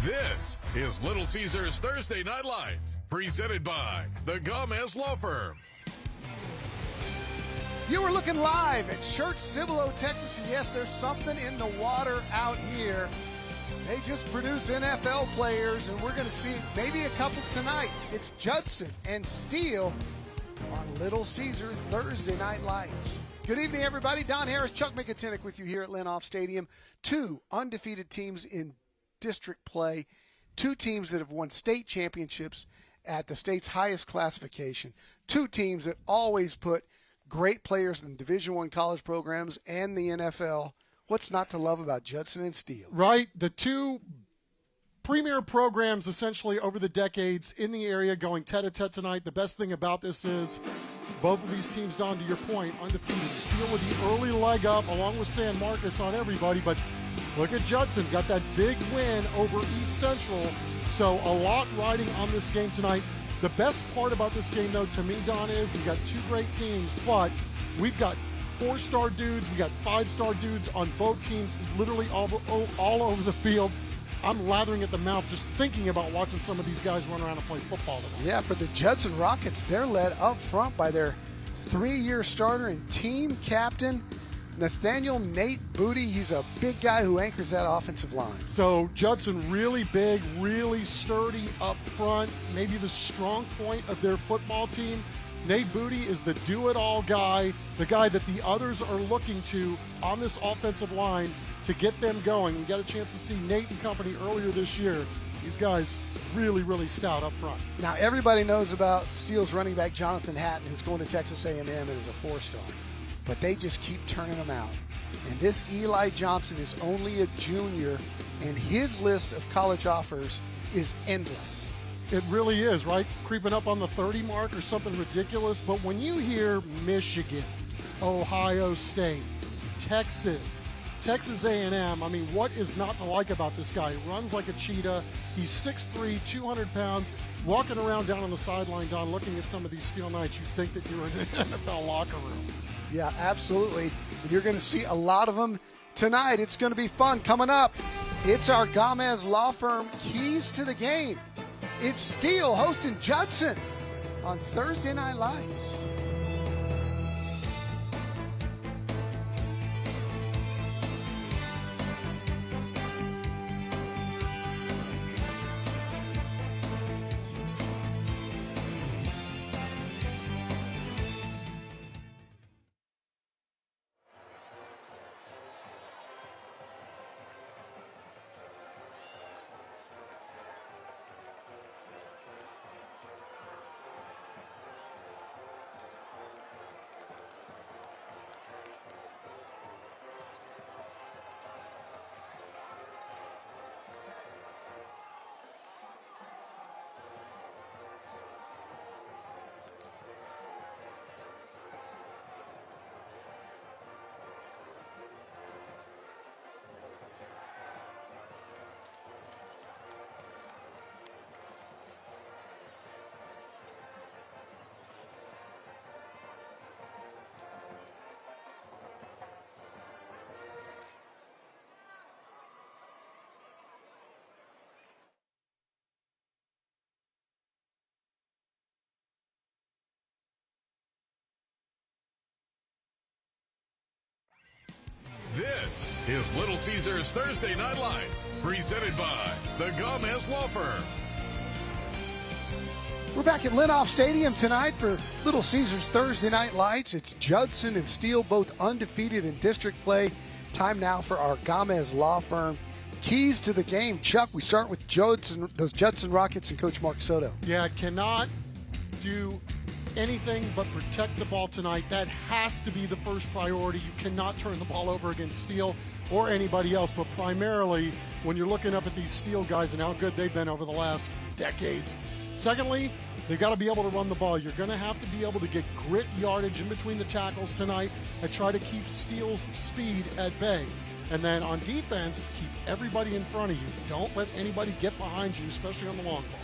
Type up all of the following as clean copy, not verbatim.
This is Little Caesars Thursday Night Lights, presented by the Gomez Law Firm. You are looking live at Church Cibolo, Texas, and yes, there's something in the water out here. They just produce NFL players, and we're going to see maybe a couple tonight. It's Judson and Steele on Little Caesar Thursday Night Lights. Good evening, everybody. Don Harris, Chuck McIntyre with you here at Lynn Stadium. Two undefeated teams in district play, two teams that have won state championships at the state's highest classification, two teams that always put great players in Division I college programs and the NFL. What's not to love about Judson and Steele? Right. The two premier programs essentially over the decades in the area going tete-a-tete tonight. The best thing about this is both of these teams, Don, to your point, undefeated. Steele with the early leg up along with San Marcos on everybody, but look at Judson, got that big win over East Central, so a lot riding on this game tonight. The best part about this game, though, to me, Don, is we've got two great teams, but we've got four-star dudes, we got five-star dudes on both teams, literally all over the field. I'm lathering at the mouth just thinking about watching some of these guys run around and play football tonight. Yeah, for the Judson Rockets, they're led up front by their three-year starter and team captain, Nathaniel Nate Booty. He's a big guy who anchors that offensive line. So Judson really big, really sturdy up front, maybe the strong point of their football team. Nate Booty is the do-it-all guy, the guy that the others are looking to on this offensive line to get them going. We got a chance to see Nate and company earlier this year. These guys really, really stout up front. Now, everybody knows about Steele's running back Jonathan Hatton, who's going to Texas A&M and is a four-star. But they just keep turning them out. And this Eli Johnson is only a junior, and his list of college offers is endless. It really is, right? Creeping up on the 30 mark or something ridiculous. But when you hear Michigan, Ohio State, Texas A&M, I mean, what is not to like about this guy? He runs like a cheetah. He's 6'3", 200 pounds, walking around down on the sideline, Don, looking at some of these Steel Knights, you'd think that you're in an NFL locker room. Yeah, absolutely. And you're going to see a lot of them tonight. It's going to be fun. Coming up, it's our Gomez Law Firm Keys to the Game. It's Steele hosting Judson on Thursday Night Lights. This is Little Caesars Thursday Night Lights, presented by the Gomez Law Firm. We're back at Lynn Stadium tonight for Little Caesars Thursday Night Lights. It's Judson and Steele, both undefeated in district play. Time now for our Gomez Law Firm Keys to the Game. Chuck, we start with those Judson Rockets and Coach Mark Soto. Yeah, cannot do anything but protect the ball tonight. That has to be the first priority. You cannot turn the ball over against Steele or anybody else, but primarily when you're looking up at these Steele guys and how good they've been over the last decades. Secondly, they've got to be able to run the ball. You're going to have to be able to get grit yardage in between the tackles tonight and try to keep Steele's speed at bay. And then on defense, keep everybody in front of you. Don't let anybody get behind you, especially on the long ball.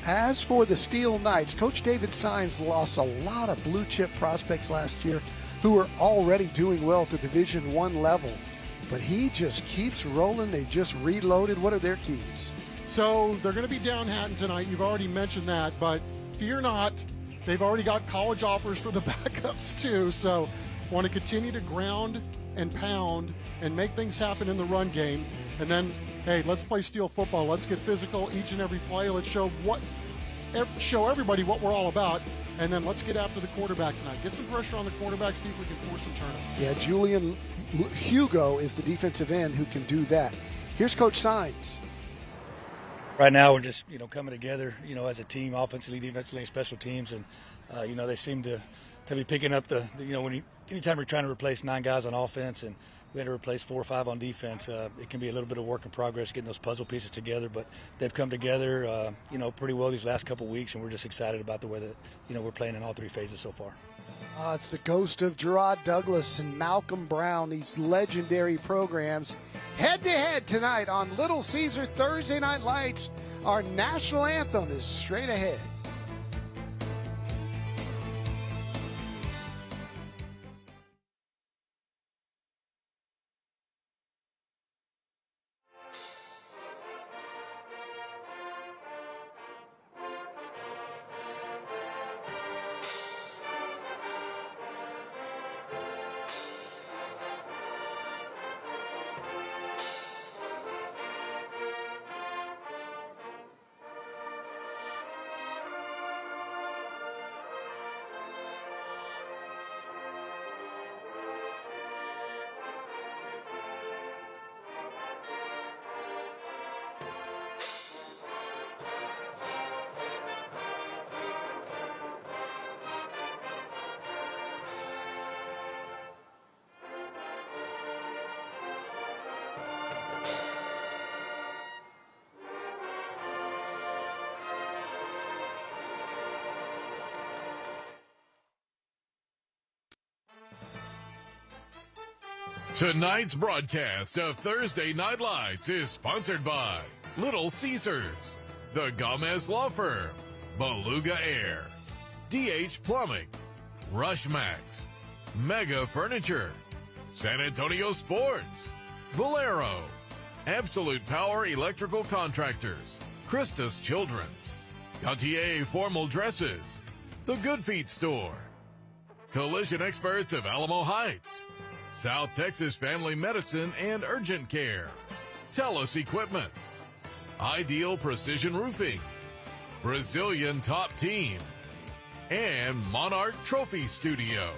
As for the Steele Knights, Coach David Sines lost a lot of blue-chip prospects last year who were already doing well at the Division I level. But he just keeps rolling. They just reloaded. What are their keys? So they're going to be down Hatton tonight. You've already mentioned that, but fear not. They've already got college offers for the backups too. So want to continue to ground and pound and make things happen in the run game. And then, hey, let's play Steele football. Let's get physical each and every play. Let's show everybody what we're all about. And then let's get after the quarterback tonight. Get some pressure on the quarterback, see if we can force some turnovers. Yeah, Julian Hugo is the defensive end who can do that. Here's Coach Sines. Right now we're just, coming together, as a team, offensively, defensively, and special teams. And, they seem to be picking up anytime we're trying to replace 9 guys on offense and we had to replace 4 or 5 on defense, it can be a little bit of work in progress getting those puzzle pieces together. But they've come together, pretty well these last couple of weeks, and we're just excited about the way that, we're playing in all 3 phases so far. It's the ghost of Gerard Douglas and Malcolm Brown, these legendary programs. Head-to-head tonight on Little Caesar Thursday Night Lights. Our national anthem is straight ahead. Tonight's broadcast of Thursday Night Lights is sponsored by Little Caesars, the Gomez Law Firm, Beluga Air, DH Plumbing, Rushmax, Mega Furniture, San Antonio Sports, Valero, Absolute Power Electrical Contractors, Christus Children's, Gautier Formal Dresses, The Good Feet Store, Collision Experts of Alamo Heights, South Texas Family Medicine and Urgent Care, TELUS Equipment, Ideal Precision Roofing, Brazilian Top Team, and Monarch Trophy Studio.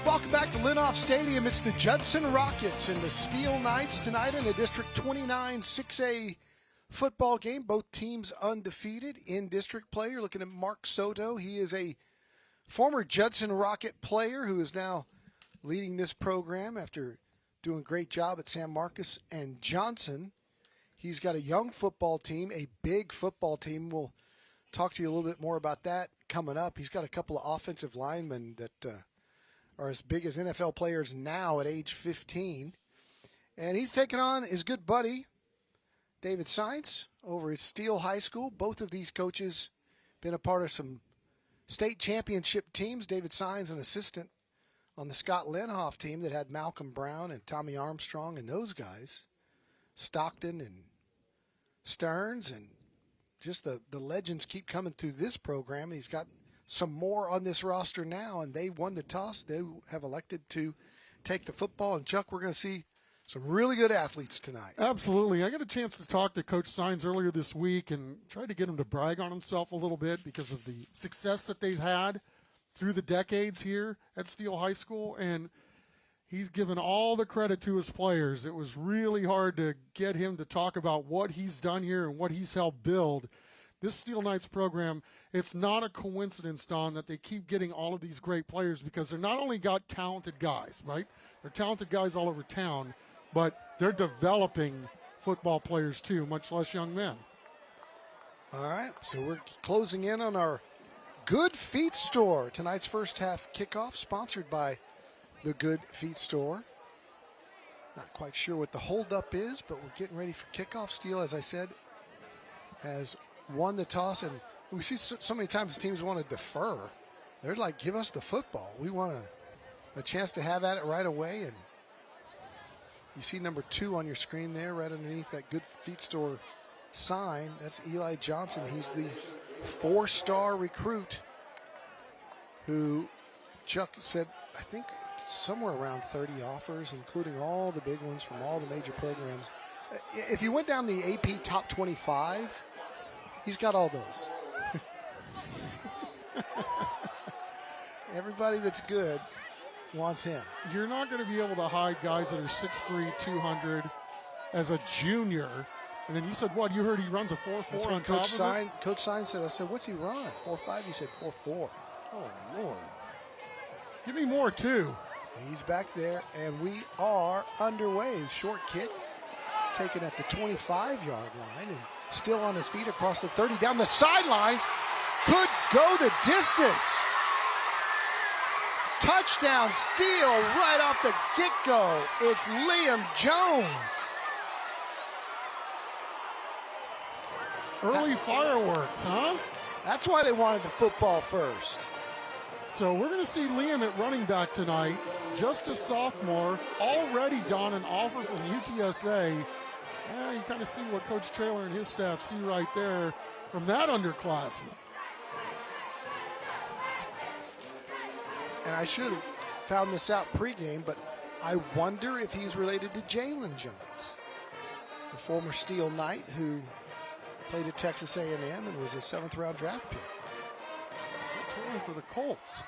Welcome back to Linhoff Stadium. It's the Judson Rockets and the Steele Knights tonight in the District 29 6A football game. Both teams undefeated in district play. You're looking at Mark Soto. He is a former Judson Rocket player who is now leading this program after doing a great job at San Marcos and Johnson. He's got a young football team, a big football team. We'll talk to you a little bit more about that coming up. He's got a couple of offensive linemen that are as big as NFL players now at age 15. And he's taking on his good buddy, David Sines, over at Steele High School. Both of these coaches been a part of some state championship teams. David Sines, an assistant on the Scott Linhoff team that had Malcolm Brown and Tommy Armstrong and those guys. Stockton and Stearns, and just the legends keep coming through this program. And he's got some more on this roster now, and they won the toss. They have elected to take the football. And, Chuck, we're going to see some really good athletes tonight. Absolutely. I got a chance to talk to Coach Sines earlier this week and tried to get him to brag on himself a little bit because of the success that they've had through the decades here at Steele High School. And he's given all the credit to his players. It was really hard to get him to talk about what he's done here and what he's helped build. This Steele Knights program, it's not a coincidence, Don, that they keep getting all of these great players because they're not only got talented guys, right? They're talented guys all over town, but they're developing football players too, much less young men. All right, so we're closing in on our Good Feet Store. Tonight's first half kickoff, sponsored by the Good Feet Store. Not quite sure what the holdup is, but we're getting ready for kickoff. Steele, as I said, has won the toss, and we see so many times teams want to defer. They're like, give us the football. We want to a chance to have at it right away. And you see number 2 on your screen there, right underneath that Good Feet Store sign. That's Eli Johnson. He's the 4-star recruit who Chuck said, I think, somewhere around 30 offers, including all the big ones from all the major programs. If you went down the AP top 25, he's got all those. Everybody that's good wants him. You're not going to be able to hide guys that are 6'3", 200 as a junior. And then you said, what? You heard he runs a 4.4 That's on what top of it? Coach Sines said. I said, what's he run? 4.5? He said 4.4. Oh, Lord. Give me more, too. He's back there, and we are underway. Short kick taken at the 25-yard line, and still on his feet across the 30, down the sidelines. Could go the distance. Touchdown, Steele, right off the get-go. It's Liam Jones. Early fireworks, huh? That's why they wanted the football first. So we're going to see Liam at running back tonight, just a sophomore, already done an offer from UTSA. Yeah, you kind of see what Coach Traylor and his staff see right there from that underclassman. And I should have found this out pregame, but I wonder if he's related to Jalen Jones, the former Steele Knight who played at Texas A&M and was a 7th-round draft pick. Still touring for the Colts.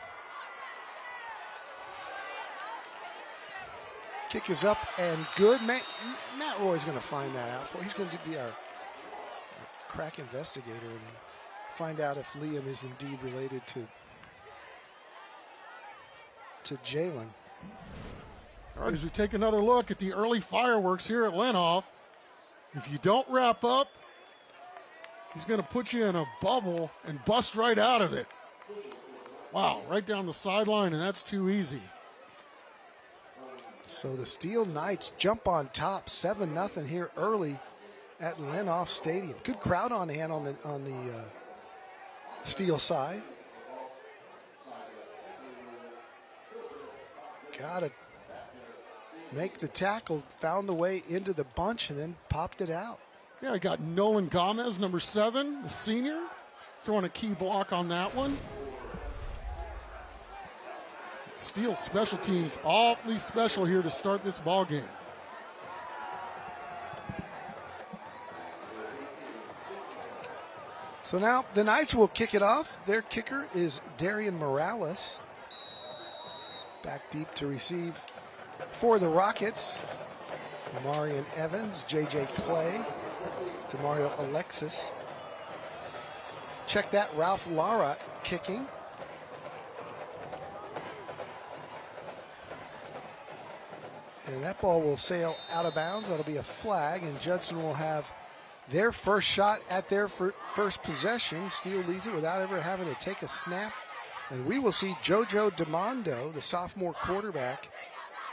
Kick is up and good. Matt Roy's going to find that out for. He's going to be our crack investigator and find out if Liam is indeed related to Jalen. All right, as we take another look at the early fireworks here at Lenoff, if you don't wrap up, he's going to put you in a bubble and bust right out of it. Wow, right down the sideline, and that's too easy. So the Steele Knights jump on top, 7-0 here early at Lenoff Stadium. Good crowd on hand on the Steele side. Got to make the tackle, found the way into the bunch, and then popped it out. Yeah, I got Nolan Gomez, number 7, the senior, throwing a key block on that one. Steele special teams awfully special here to start this ball game. So now the Knights will kick it off. Their kicker is Darian Morales. Back deep to receive for the Rockets. Marion Evans, J.J. Clay, Demario Alexis. Check that, Ralph Lara kicking. And that ball will sail out of bounds. That'll be a flag, and Judson will have their first shot at their first possession. Steele leads it without ever having to take a snap. And we will see JoJo DeMondo, the sophomore quarterback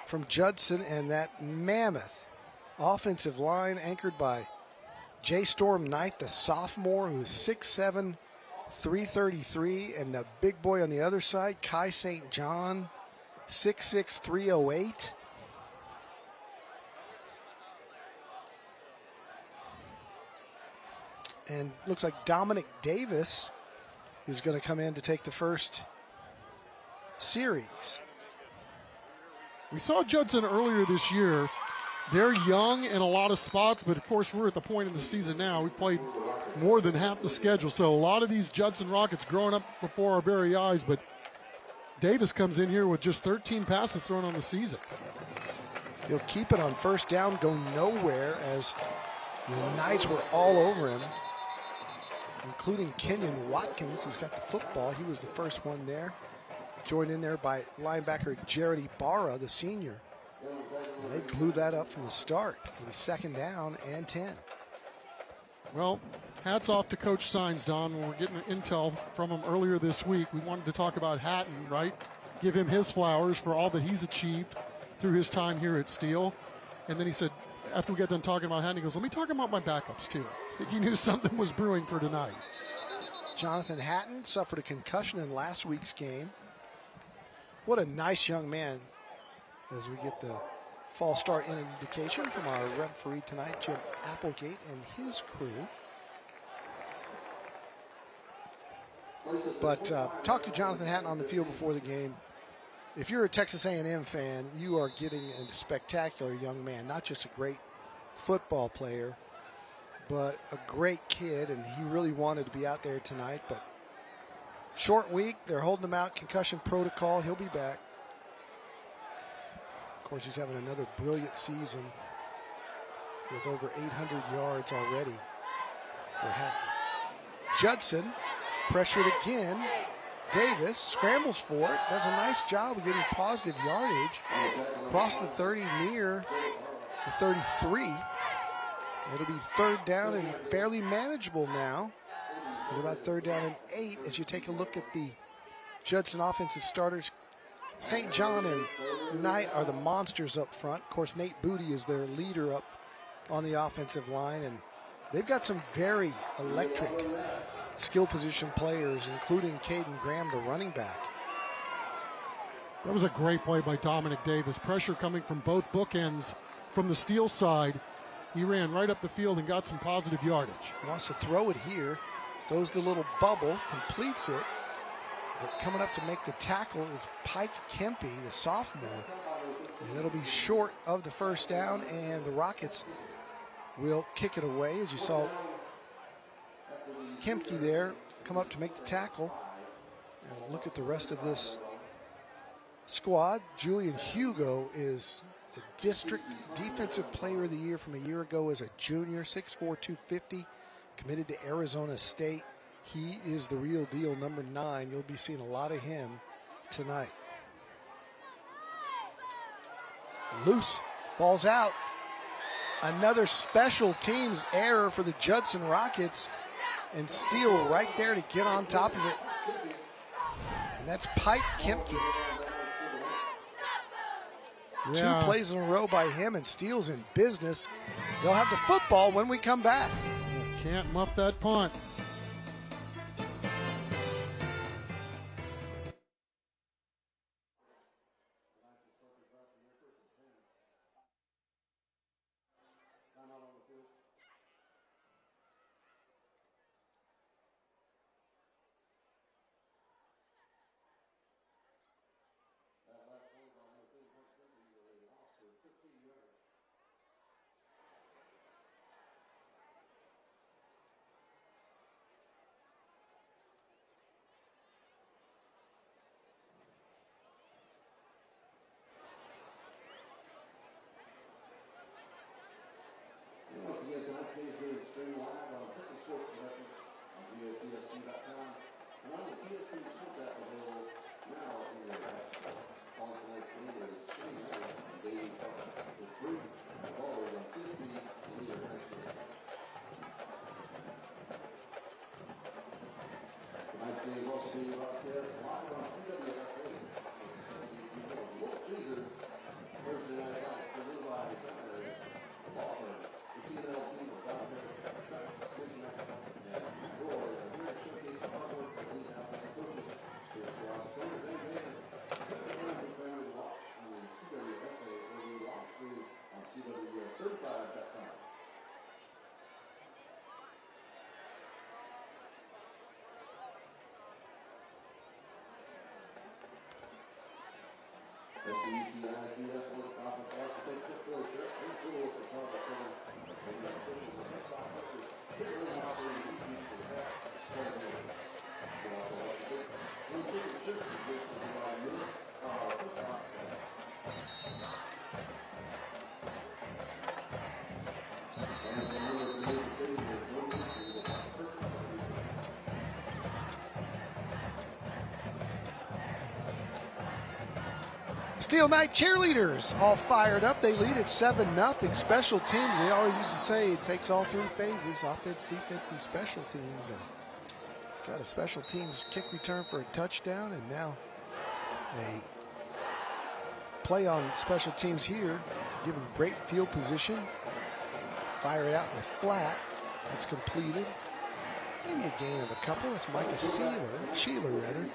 from Judson, and that mammoth offensive line anchored by J. Storm Knight, the sophomore, who is 6'7", 333, and the big boy on the other side, Kai St. John, 6'6", 308. And looks like Dominic Davis is going to come in to take the first series. We saw Judson earlier this year. They're young in a lot of spots, but of course we're at the point in the season now. We played more than half the schedule, so a lot of these Judson Rockets growing up before our very eyes, but Davis comes in here with just 13 passes thrown on the season. He'll keep it on first down, go nowhere, as the Knights were all over him, including Kenyon Watkins, who's got the football. He was the first one there. Joined in there by linebacker Jared Ibarra, the senior. And they glue that up from the start. It'll be second down and 10. Well, hats off to Coach Sines, Don. When we're getting intel from him earlier this week, we wanted to talk about Hatton, right? Give him his flowers for all that he's achieved through his time here at Steele. And then he said, after we got done talking about Hatton, he goes, let me talk about my backups too. I think he knew something was brewing for tonight. Jonathan Hatton suffered a concussion in last week's game. What a nice young man, as we get the false start indication from our referee tonight, Jim Applegate and his crew. But talk to Jonathan Hatton on the field before the game. If you're a Texas A&M fan, you are getting a spectacular young man, not just a great football player, but a great kid, and he really wanted to be out there tonight. But short week, they're holding him out, concussion protocol. He'll be back. Of course, he's having another brilliant season with over 800 yards already for Hatton. Judson pressured again. Davis scrambles for it, does a nice job of getting positive yardage. Across the 30 near the 33. It'll be third down and fairly manageable now. At about third down and 8 as you take a look at the Judson offensive starters. St. John and Knight are the monsters up front. Of course, Nate Booty is their leader up on the offensive line, and they've got some very electric skill position players, including Caden Graham, the running back. That was a great play by Dominic Davis. Pressure coming from both bookends from the Steele side. He ran right up the field and got some positive yardage. He wants to throw it here. Throws the little bubble, completes it. But coming up to make the tackle is Pike Kempe, the sophomore. And it'll be short of the first down, and the Rockets will kick it away. As you saw Kempe there come up to make the tackle. And look at the rest of this squad. Julian Hugo is the district defensive player of the year from a year ago as a junior, 6'4", 250, committed to Arizona State. He is the real deal, number 9. You'll be seeing a lot of him tonight. Loose, ball's out. Another special teams error for the Judson Rockets. And Steele right there to get on top of it. And that's Pike Kempe. Yeah. 2 plays in a row by him, and Steele's in business. They'll have the football when we come back. Can't muff that punt. Once again, tonight's game is being streamed live on Texas Sports Connections on VOTSU.com and on the TSP Sports app available now in your app store. Calling tonight's game is Shane Hall and Davey Park. It's free, as always, on TSP Leader National. Tonight's game is also being broadcast live on CWSA. It's the 17th season of Little Caesars. Thursday night live for Little Ivy Contest. Law firm. The TNL team of Don Harris, Big Mac, and Roy are here to showcase hard work of these outside coaches. Spiritual outstanding big bands. Everyone can ground and watch on the CWSA or the live stream on CW35.com. That's the UCICF for the conference architect, Chris Fletcher, and Phil for Target 7. And the officials of the top record, they're really not saying the team for the past 7 years. But also like to get some ticket shirts and gifts to provide me, Chris Oxford. And the number of the city is going to be the purchase. Steel Knight cheerleaders all fired up. They lead at 7-0. Special teams, they always used to say it takes all 3 phases, offense, defense, and special teams. And got a special teams kick return for a touchdown, and now a play on special teams here, given great field position. Fire it out in the flat. It's completed. Maybe a gain of a couple. That's Micah Sheeler.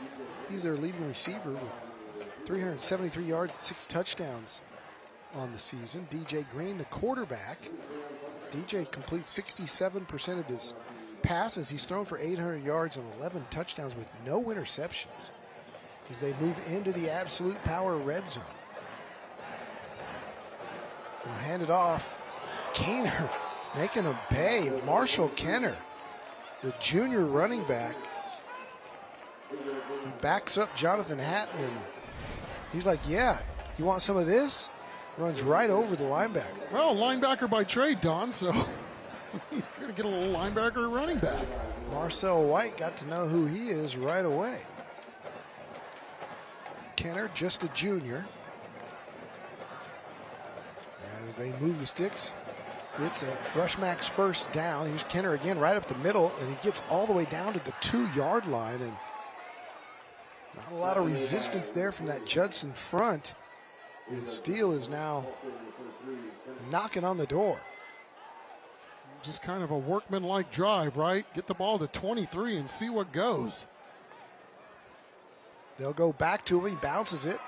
He's their leading receiver with 373 yards and 6 touchdowns on the season. DJ Green, the quarterback. DJ completes 67% of his passes. He's thrown for 800 yards and 11 touchdowns with no interceptions as they move into the absolute power red zone. We'll hand it off. Kaner making him pay. Marshall Kenner, the junior running back. He backs up Jonathan Hatton and he's like, yeah, you want some of this? Runs right over the linebacker. Well, linebacker by trade, Don, so you're going to get a little linebacker running back. Marcel White got to know who he is right away. Kenner, just a junior. As they move the sticks, it's a Rushmax first down. Here's Kenner again right up the middle, and he gets all the way down to the 2-yard line. And not a lot of resistance there from that Judson front. And Steele is now knocking on the door. Just kind of a workman-like drive, right? Get the ball to 23 and see what goes. They'll go back to him. He bounces it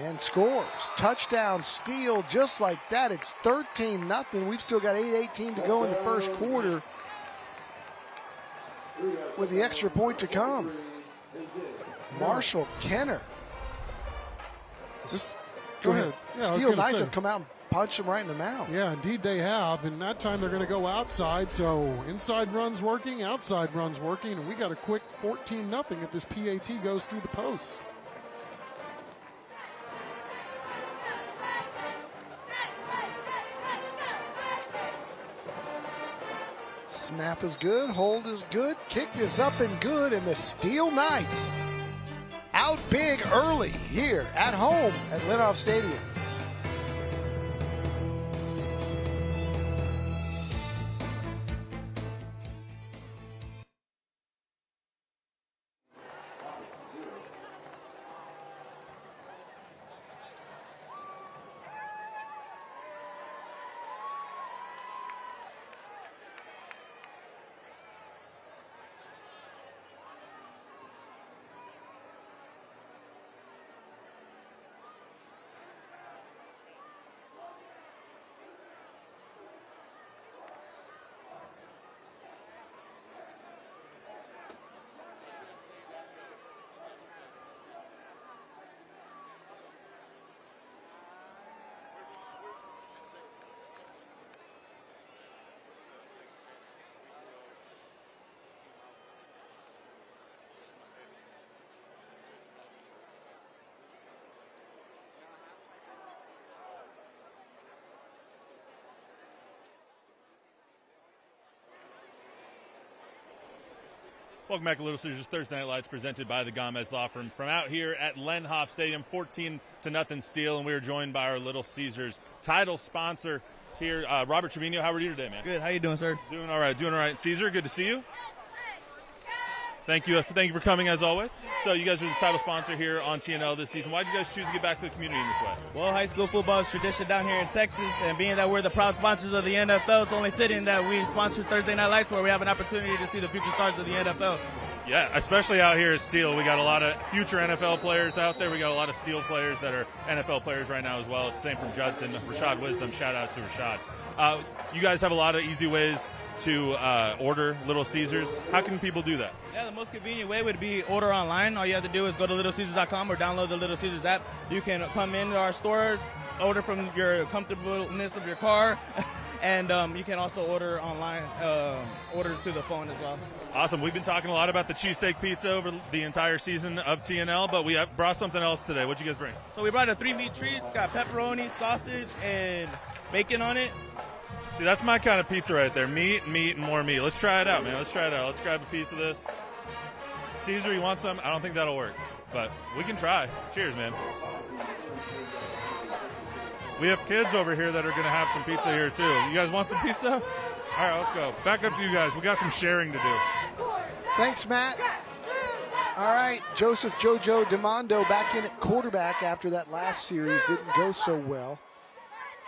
and scores. Touchdown, Steele, just like that. It's 13-0. We've still got 8:18 to go in the first quarter with the extra point to come. Marshall Kenner. Go ahead. Yeah, Steele Knights have come out and punched him right in the mouth. Yeah, indeed they have. And that time they're going to go outside. So inside runs working, outside runs working. And we got a quick 14-0 if this PAT goes through the posts. Snap is good, hold is good, kick is up and good, and the Steele Knights out big early here at home at Linhoff Stadium. Welcome back to Little Caesars Thursday Night Lights, presented by the Gomez Law Firm from out here at Linhoff Stadium, 14-0 Steele, and we are joined by our Little Caesars title sponsor here, Robert Trevino. How are you today, man? Good. How you doing, sir? Doing all right. Doing all right. Caesar, good to see you. Thank you for coming as always. So you guys are the title sponsor here on TNL this season. Why did you guys choose to get back to the community in this way? Well, high school football is tradition down here in Texas, and being that we're the proud sponsors of the NFL, it's only fitting that we sponsor Thursday Night Lights, where we have an opportunity to see the future stars of the NFL. Yeah, especially out here at Steele. We got a lot of future NFL players out there. We got a lot of Steele players that are NFL players right now as well. Same from Judson. Rashad Wisdom, shout out to Rashad. You guys have a lot of easy ways to order Little Caesars. How can people do that? Yeah, the most convenient way would be order online. All you have to do is go to littlecaesars.com or download the Little Caesars app. You can come into our store, order from your comfortableness of your car, and you can also order online, order through the phone as well. Awesome. We've been talking a lot about the cheesesteak pizza over the entire season of TNL, but we have brought something else today. What'd you guys bring? So we brought a 3-meat treat. It's got pepperoni, sausage, and bacon on it. See, that's my kind of pizza right there. Meat, and more meat. Let's try it out, man. Let's try it out. Let's grab a piece of this. Caesar, you want some? I don't think that'll work, but we can try. Cheers, man. We have kids over here that are going to have some pizza here, too. You guys want some pizza? All right, let's go. Back up to you guys. We got some sharing to do. Thanks, Matt. All right, Joseph Jojo DeMondo back in at quarterback after that last series didn't go so well.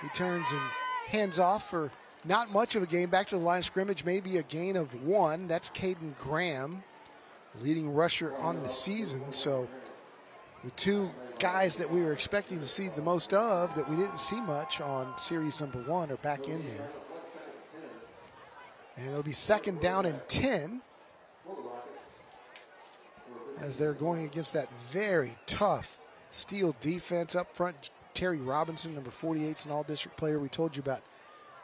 He turns and hands off for not much of a gain. Back to the line of scrimmage, maybe a gain of 1. That's Caden Graham, leading rusher on the season. So The two guys that we were expecting to see the most of that we didn't see much on series number 1 are back in there. And it'll be 2nd down and 10 as they're going against that very tough Steele defense up front. Terry Robinson, number 48, is an all-district player. We told you about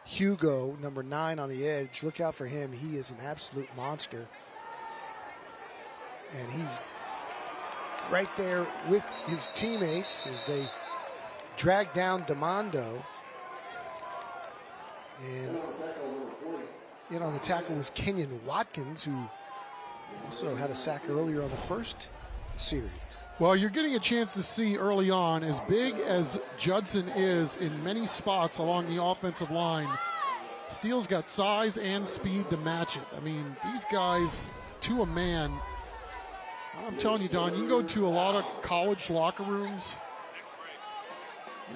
Hugo, number 9 on the edge. Look out for him. He is an absolute monster. And he's right there with his teammates as they drag down DeMondo. And in on the tackle was Kenyon Watkins, who also had a sack earlier on the first series. Well, you're getting a chance to see early on, as big as Judson is in many spots along the offensive line, Steele's got size and speed to match it. I mean, these guys, to a man, I'm telling you, Don, you can go to a lot of college locker rooms,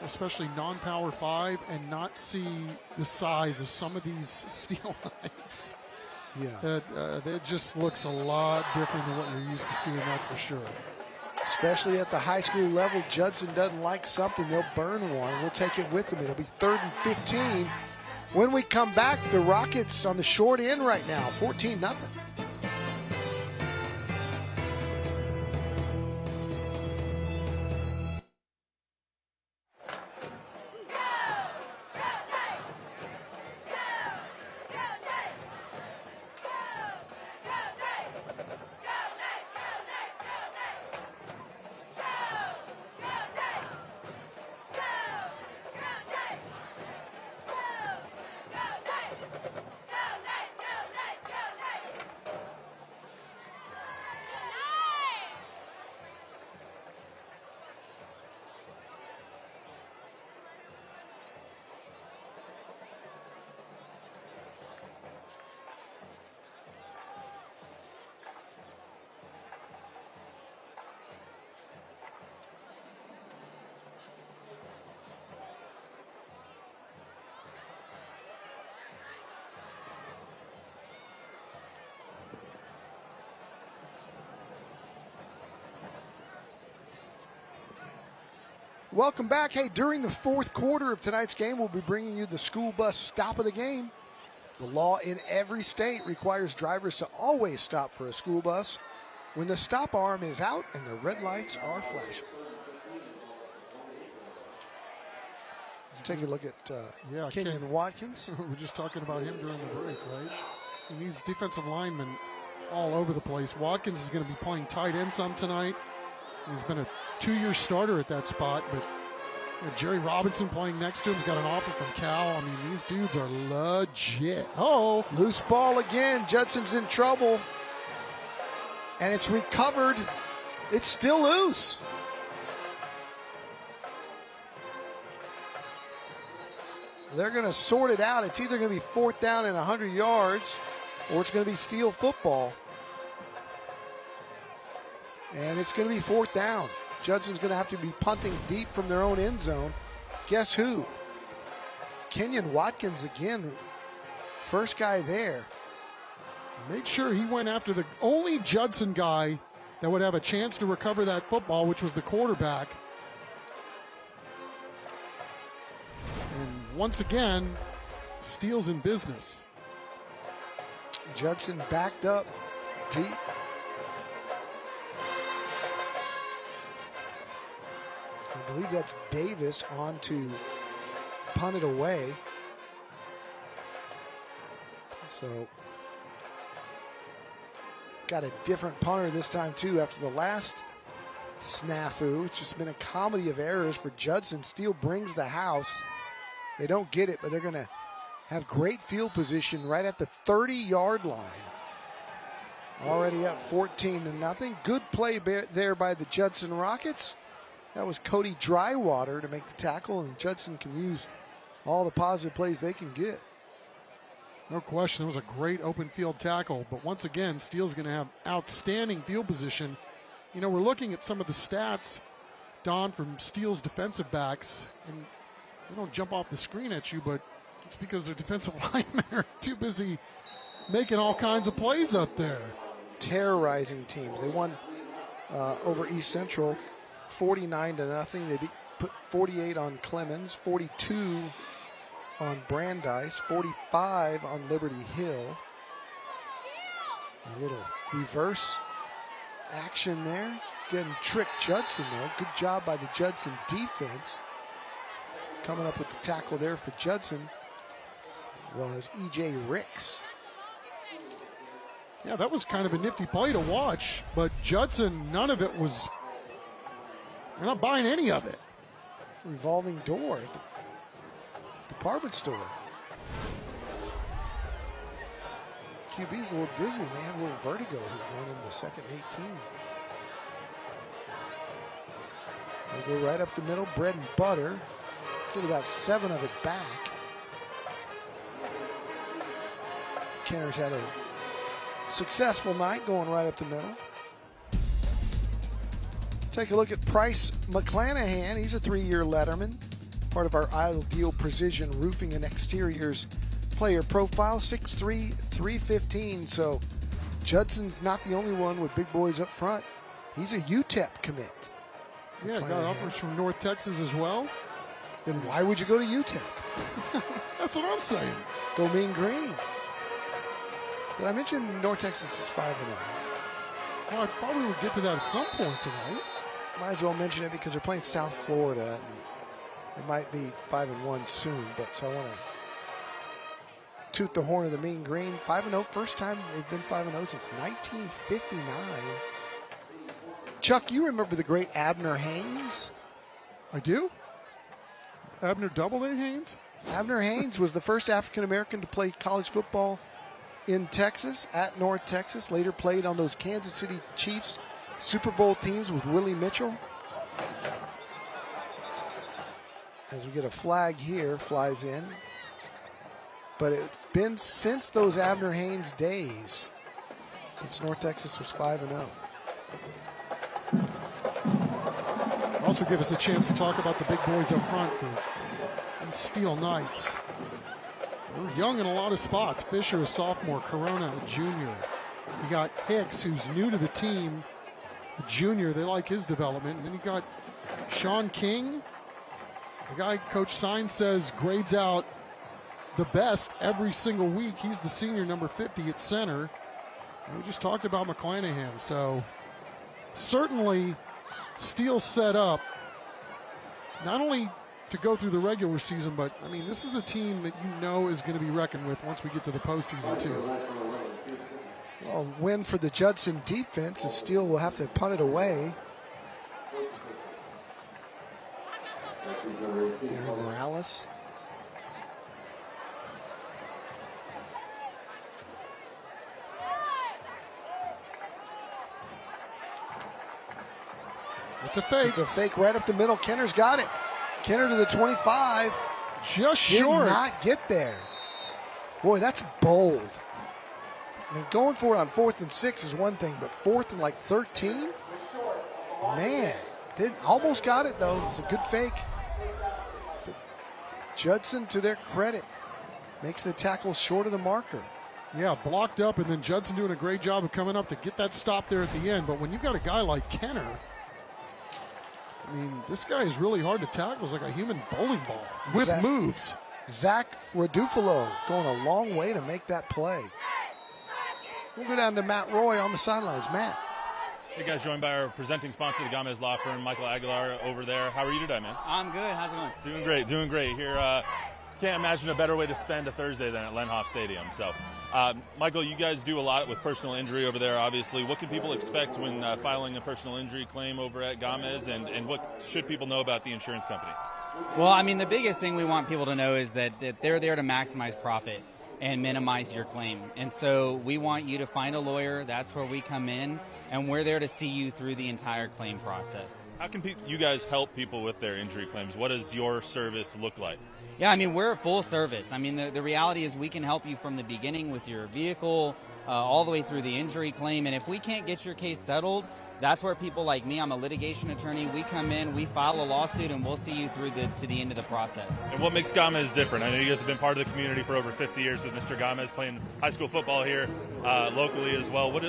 especially non-Power 5, and not see the size of some of these Steele Knights. Yeah. That just looks a lot different than what you're used to seeing, that's for sure. Especially at the high school level, Judson doesn't like something, they'll burn one. We'll take it with them. It'll be 3rd and 15. When we come back, the Rockets on the short end right now, 14-0. Welcome back. Hey, during the 4th quarter of tonight's game, we'll be bringing you the school bus stop of the game. The law in every state requires drivers to always stop for a school bus when the stop arm is out and the red lights are flashing. Take a look at Kenyon Watkins. We were just talking about him during the break, right? And these defensive linemen all over the place. Watkins is going to be playing tight end some tonight. He's been a 2-year starter at that spot, but Jerry Robinson playing next to him. He's got an offer from Cal. I mean, these dudes are legit. Oh, loose ball again. Judson's in trouble. And it's recovered. It's still loose. They're going to sort it out. It's either going to be 4th down and 100 yards, or it's going to be Steele football. And it's going to be 4th down. Judson's going to have to be punting deep from their own end zone. Guess who? Kenyon Watkins again. First guy there. Made sure he went after the only Judson guy that would have a chance to recover that football, which was the quarterback. And once again, Steele's in business. Judson backed up deep. I believe that's Davis on to punt it away. So, got a different punter this time too after the last snafu. It's just been a comedy of errors for Judson. Steele brings the house. They don't get it, but they're going to have great field position right at the 30-yard line. Already up 14-0. Good play there by the Judson Rockets. That was Cody Drywater to make the tackle, and Judson can use all the positive plays they can get. No question, it was a great open field tackle, but once again, Steele's going to have outstanding field position. You know, we're looking at some of the stats, Don, from Steele's defensive backs, and they don't jump off the screen at you, but it's because their defensive linemen are too busy making all kinds of plays up there. Terrorizing teams. They won over East Central 49-0. They put 48 on Clemens, 42 on Brandeis, 45 on Liberty Hill. A little reverse action there. Didn't trick Judson though. Good job by the Judson defense. Coming up with the tackle there for Judson was E.J. Ricks. Yeah, that was kind of a nifty play to watch, but Judson, none of it was, they're not buying any of it. Revolving door at the department store. QB's a little dizzy, may have a little vertigo here going into the second 18. They'll go right up the middle, bread and butter. Get about 7 of it back. Kenner's had a successful night going right up the middle. Take a look at Price McClanahan. He's a 3-year letterman, part of our Ideal Precision Roofing and Exteriors player profile, 6'3", 315. So Judson's not the only one with big boys up front. He's a UTEP commit. Yeah, got offers from North Texas as well. Then why would you go to UTEP? That's what I'm saying. Go Mean Green. Did I mention North Texas is 5-0? Well, I thought we would get to that at some point tonight. Might as well mention it because they're playing South Florida. And it might be 5-1 soon, but so I want to toot the horn of the Mean Green. 5-0, first time they've been 5-0 since 1959. Chuck, you remember the great Abner Haynes? I do. Abner Doubleday Haynes? Abner Haynes was the first African American to play college football in Texas, at North Texas. Later played on those Kansas City Chiefs Super Bowl teams with Willie Mitchell. As we get a flag here, flies in. But it's been since those Abner Haynes days, since North Texas was 5-0. Also give us a chance to talk about the big boys up front for these Steele Knights. They're young in a lot of spots. Fisher, a sophomore, Corona, a junior. You got Hicks, who's new to the team, a junior. They like his development. And then you got Sean King, the guy Coach Sines says grades out the best every single week. He's the senior, number 50 at center. And we just talked about McClanahan. So certainly Steele set up not only to go through the regular season, but I mean, this is a team that you know is going to be reckoned with once we get to the postseason too. Well, win for the Judson defense, and Steele will have to punt it away. Darren Morales. It's a fake. It's a fake right up the middle. Kenner's got it. Kenner to the 25. Just short. Did not get there. Boy, that's bold. I mean, going for it on 4th and 6 is one thing, but 4th and like 13? Man, almost got it though. It's a good fake. But Judson, to their credit, makes the tackle short of the marker. Yeah, blocked up, and then Judson doing a great job of coming up to get that stop there at the end. But when you've got a guy like Kenner, I mean, this guy is really hard to tackle. It's like a human bowling ball with moves. Zach Radufalo going a long way to make that play. We'll go down to Matt Roy on the sidelines. Matt. Hey guys, joined by our presenting sponsor, the Gamez Law Firm, Michael Aguilar over there. How are you today, man? I'm good. How's it going? Doing great. Here, can't imagine a better way to spend a Thursday than at Lenhoff Stadium. So, Michael, you guys do a lot with personal injury over there, obviously. What can people expect when filing a personal injury claim over at Gamez, and what should people know about the insurance companies? Well, I mean, the biggest thing we want people to know is that they're there to maximize profit and minimize your claim. And so we want you to find a lawyer. That's where we come in, and we're there to see you through the entire claim process. How can you guys help people with their injury claims? What does your service look like? Yeah, I mean, we're a full service. I mean, the reality is we can help you from the beginning with your vehicle all the way through the injury claim. And if we can't get your case settled, that's where people like me, I'm a litigation attorney, we come in, we file a lawsuit, and we'll see you through to the end of the process. And what makes Gamez different? I know you guys have been part of the community for over 50 years with Mr. Gamez playing high school football here locally as well. What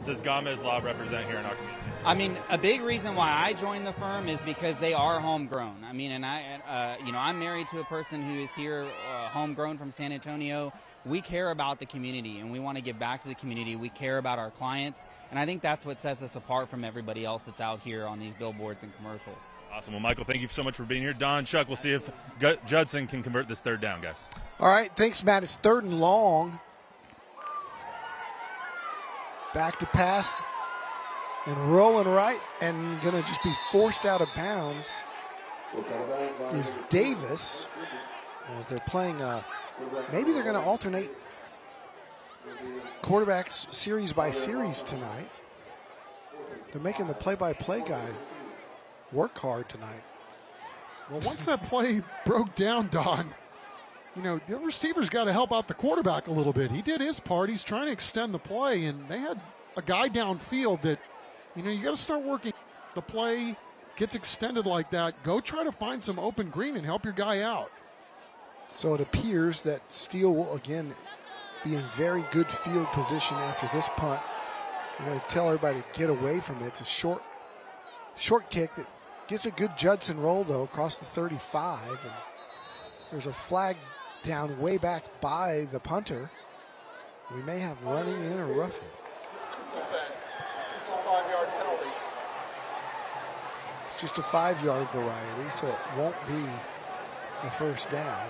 does Gamez Law represent here in our community? I mean, a big reason why I joined the firm is because they are homegrown. I mean, and I'm married to a person who is here, homegrown from San Antonio. We care about the community, and we want to give back to the community. We care about our clients, and I think that's what sets us apart from everybody else that's out here on these billboards and commercials. Awesome. Well, Michael, thank you so much for being here. Don, Chuck, we'll see if Judson can convert this third down, guys. All right, thanks, Matt. It's 3rd and long. Back to pass and rolling right, and going to just be forced out of bounds is Davis, as they're playing maybe they're going to alternate quarterbacks series by series tonight. They're making the play-by-play guy work hard tonight. Well, once that play broke down, Don, you know, the receiver's got to help out the quarterback a little bit. He did his part. He's trying to extend the play, and they had a guy downfield that, you know, you got to start working. The play gets extended like that. Go try to find some open green and help your guy out. So it appears that Steele will again be in very good field position after this punt. I'm going to tell everybody to get away from it. It's a short kick that gets a good Judson roll, though, across the 35. And there's a flag down way back by the punter. We may have running in or roughing. It's just a 5-yard variety, so it won't be a first down.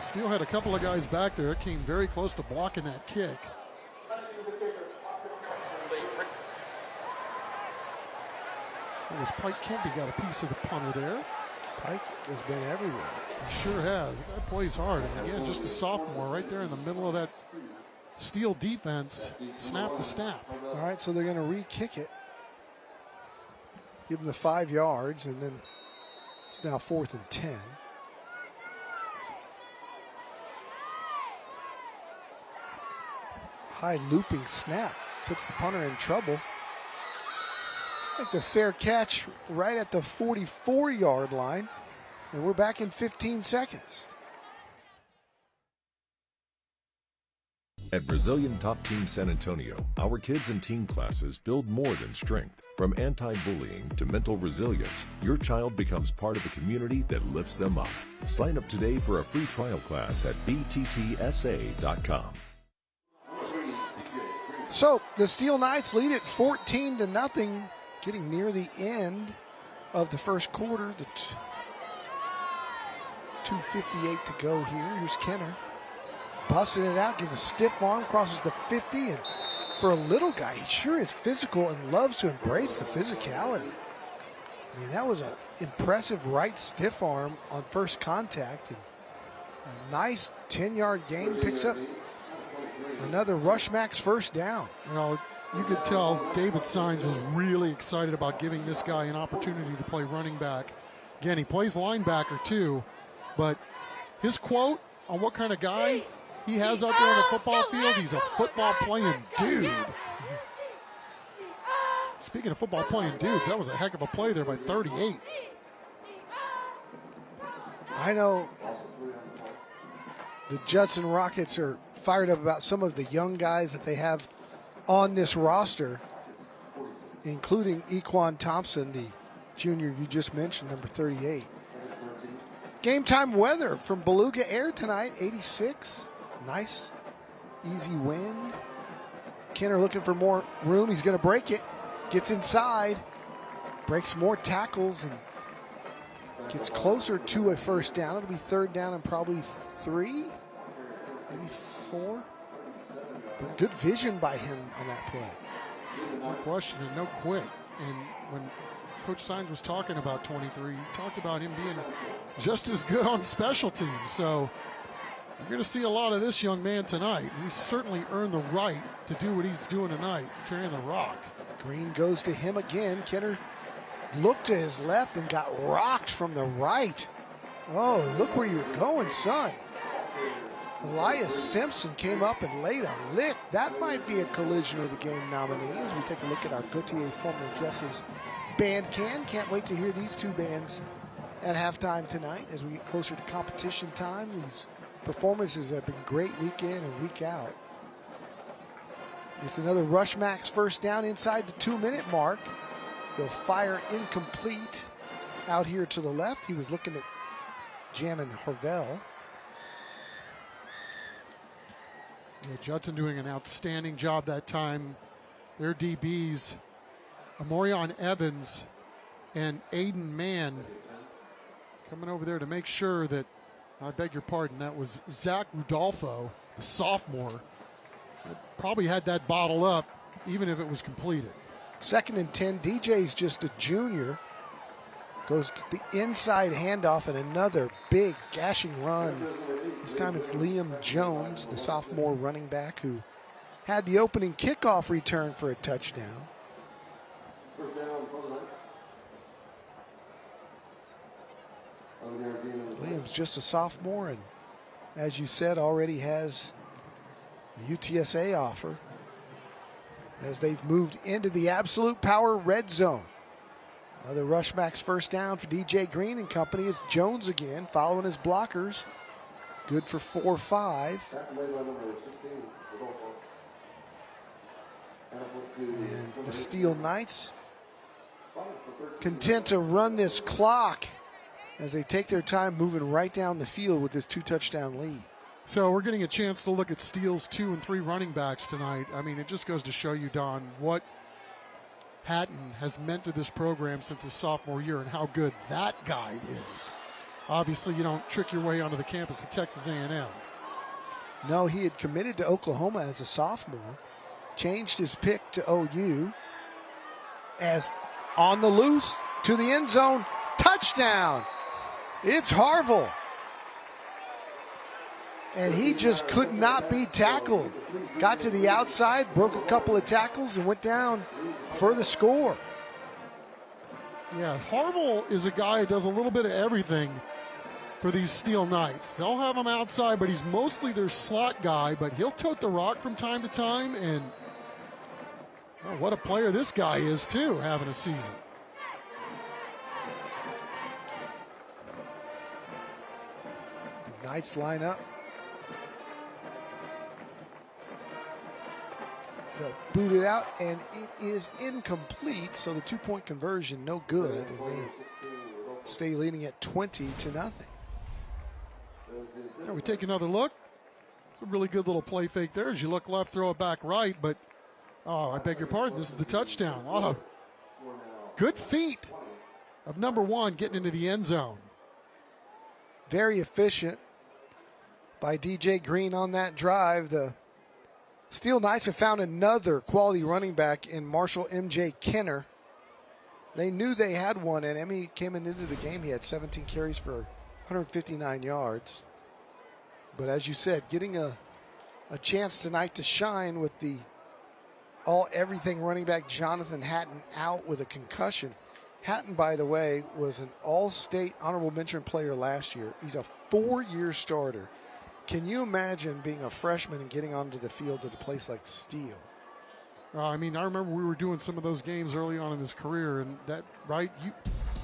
Steele had a couple of guys back there. It came very close to blocking that kick. Pike Kempy got a piece of the punter there. Pike has been everywhere. He sure has. The guy plays hard. And again, just a sophomore right there in the middle of that Steele defense. Snap to snap. All right, so they're going to re-kick it. Give them the 5 yards, and then it's now 4th and 10. High looping snap puts the punter in trouble. I think the fair catch right at the 44-yard line, and we're back in 15 seconds. At Brazilian Top Team San Antonio, our kids and teen classes build more than strength. From anti-bullying to mental resilience, your child becomes part of a community that lifts them up. Sign up today for a free trial class at bttsa.com. So the Steele Knights lead it 14-0, getting near the end of the first quarter. The 2:58 to go here. Here's Kenner. Busting it out, gives a stiff arm, crosses the 50, and for a little guy, he sure is physical and loves to embrace the physicality. I mean, that was an impressive right stiff arm on first contact, and a nice 10-yard gain, picks up another Rushmax first down. You know, you could tell David Sines was really excited about giving this guy an opportunity to play running back. Again, he plays linebacker too, but his quote on what kind of guy he has out there on the football field, he's a football playing dude. Speaking of football playing dudes, that was a heck of a play there by 38. I know the Judson Rockets are fired up about some of the young guys that they have on this roster, including Equan Thompson, the junior you just mentioned, number 38. Game time weather from Beluga Air tonight, 86. Nice, easy wind. Kenner looking for more room. He's going to break it. Gets inside, breaks more tackles, and gets closer to a first down. It'll be 3rd down and probably 3, maybe 4. But good vision by him on that play. No question and no quit. And when Coach Sines was talking about 23, he talked about him being just as good on special teams. So you're going to see a lot of this young man tonight. He's certainly earned the right to do what he's doing tonight, carrying the rock. Green goes to him again. Kenner looked to his left and got rocked from the right. Oh, look where you're going, son. Elias Simpson came up and laid a lick. That might be a collision of the game nominee as we take a look at our Gautier Formal Dresses band can. Can't wait to hear these two bands at halftime tonight as we get closer to competition time. These performances have been great week in and week out. It's another Rushmax first down inside the 2-minute mark. He'll fire incomplete out here to the left. He was looking at jamming Harvell. Yeah, Judson doing an outstanding job that time. Their DBs, Amorion Evans and Aiden Mann, coming over there to make sure that, I beg your pardon, that was Zach Rudolfo, the sophomore, probably had that bottle up even if it was completed. 2nd and 10. DJ's just a junior. Goes to the inside handoff and another big gashing run. This time it's Liam Jones, the sophomore running back, who had the opening kickoff return for a touchdown. Liam's just a sophomore, and as you said, already has a UTSA offer as they've moved into the absolute power red zone. Another Rushmax first down for DJ Green and company. Is Jones again, following his blockers. Good for 4-5. And the Steele Knights content to run this clock as they take their time moving right down the field with this 2-touchdown lead. So we're getting a chance to look at Steele's 2 and 3 running backs tonight. I mean, it just goes to show you, Don, what Hatton has meant to this program since his sophomore year and how good that guy is. Obviously, you don't trick your way onto the campus of Texas A&M. No, he had committed to Oklahoma as a sophomore, changed his pick to OU, as on the loose to the end zone, touchdown. It's Harville. And he just could not be tackled. Got to the outside, broke a couple of tackles, and went down for the score. Yeah, Harville is a guy who does a little bit of everything for these Steele Knights. They'll have him outside, but he's mostly their slot guy, but he'll tote the rock from time to time, and oh, what a player this guy is, too, having a season. The Knights line up. They'll boot it out, and it is incomplete, so the 2-point conversion no good, and they stay leading at 20-0. There, we take another look. It's a really good little play fake there. As you look left, throw it back right, but, oh, I beg your pardon, this is the touchdown. A lot of good feet of number 1 getting into the end zone. Very efficient by DJ Green on that drive. The Steele Knights have found another quality running back in Marshall M.J. Kenner. They knew they had one, and Emmy came into the game. He had 17 carries for 159 yards. But as you said, getting a chance tonight to shine with the all-everything running back Jonathan Hatton out with a concussion. Hatton, by the way, was an all-state honorable mention player last year. He's a 4-year starter. Can you imagine being a freshman and getting onto the field at a place like Steele? I mean, I remember we were doing some of those games early on in his career, and that, right,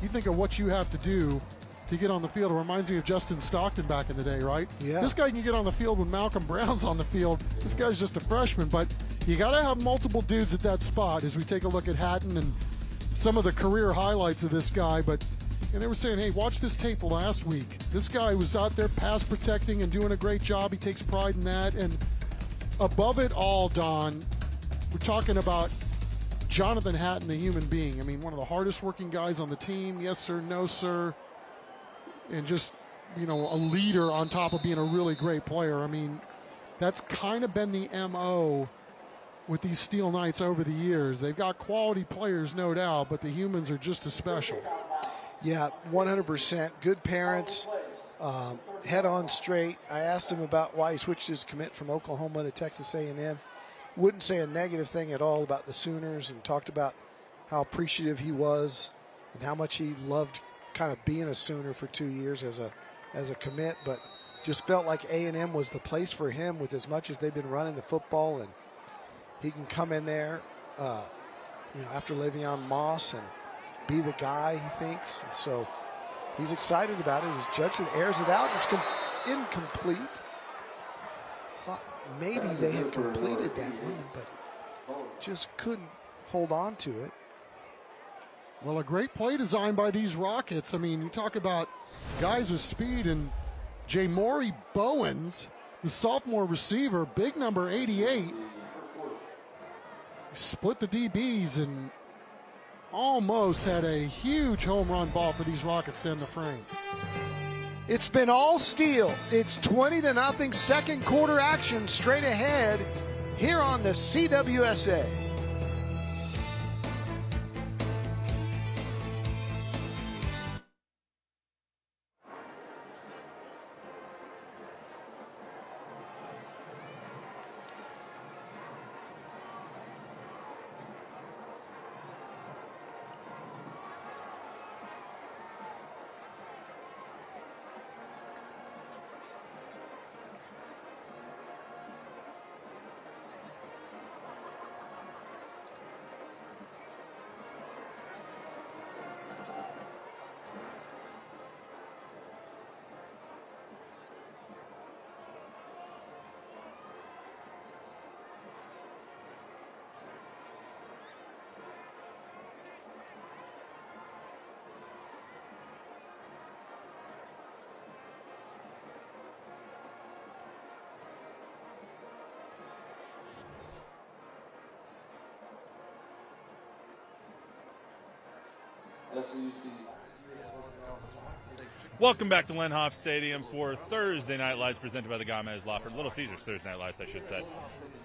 you think of what you have to do to get on the field. It reminds me of Justin Stockton back in the day, right? Yeah. This guy can get on the field when Malcolm Brown's on the field. This guy's just a freshman, but you got to have multiple dudes at that spot as we take a look at Hatton and some of the career highlights of this guy. And they were saying, hey, watch this tape last week. This guy was out there pass protecting and doing a great job. He takes pride in that. And above it all, Don, we're talking about Jonathan Hatton, the human being. I mean, one of the hardest working guys on the team. Yes, sir, no, sir. And just, a leader on top of being a really great player. I mean, that's kind of been the MO with these Steele Knights over the years. They've got quality players, no doubt, but the humans are just as special. Yeah, 100%. Good parents, head on straight. I asked him about why he switched his commit from Oklahoma to Texas A&M. Wouldn't say a negative thing at all about the Sooners, and talked about how appreciative he was and how much he loved kind of being a Sooner for 2 years as a commit, but just felt like A&M was the place for him with as much as they've been running the football, and he can come in there, after Le'Veon Moss and be the guy, he thinks. And so he's excited about it as Judson airs it out. It's incomplete. Thought maybe they had completed that one, but just couldn't hold on to it. Well, a great play design by these Rockets. I mean, you talk about guys with speed, and Jamori Bowens, the sophomore receiver, big number 88, split the DBs and almost had a huge home run ball for these Rockets to end the frame. It's been all Steele. It's 20-0, second quarter action straight ahead here on the CWSA. Welcome back to Lenhoff Stadium for Thursday Night Lights, presented by the Gamez Law Firm. Little Caesars Thursday Night Lights, I should say.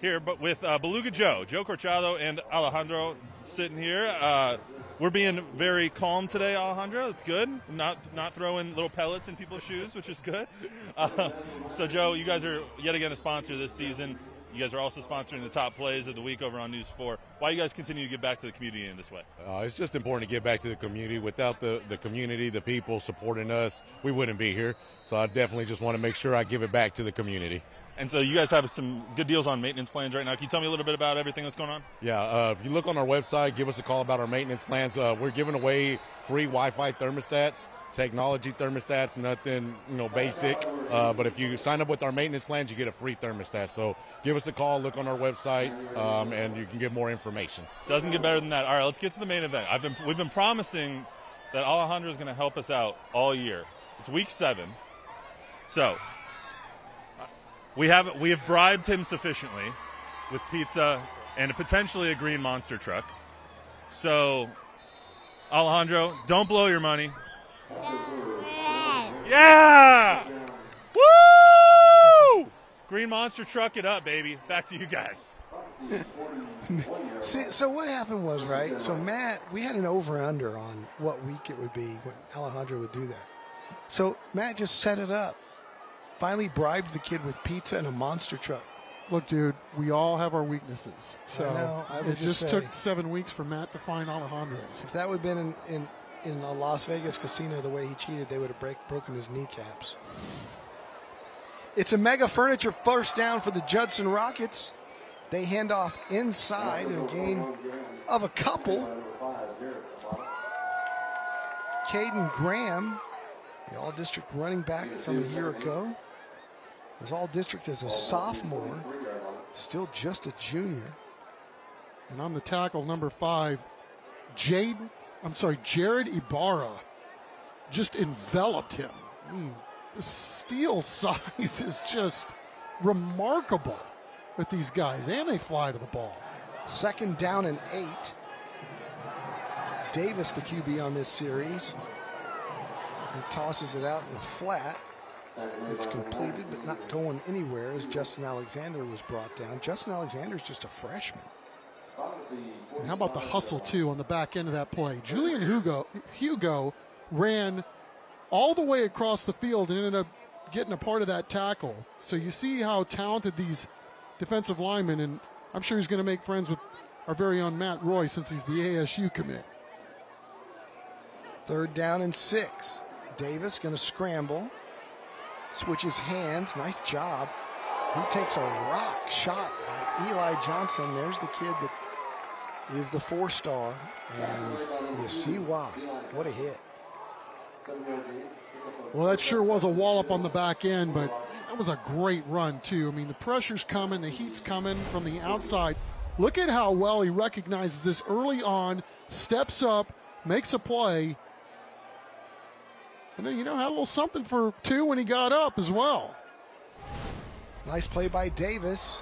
Here, but with Beluga Joe Corchado, and Alejandro sitting here. We're being very calm today, Alejandro. It's good. Not throwing little pellets in people's shoes, which is good. So, Joe, you guys are yet again a sponsor this season. You guys are also sponsoring the top plays of the week over on News 4. Why you guys continue to give back to the community in this way? It's just important to give back to the community. Without the community, the people supporting us, we wouldn't be here. So I definitely just want to make sure I give it back to the community. And so you guys have some good deals on maintenance plans right now. Can you tell me a little bit about everything that's going on? Yeah, if you look on our website, give us a call about our maintenance plans. We're giving away free Wi-Fi thermostats, technology thermostats, nothing basic. But if you sign up with our maintenance plans, you get a free thermostat. So give us a call, look on our website, and you can get more information. Doesn't get better than that. All right, let's get to the main event. We've been promising that Alejandro is going to help us out all year. It's week 7. So we have bribed him sufficiently with pizza and potentially a green monster truck. So, Alejandro, don't blow your money. Yeah! Woo! Green monster truck it up, baby. Back to you guys. See, so what happened was, right, so Matt, we had an over-under on what week it would be when Alejandro would do that. So Matt just set it up. Finally bribed the kid with pizza and a monster truck. Look, dude, we all have our weaknesses. So I it just took 7 weeks for Matt to find Alejandro's. If that would have been in a Las Vegas casino the way he cheated, they would have broken his kneecaps. It's a mega furniture first down for the Judson Rockets. They hand off inside in a gain of a couple. Caden Graham, the all-district running back from a year ago, was all-district as a sophomore, still just a junior. And on the tackle, number 5, Jared Ibarra just enveloped him. The steal size is just remarkable with these guys, and they fly to the ball. Second down and 8. Davis, the QB on this series. He tosses it out in the flat. It's completed, but not going anywhere as Justin Alexander was brought down. Justin Alexander's just a freshman. And how about the hustle, too, on the back end of that play? Julian Hugo ran all the way across the field and ended up getting a part of that tackle. So you see how talented these defensive linemen, and I'm sure he's going to make friends with our very own Matt Roy since he's the ASU commit. Third down and 6. Davis going to scramble. Switches hands. Nice job. He takes a rock shot by Eli Johnson. There's the kid that is the 4-star. And you see why. What a hit. Well, that sure was a wallop on the back end, but that was a great run, too. I mean, the pressure's coming. The heat's coming from the outside. Look at how well he recognizes this early on, steps up, makes a play, and then, had a little something for 2 when he got up as well. Nice play by Davis.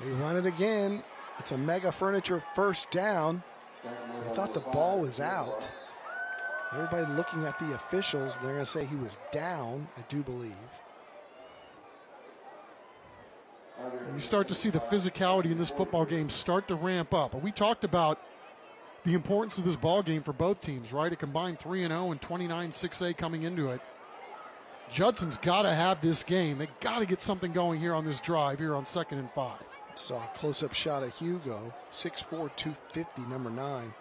They run it again. It's a Mega Furniture first down. I thought the ball was out. Everybody looking at the officials, they're going to say he was down, I do believe. You start to see the physicality in this football game start to ramp up. We talked about the importance of this ball game for both teams, right? A combined 3-0 and 29-6A coming into it. Judson's got to have this game. They got to get something going here on this drive here on 2nd and 5. Saw a close-up shot of Hugo, 6'4", 250, number 9.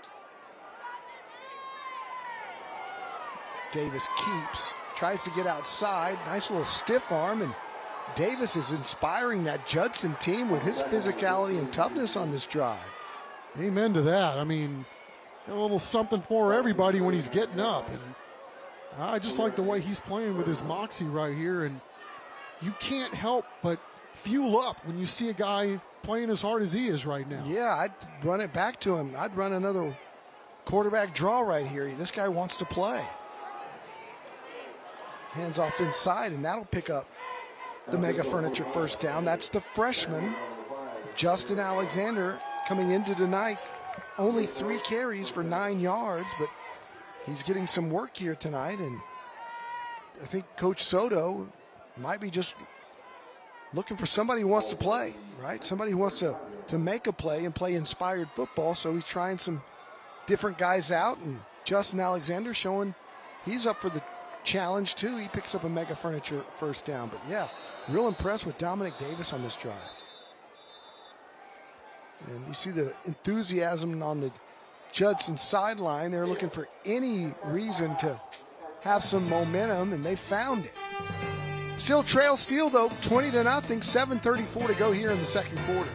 Davis keeps, tries to get outside. Nice little stiff arm, and Davis is inspiring that Judson team with his physicality and toughness on this drive. Amen to that. I mean, a little something for everybody when he's getting up. And I just like the way he's playing with his moxie right here. And you can't help but fuel up when you see a guy playing as hard as he is right now. Yeah, I'd run it back to him. I'd run another quarterback draw right here. This guy wants to play. Hands off inside, and that'll pick up the Mega Furniture first down. That's the freshman, Justin Alexander, coming into tonight. Only 3 carries for 9 yards, but he's getting some work here tonight, and I think Coach Soto might be just looking for somebody who wants to play, right? Somebody who wants to make a play and play inspired football, so he's trying some different guys out, and Justin Alexander showing he's up for the challenge too. He picks up a Mega Furniture first down. But yeah, real impressed with Dominic Davis on this drive. And you see the enthusiasm on the Judson sideline. They're looking for any reason to have some momentum, and they found it. Still trail Steele though, 20-0, 7:34 to go here in the second quarter.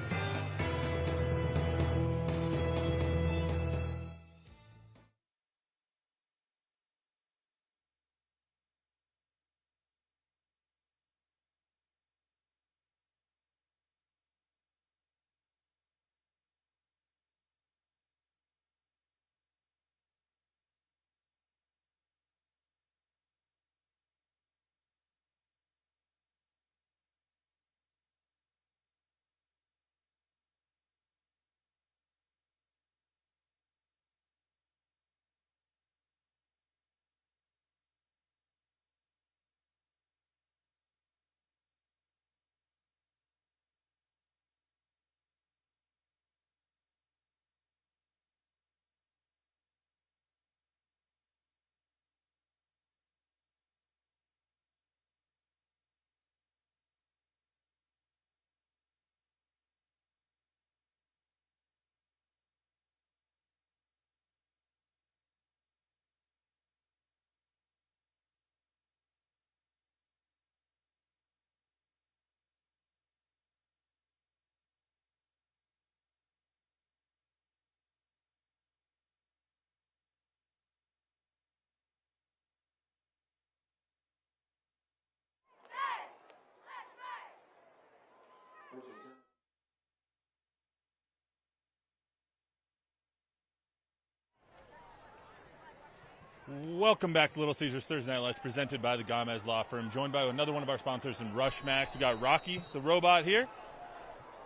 Welcome back to Little Caesars Thursday Night Lights, presented by the Gomez Law Firm. Joined by another one of our sponsors in Rushmax. We got Rocky, the robot here.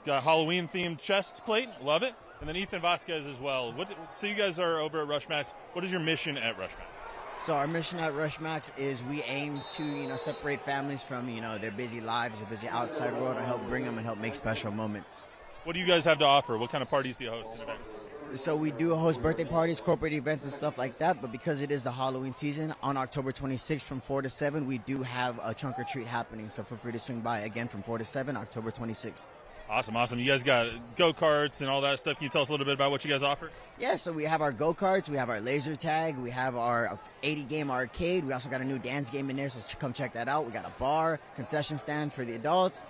Got a Halloween-themed chest plate. Love it. And then Ethan Vasquez as well. So you guys are over at Rushmax. What is your mission at Rushmax? So our mission at Rushmax is we aim to, separate families from, their busy lives, their busy outside world, and help bring them and help make special moments. What do you guys have to offer? What kind of parties do you host in events? So we do host birthday parties, corporate events, and stuff like that. But because it is the Halloween season, on October 26th from 4 to 7, we do have a trunk or treat happening. So feel free to swing by again from 4 to 7, October 26th. Awesome. You guys got go-karts and all that stuff. Can you tell us a little bit about what you guys offer? Yeah, so we have our go-karts, we have our laser tag, we have our 80-game arcade. We also got a new dance game in there, so come check that out. We got a bar, concession stand for the adults,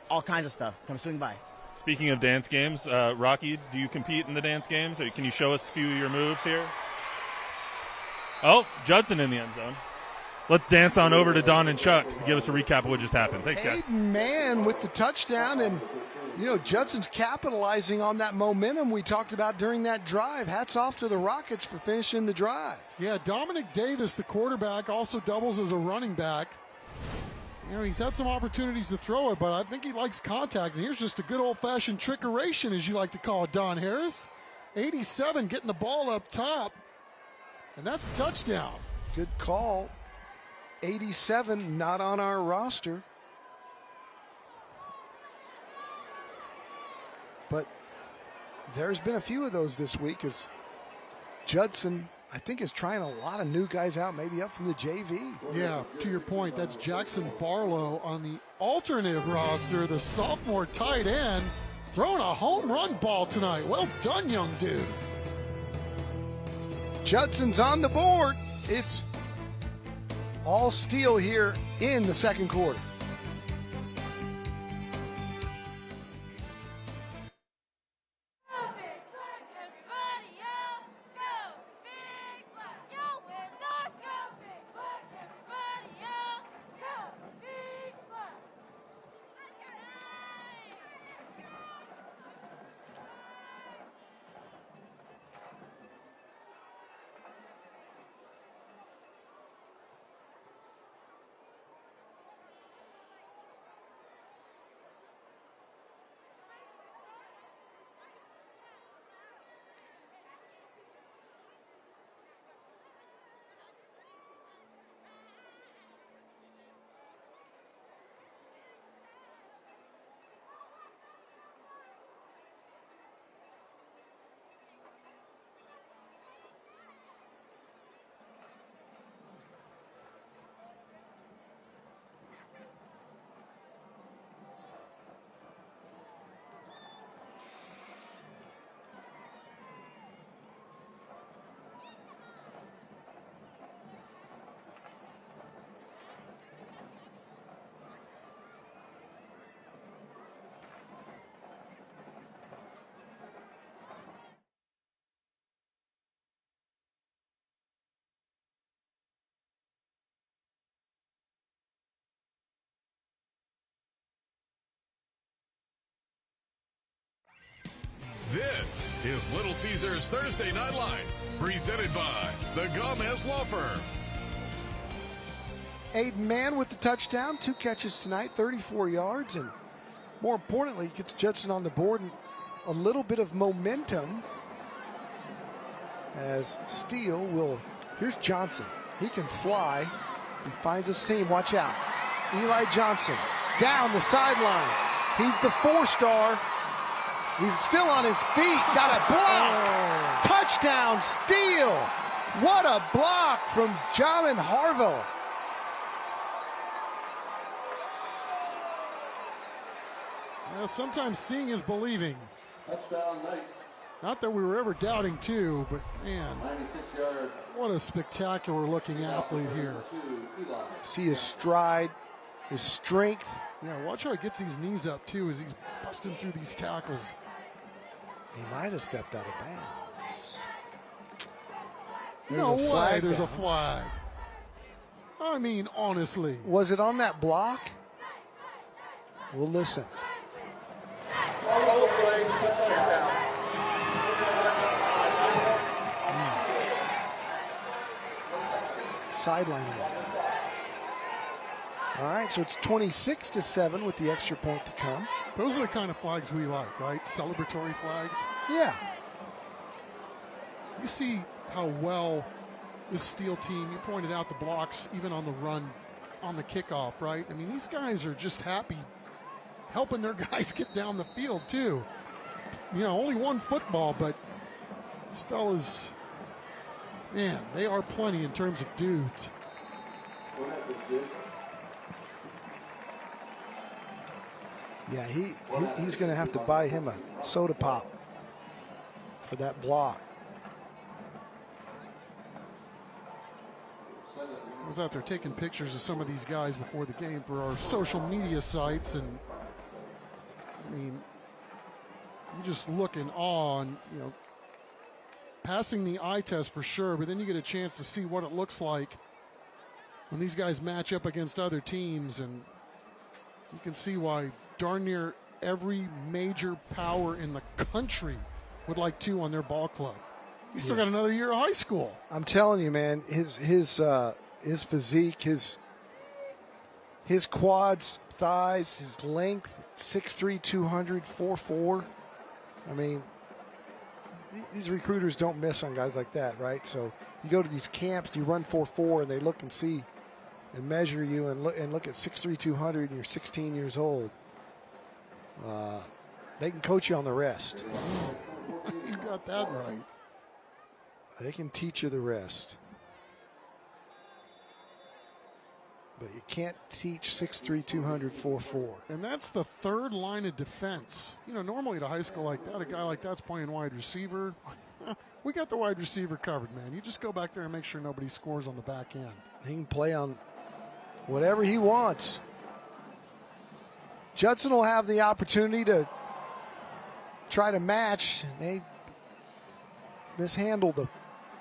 all kinds of stuff. Come swing by. Speaking of dance games, Rocky, do you compete in the dance games? Or can you show us a few of your moves here? Oh, Judson in the end zone. Let's dance on over to Don and Chuck to give us a recap of what just happened. Thanks, guys. Hayden Mann with the touchdown, and You know, Judson's capitalizing on that momentum we talked about during that drive. Hats off to the Rockets for finishing the drive. Yeah, Dominic Davis, the quarterback, also doubles as a running back. You know, he's had some opportunities to throw it, but I think he likes contact. And here's just a good old-fashioned trickeration, as you like to call it, Don Harris. 87 getting the ball up top, and that's a touchdown. Good call. 87 not on our roster. But there's been a few of those this week as Judson, I think, is trying a lot of new guys out, maybe up from the JV. Yeah, to your point, that's Jackson Barlow on the alternative roster, the sophomore tight end, throwing a home run ball tonight. Well done, young dude. Judson's on the board. It's all Steele here in the second quarter. This is Little Caesars Thursday Night Lights, presented by the Gomez Law Firm. Aiden Mann with the touchdown, 2 catches tonight, 34 yards, and more importantly, gets Judson on the board and a little bit of momentum as Steele will, here's Johnson. He can fly. He finds a seam, watch out. Eli Johnson down the sideline. He's the 4-star. He's still on his feet, got a block. Touchdown, Steele. What a block from Jamin Harville. Well, sometimes seeing is believing. Touchdown, Knights. Not that we were ever doubting too, but man, 96-yard. what a spectacular looking athlete here. See his stride, his strength. Yeah, watch how he gets these knees up too as he's busting through these tackles. He might have stepped out of bounds. No way, there's a flag. I mean, honestly. Was it on that block? We'll listen. Sideline. All right, so it's 26-7 with the extra point to come. Those are the kind of flags we like, right? Celebratory flags. Yeah. You see how well this Steele team, you pointed out the blocks even on the run, on the kickoff, right? I mean, these guys are just happy helping their guys get down the field too. You know, only one football, but these fellas, man, they are plenty in terms of dudes. Yeah, he's going to have to buy him a soda pop for that block. I was out there taking pictures of some of these guys before the game for our social media sites, and I mean, you just look in awe and, you know, passing the eye test for sure, but then you get a chance to see what it looks like when these guys match up against other teams, and you can see why darn near every major power in the country would like to on their ball club. He's still got another year of high school. I'm telling you, man, his physique, his quads, thighs, his length, 6'3", 200, 4'4". I mean, these recruiters don't miss on guys like that, right? So you go to these camps, you run 4'4", and they look and see and measure you and look at 6'3", 200, and you're 16 years old. They can coach you on the rest. You got that right. They can teach you the rest. But you can't teach 6'3", 200, 4'4". And that's the third line of defense. You know, normally at a high school like that, a guy like that's playing wide receiver. We got the wide receiver covered, man. You just go back there and make sure nobody scores on the back end. He can play on whatever he wants. Judson will have the opportunity to try to match. They mishandled the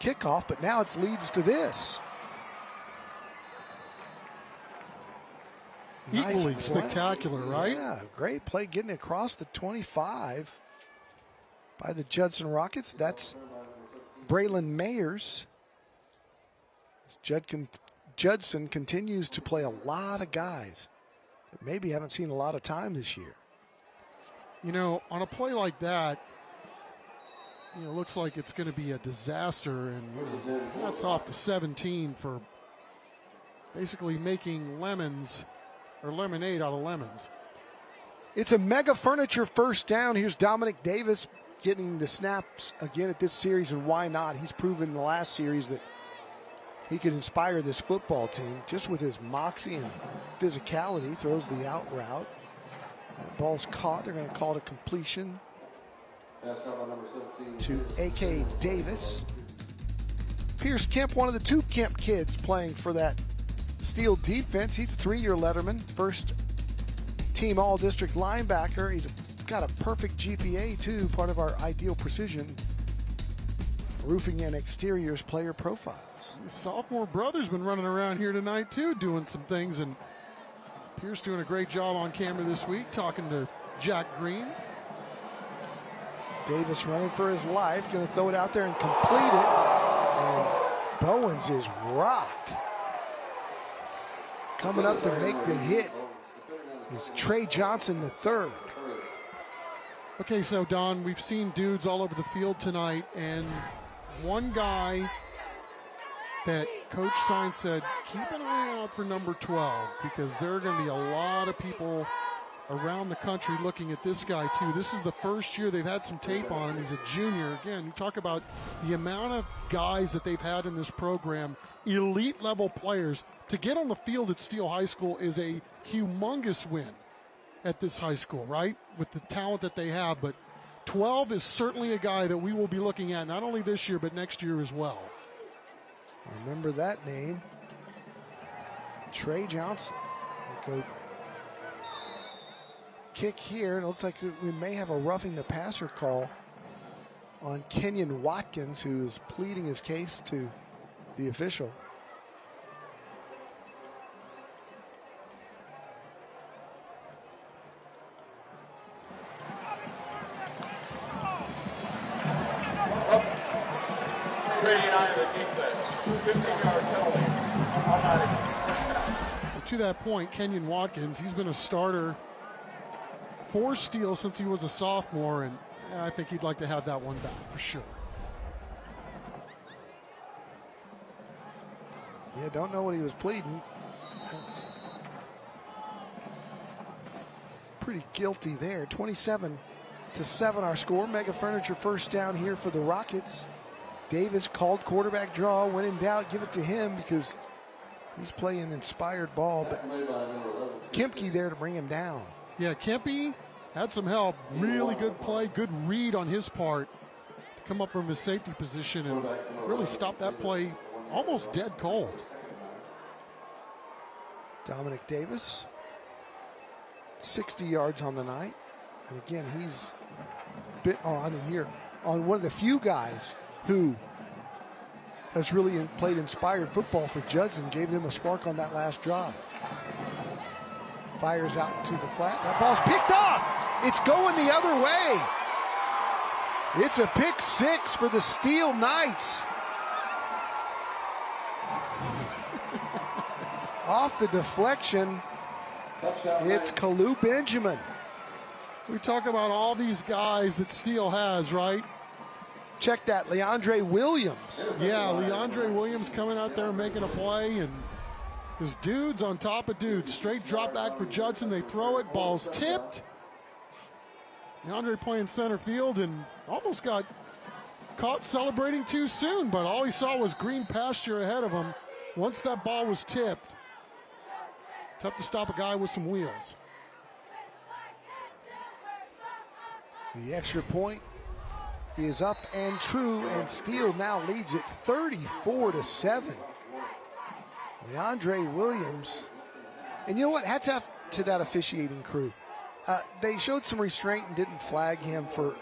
kickoff, but now it leads to this. Equally Nice spectacular, right? Yeah, great play getting across the 25 by the Judson Rockets. That's Braylon Mayers. Judson continues to play a lot of guys that maybe haven't seen a lot of time this year. You know, on a play like that, you know, looks like it's going to be a disaster, and that's off to 17 for basically making lemonade out of lemons. It's a mega furniture first down. Here's Dominic Davis getting the snaps again at this series, and why not? He's proven in the last series that he could inspire this football team just with his moxie and physicality. Throws the out route. That ball's caught. They're going to call it a completion to A.K. Davis. Pierce Kemp, one of the two Kemp kids playing for that Steele defense. He's a 3-year letterman, first team all-district linebacker. He's got a perfect GPA too, part of our Ideal Precision Roofing and Exteriors player profiles. His sophomore brother's been running around here tonight too, doing some things, and Pierce doing a great job on camera this week, talking to Jack Green. Davis running for his life, going to throw it out there and complete it. And Bowens is rocked. Coming up to make the hit is Trey Johnson III. Okay, so Don, we've seen dudes all over the field tonight, and one guy that Coach Sainz said, keep an eye out for number 12, because there are going to be a lot of people around the country looking at this guy too. This is the first year they've had some tape on him. He's a junior. Again, you talk about the amount of guys that they've had in this program, elite level players. To get on the field at Steele High School is a humongous win at this high school, right? With the talent that they have. But 12 is certainly a guy that we will be looking at not only this year, but next year as well. Remember that name, Trey Johnson. Go kick here. It looks like we may have a roughing the passer call on Kenyon Watkins, who is pleading his case to the official. So to that point, Kenyon Watkins, he's been a starter for Steele since he was a sophomore, and I think he'd like to have that one back for sure. Yeah, don't know what he was pleading. Pretty guilty there. 27-7 our score. Mega Furniture first down here for the Rockets. Davis called quarterback draw. When in doubt, give it to him because he's playing inspired ball. But Kempke there to bring him down. Yeah, Kempe had some help. Really good play, good read on his part. Come up from his safety position and really stop that play almost dead cold. Dominic Davis, 60 yards on the night. And again, he's bit on the year on one of the few guys who has really played inspired football for Judson, gave them a spark on that last drive. Fires out to the flat. That ball's picked off. It's going the other way. It's a pick six for the Steele Knights. Off the deflection, it's Kalu Benjamin. We talk about all these guys that Steele has, right? Check that, Leandre Williams. Yeah, Leandre Williams coming out there making a play, and his dudes on top of dudes. Straight drop back for Judson. They throw it, ball's tipped. Leandre playing center field and almost got caught celebrating too soon, but all he saw was green pasture ahead of him once that ball was tipped. Tough to stop a guy with some wheels. The extra point is up and true, and Steele now leads it 34-7. Leandre Williams, and you know what? Hats off to that officiating crew. They showed some restraint and didn't flag him for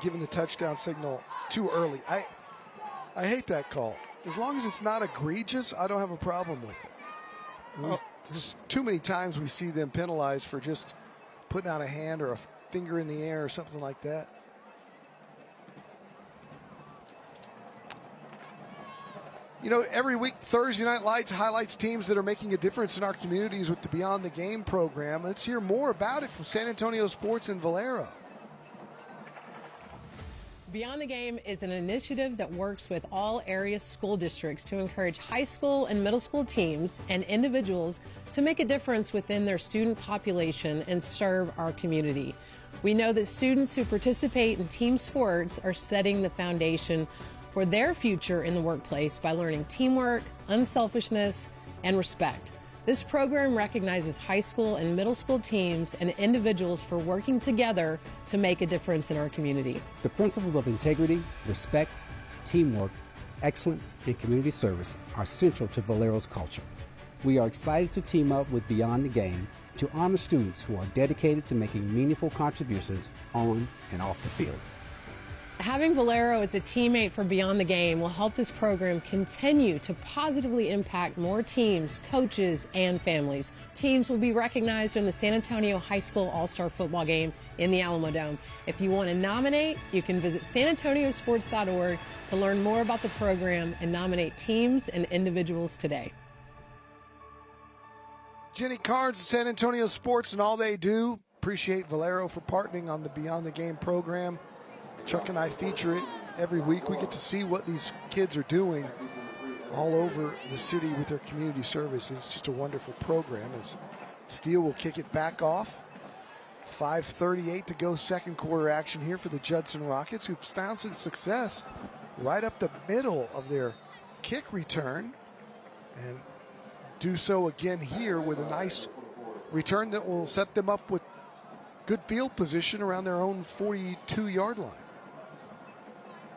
giving the touchdown signal too early. I hate that call. As long as it's not egregious, I don't have a problem with it. Just too many times we see them penalized for just putting out a hand or a finger in the air or something like that. You know, every week Thursday Night Lights highlights teams that are making a difference in our communities with the Beyond the Game program. Let's hear more about it from San Antonio Sports and Valero. Beyond the Game is an initiative that works with all area school districts to encourage high school and middle school teams and individuals to make a difference within their student population and serve our community. We know that students who participate in team sports are setting the foundation for their future in the workplace by learning teamwork, unselfishness, and respect. This program recognizes high school and middle school teams and individuals for working together to make a difference in our community. The principles of integrity, respect, teamwork, excellence, and community service are central to Valero's culture. We are excited to team up with Beyond the Game to honor students who are dedicated to making meaningful contributions on and off the field. Having Valero as a teammate for Beyond the Game will help this program continue to positively impact more teams, coaches, and families. Teams will be recognized in the San Antonio High School All-Star Football Game in the Alamo Dome. If you want to nominate, you can visit sanantoniosports.org to learn more about the program and nominate teams and individuals today. Jenny Carnes, San Antonio Sports, and all they do. Appreciate Valero for partnering on the Beyond the Game program. Chuck and I feature it every week. We get to see what these kids are doing all over the city with their community service. It's just a wonderful program as Steele will kick it back off. 5:38 to go, second quarter action here for the Judson Rockets, who've found some success right up the middle of their kick return and do so again here with a nice return that will set them up with good field position around their own 42-yard line.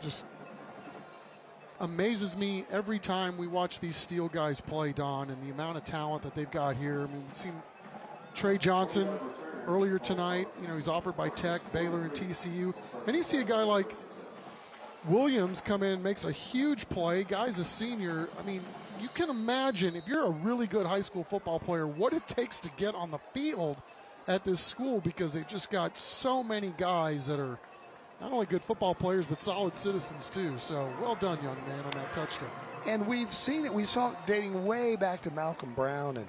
Just amazes me every time we watch these Steele guys play, Don, and the amount of talent that they've got here. I mean, we've seen Trey Johnson earlier tonight. You know, he's offered by Tech, Baylor, and TCU. And you see a guy like Williams come in and makes a huge play. Guy's a senior. I mean, you can imagine if you're a really good high school football player, what it takes to get on the field at this school, because they've just got so many guys that are not only good football players, but solid citizens too. So well done, young man, on that touchdown. And we've seen it. We saw it dating way back to Malcolm Brown and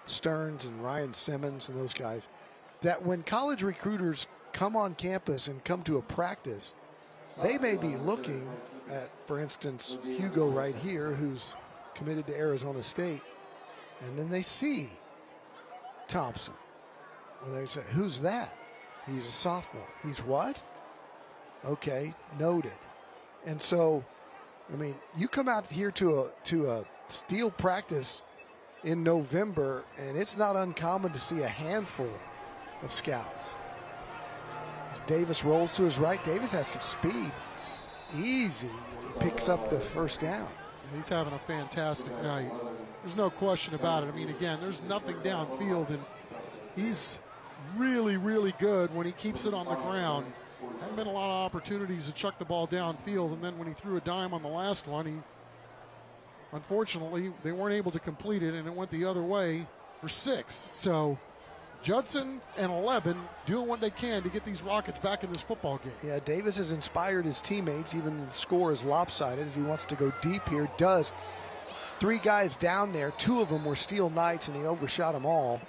Stearns and Ryan Simmons and those guys, that when college recruiters come on campus and come to a practice, they may be looking at, for instance, Hugo right here, who's committed to Arizona State, and then they see Thompson. And they say, who's that? He's a sophomore. He's what? Okay, noted. And so, I mean, you come out here to a Steele practice in November, and it's not uncommon to see a handful of scouts. As Davis rolls to his right, Davis has some speed. Easy. He picks up the first down. He's having a fantastic night. There's no question about it. I mean, again, there's nothing downfield, and he's really, really good when he keeps it on the ground. Haven't been a lot of opportunities to chuck the ball downfield, and then when he threw a dime on the last one, unfortunately, they weren't able to complete it, and it went the other way for 6. So Judson and 11 doing what they can to get these Rockets back in this football game. Yeah, Davis has inspired his teammates, even though the score is lopsided, as he wants to go deep here. Does. 3 guys down there, 2 of them were Steele Knights, and he overshot them all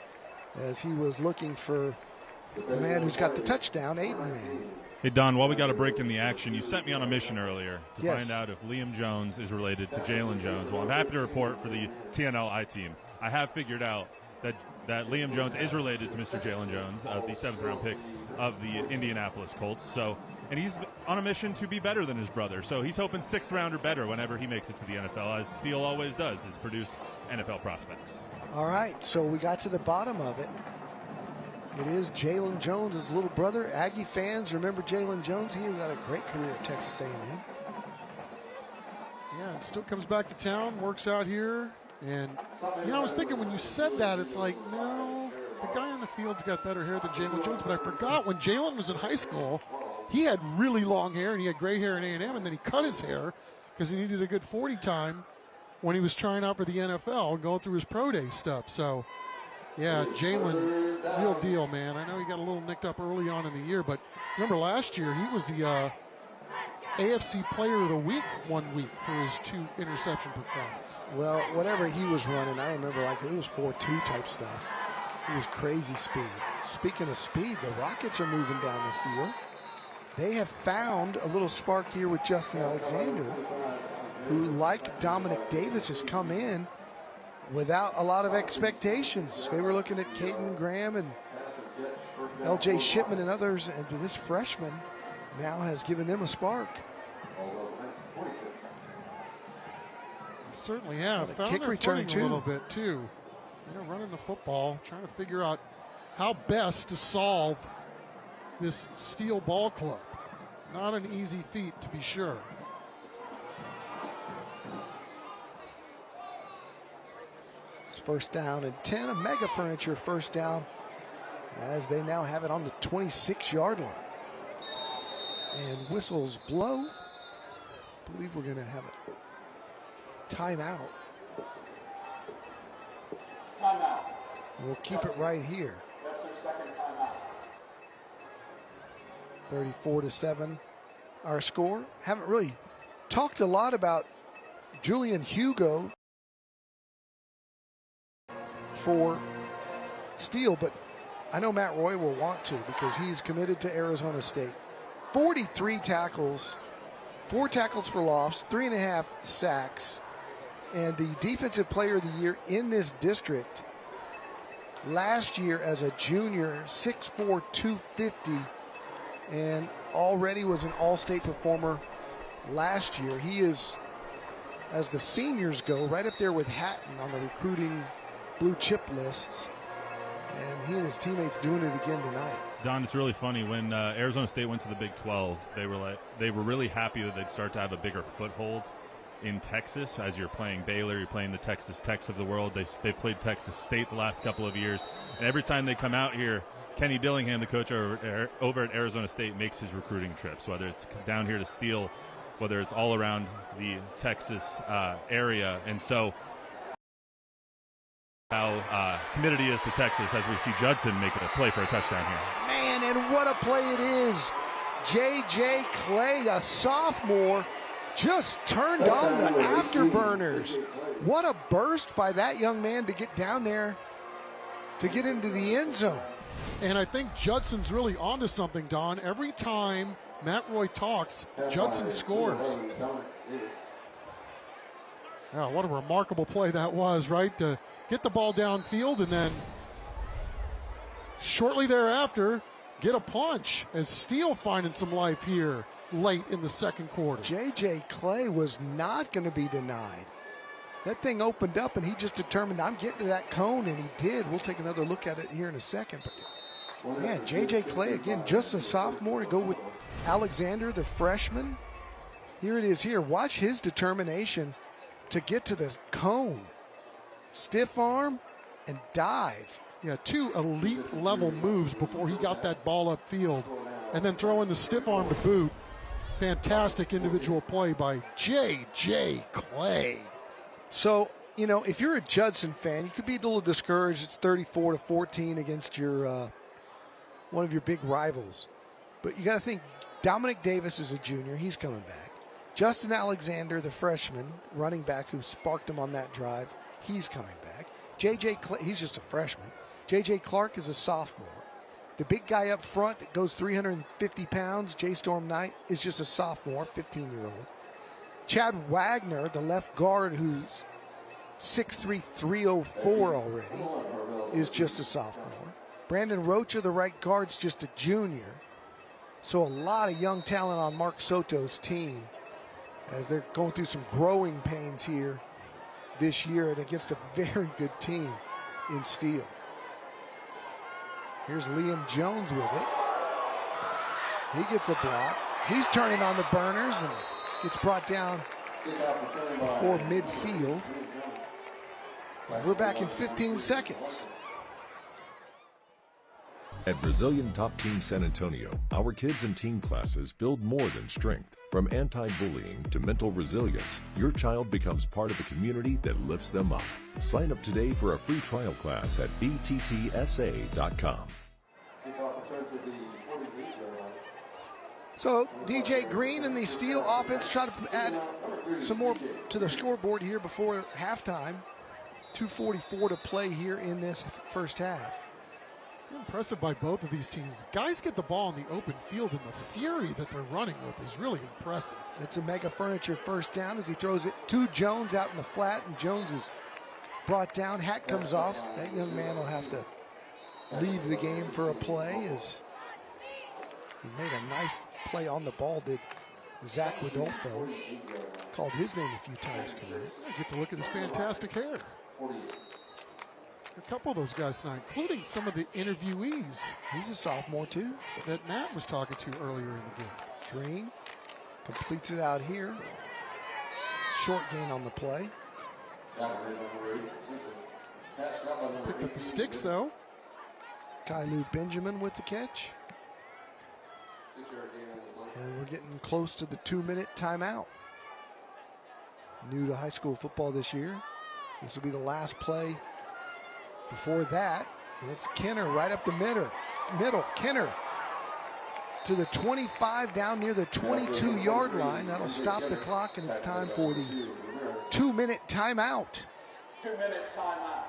as he was looking for the man who's got the touchdown, Aiden Man. Hey, Don, while we got a break in the action, you sent me on a mission earlier to Yes. find out if Liam Jones is related to Jalen Jones. Well, I'm happy to report for the TNL I-Team, I have figured out that Liam Jones is related to Mr. Jalen Jones, the 7th-round pick of the Indianapolis Colts. And he's on a mission to be better than his brother. So he's hoping 6th round or better whenever he makes it to the NFL, as Steele always does, is produce NFL prospects. All right, so we got to the bottom of it. It is Jalen Jones, his little brother. Aggie fans remember Jalen Jones. He got a great career at Texas A&M. Yeah, and still comes back to town, works out here. And, I was thinking when you said that, it's like, no, the guy on the field's got better hair than Jalen Jones. But I forgot when Jalen was in high school, he had really long hair, and he had gray hair in A&M, and then he cut his hair because he needed a good 40 time when he was trying out for the NFL and going through his pro day stuff. So, yeah, Jalen, real deal, man. I know he got a little nicked up early on in the year, but remember last year he was the AFC Player of the Week 1 week for his 2 interception performance. Well, whatever he was running, I remember like it was 4.2 type stuff. It was crazy speed. Speaking of speed, the Rockets are moving down the field. They have found a little spark here with Justin Alexander, who, like Dominic Davis, has come in without a lot of expectations. They were looking at Caden Graham and L.J. Shipman and others, and this freshman now has given them a spark. Certainly have. Found kick return too. A little bit too. Running the football, trying to figure out how best to solve this Steele ball club. Not an easy feat, to be sure. It's 1st down and 10, a Mega Furniture 1st down, as they now have it on the 26-yard line. And whistles blow. I believe we're going to have a timeout. We'll keep it right here. 34-7, our score. Haven't really talked a lot about Julian Hugo for Steele, but I know Matt Roy will want to because he's committed to Arizona State. 43 tackles, 4 tackles for loss, 3.5 sacks, and the Defensive Player of the Year in this district last year as a junior, 6'4", 250, and already was an all-state performer last year. He is, as the seniors go, right up there with Hatton on the recruiting blue chip lists, and he and his teammates doing it again tonight. Don, it's really funny. When Arizona State went to the Big 12, they were really happy that they'd start to have a bigger foothold in Texas. As you're playing Baylor, you're playing the Texas Techs of the world. They played Texas State the last couple of years, and every time they come out here, Kenny Dillingham, the coach over at Arizona State, makes his recruiting trips, whether it's down here to Steele, whether it's all around the Texas area. And so how committed he is to Texas as we see Judson make a play for a touchdown here. Man, and what a play it is. J.J. Clay, a sophomore, just turned on the afterburners. What a burst by that young man to get down there to get into the end zone. And I think Judson's really onto something, Don. Every time Matt Roy talks, Judson scores. Oh, what a remarkable play that was, right? To get the ball downfield and then shortly thereafter get a punch as Steele finding some life here late in the second quarter. J.J. Clay was not going to be denied. That thing opened up and he just determined, I'm getting to that cone, and he did. We'll take another look at it here in a second. But man, J.J. Clay, again, just a sophomore to go with Alexander, the freshman. Here it is here. Watch his determination to get to this cone. Stiff arm and dive. Yeah, 2 elite level moves before he got that ball upfield, and then throw in the stiff arm to boot. Fantastic individual play by J.J. Clay. So you know, if you're a Judson fan, you could be a little discouraged. It's 34-14 against your one of your big rivals. But you got to think, Dominic Davis is a junior. He's coming back. Justin Alexander, the freshman running back who sparked him on that drive, he's coming back. He's just a freshman. J.J. Clark is a sophomore. The big guy up front that goes 350 pounds, J. Storm Knight, is just a sophomore, 15-year-old. Chad Wagner, the left guard who's 6'3", 304 already, is just a sophomore. Brandon Rocha, the right guard's just a junior. So a lot of young talent on Mark Soto's team as they're going through some growing pains here this year and against a very good team in Steele. Here's Liam Jones with it. He gets a block. He's turning on the burners and gets brought down before midfield. We're back in 15 seconds. At Brazilian Top Team San Antonio, our kids and teen classes build more than strength. From anti-bullying to mental resilience, your child becomes part of a community that lifts them up. Sign up today for a free trial class at bttsa.com. So DJ Green and the Steele offense try to add some more to the scoreboard here before halftime. 2:44 to play here in this first half. Impressive by both of these teams. Guys get the ball in the open field, and the fury that they're running with is really impressive. It's a Mega Furniture first down as he throws it to Jones out in the flat, and Jones is brought down. Hat comes off. That young man will have to leave the game for a play as he made a nice play on the ball, did Zach Rodolfo. Called his name a few times tonight. I get to look at his fantastic hair. A couple of those guys tonight, including some of the interviewees. He's a sophomore too. That Matt was talking to earlier in the game. Green completes it out here. Short gain on the play. Picked up the sticks though. Kailu Benjamin with the catch. And we're getting close to the 2-minute timeout. New to high school football this year. This will be the last play before that. And it's Kenner right up the middle. Kenner to the 25 down near the 22-yard line. That'll stop the clock, and it's time for the 2-minute timeout. 2-minute timeout.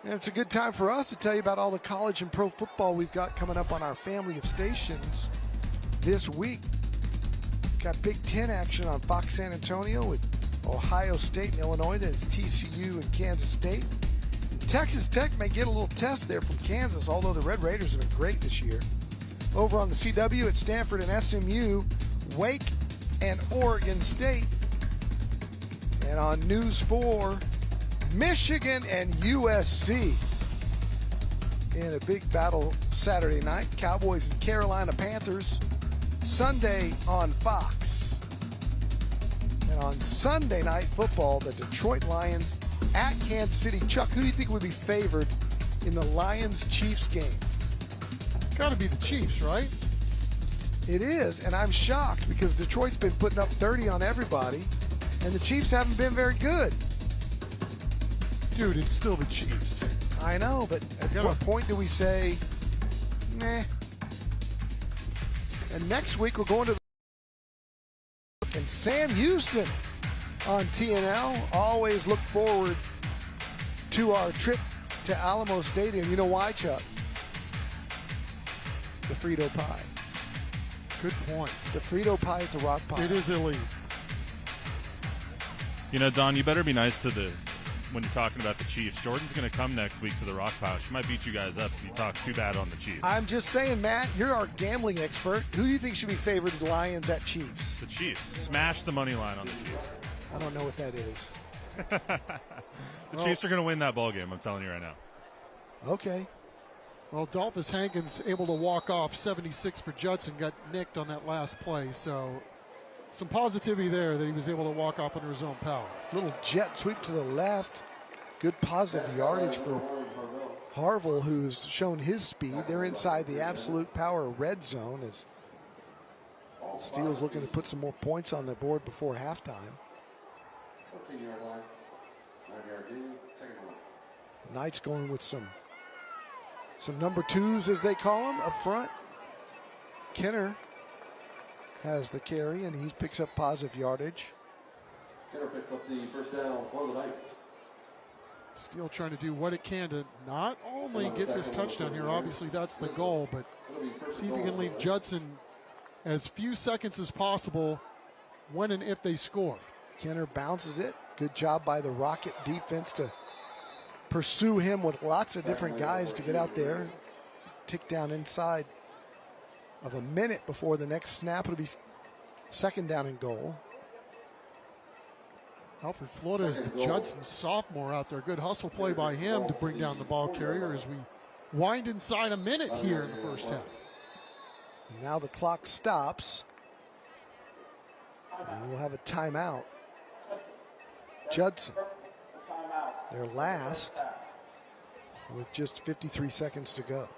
And it's a good time for us to tell you about all the college and pro football we've got coming up on our family of stations this week. Got Big Ten action on Fox San Antonio with Ohio State and Illinois. That's TCU and Kansas State. Texas Tech may get a little test there from Kansas, although the Red Raiders have been great this year. Over on the CW at Stanford and SMU, Wake and Oregon State. And on News 4, Michigan and USC. In a big battle Saturday night, Cowboys and Carolina Panthers. Sunday on Fox. And on Sunday night football, the Detroit Lions at Kansas City. Chuck, who do you think would be favored in the Lions-Chiefs game? Got to be the Chiefs, right? It is, and I'm shocked because Detroit's been putting up 30 on everybody, and the Chiefs haven't been very good. Dude, it's still the Chiefs. I know, but at what point do we say, meh? And next week we're going to and Sam Houston on TNL. Always look forward to our trip to Alamo Stadium. You know why, Chuck? The Frito pie. Good point. The Frito pie at the Rock Pie. It is elite. You know, Don, you better be nice to when you're talking about the Chiefs. Jordan's going to come next week to the Rock Pile. She might beat you guys up if you talk too bad on the Chiefs. I'm just saying, Matt, you're our gambling expert. Who do you think should be favored, the Lions at Chiefs? The Chiefs. Smash the money line on the Chiefs. I don't know what that is. The Chiefs are going to win that ball game, I'm telling you right now. Okay. Well, Dolphus Hankins able to walk off 76 for Judson, got nicked on that last play, so some positivity there that he was able to walk off under his own power. Little jet sweep to the left. Good positive yardage for Harville, who's shown his speed. They're inside the absolute power red zone as Steele's looking to put some more points on the board before halftime. 15-yard line. 9-yard gain, second one. Knights going with some number twos, as they call them, up front. Kenner has the carry, and he picks up positive yardage. Kenner picks up the first down for the Knights. Steele trying to do what it can to not only get this touchdown here, obviously that's the goal, but see if you can leave Judson as few seconds as possible when and if they score. Kenner bounces it. Good job by the Rocket defense to pursue him with lots of different guys to get out there. Tick down inside of a minute before the next snap. It'll be second down and goal. Alfred Flores, the Judson sophomore out there. Good hustle play by him to bring down the ball carrier as we wind inside a minute here in the first half. And now the clock stops. And we'll have a timeout. Judson, their last, with just 53 seconds to go.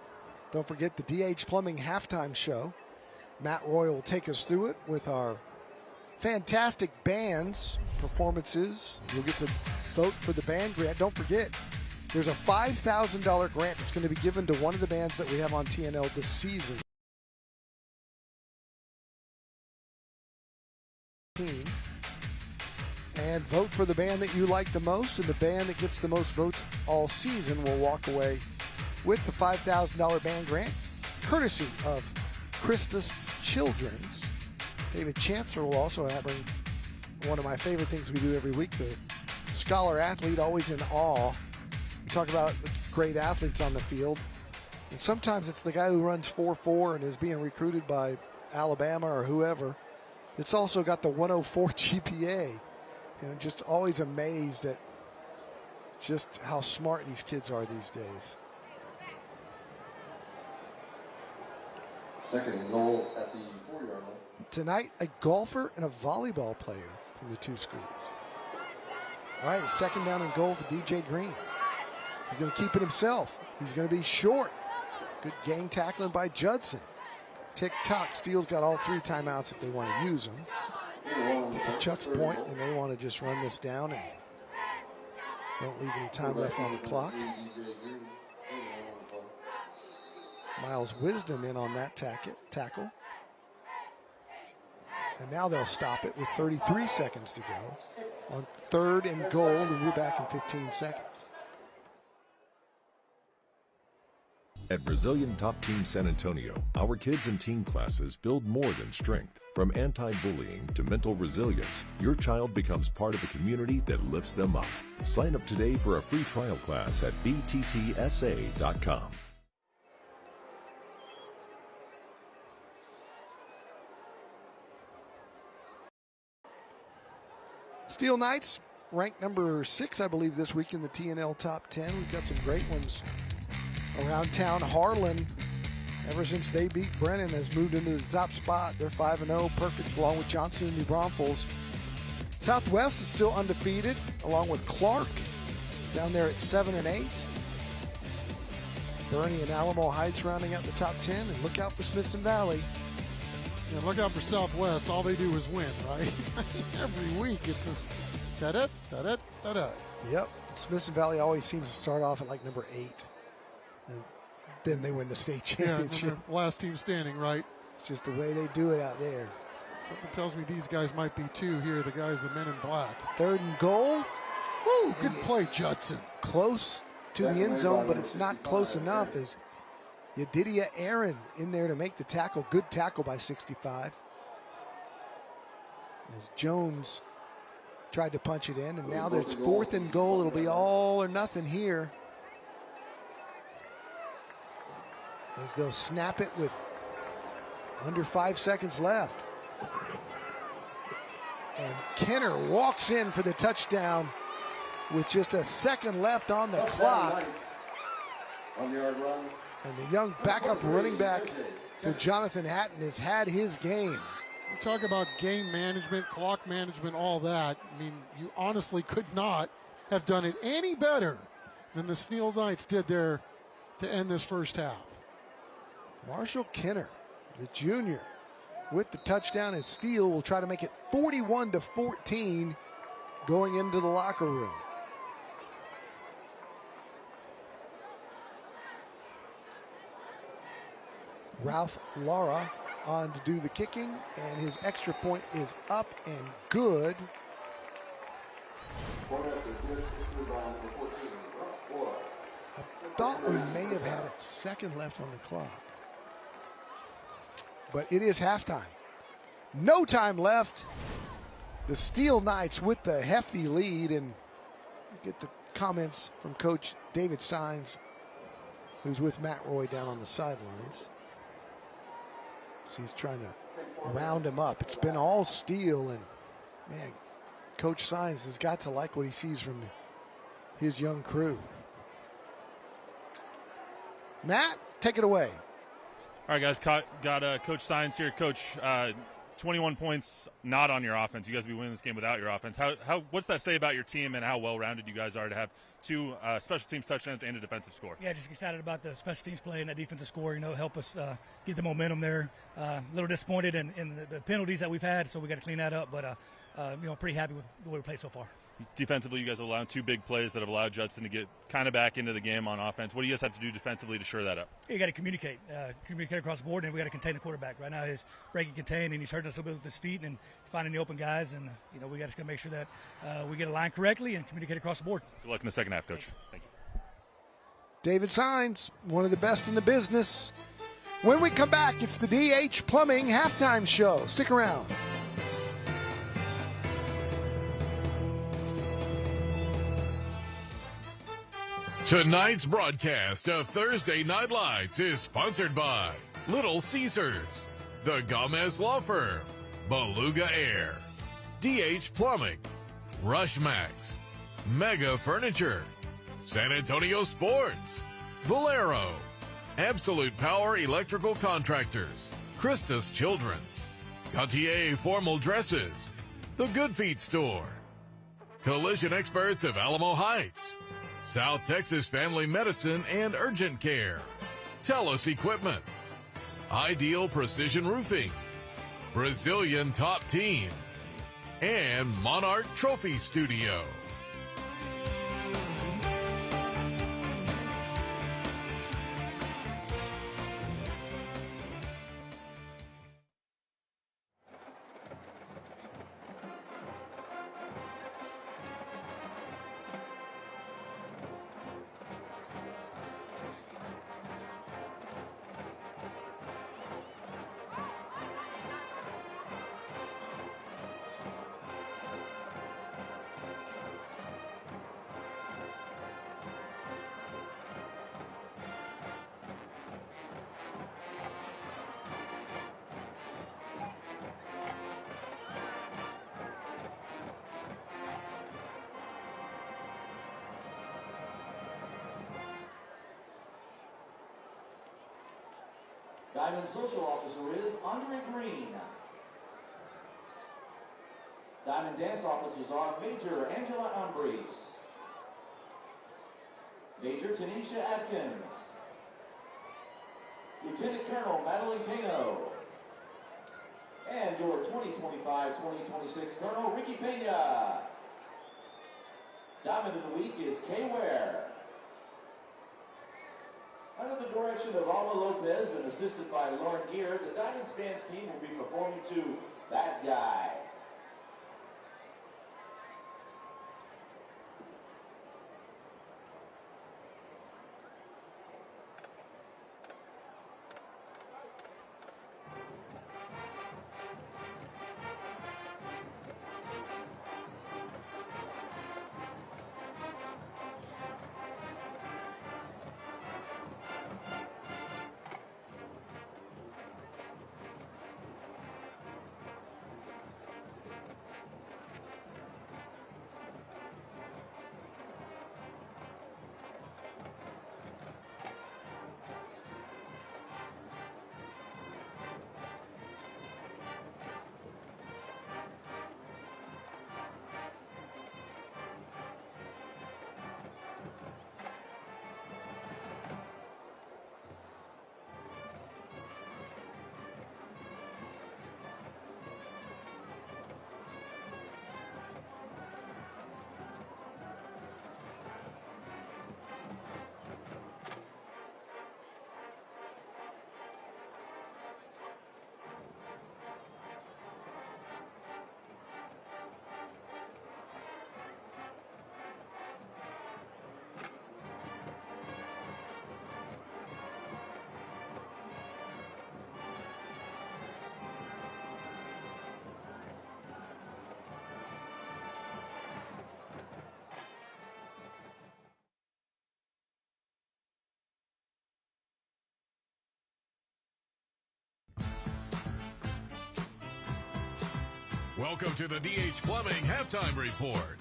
Don't forget the DH Plumbing halftime show. Matt Roy will take us through it with our fantastic bands performances. You'll get to vote for the band grant. Don't forget, there's a $5,000 grant that's going to be given to one of the bands that we have on TNL this season. And vote for the band that you like the most, and the band that gets the most votes all season will walk away with the $5,000 band grant, courtesy of Christus Children's. David Chancellor will also bring one of my favorite things we do every week, the scholar athlete, always in awe. We talk about great athletes on the field, and sometimes it's the guy who runs 4.4 and is being recruited by Alabama or whoever. It's also got the 104 GPA. And I'm just always amazed at just how smart these kids are these days. Second and goal at the 4-yard line. Tonight, a golfer and a volleyball player from the two schools. All right, a second down and goal for DJ Green. He's going to keep it himself. He's going to be short. Good gang tackling by Judson. Tick-tock. Steele's got all three timeouts if they want to use them. To Chuck's point, and they want to just run this down and don't leave any time left on the clock. Miles Wisdom in on that tackle. And now they'll stop it with 33 seconds to go on third and goal, and we're back in 15 seconds. At Brazilian Top Team San Antonio, our kids and teen classes build more than strength. From anti-bullying to mental resilience, your child becomes part of a community that lifts them up. Sign up today for a free trial class at bttsa.com. Steele Knights ranked number 6, I believe, this week in the TNL Top 10. We've got some great ones around town. Harlan, ever since they beat Brennan, has moved into the top spot. They're 5-0, perfect, along with Johnson and New Braunfels. Southwest is still undefeated, along with Clark down there at 7-8. Bernie and Alamo Heights rounding out the top 10, and look out for Smithson Valley. Yeah, look out for Southwest. All they do is win, right? Every week it's just da-da, da-da, da-da. Yep. Smithson Valley always seems to start off at like number 8. And then they win the state championship. Yeah, last team standing, right? It's just the way they do it out there. Something tells me these guys might be 2 here, the guys, the men in black. Third and goal. Woo, good play, Judson. Close to the end zone, but it's not close enough as Yedidia Aaron in there to make the tackle. Good tackle by 65. As Jones tried to punch it in, and now there's fourth and goal. It'll be all or nothing here, as they'll snap it with under 5 seconds left. And Kenner walks in for the touchdown with just a second left on the clock. 1-yard run. And the young backup running back to Jonathan Hatton has had his game. You talk about game management, clock management, all that. I mean, you honestly could not have done it any better than the Steele Knights did there to end this first half. Marshall Kenner, the junior, with the touchdown, as Steele will try to make it 41-14. going into the locker room. Ralph Lara on to do the kicking, and his extra point is up and good. I thought we may have had a second left on the clock, but it is halftime. No time left. The Steele Knights with the hefty lead, and get the comments from Coach David Sines, who's with Matt Roy down on the sidelines. So he's trying to round him up. It's been all Steele, and man, Coach Sines has got to like what he sees from his young crew. Matt, take it away. All right, guys, got Coach Sines here. Coach, 21 points not on your offense. You guys will be winning this game without your offense. What's that say about your team and how well-rounded you guys are to have two special teams touchdowns and a defensive score? Yeah, just excited about the special teams play and that defensive score, help us get the momentum there. A little disappointed in the penalties that we've had, so we got to clean that up, but pretty happy with the way we played so far. Defensively, you guys have allowed two big plays that have allowed Judson to get kind of back into the game on offense. What do you guys have to do defensively to shore that up? You got to communicate across the board, and we got to contain the quarterback. Right now, he's breaking contain, and he's hurting us a little bit with his feet and finding the open guys. And we got to make sure that we get a line correctly and communicate across the board. Good luck in the second half, Coach. Thank you. David Sines, one of the best in the business. When we come back, it's the DH Plumbing halftime show. Stick around. Tonight's broadcast of Thursday Night Lights is sponsored by Little Caesars, the Gomez Law Firm, Beluga Air, DH Plumbing, Rushmax, Mega Furniture, San Antonio Sports, Valero, Absolute Power Electrical Contractors, Christus Children's, Gautier Formal Dresses, The Good Feet Store, Collision Experts of Alamo Heights, South Texas Family Medicine and Urgent Care, TELUS Equipment, Ideal Precision Roofing, Brazilian Top Team, and Monarch Trophy Studio. Diamond Social Officer is Andre Green. Diamond Dance Officers are Major Angela Ambries, Major Tanisha Atkins, Lieutenant Colonel Madeline Cano, and your 2025-2026 Colonel Ricky Pena. Diamond of the Week is Kay Ware. Under the direction of Alma Lopez and assisted by Lauren Gear, the Diamond Stance team will be performing to That Guy. Welcome to the DH Plumbing Halftime Report.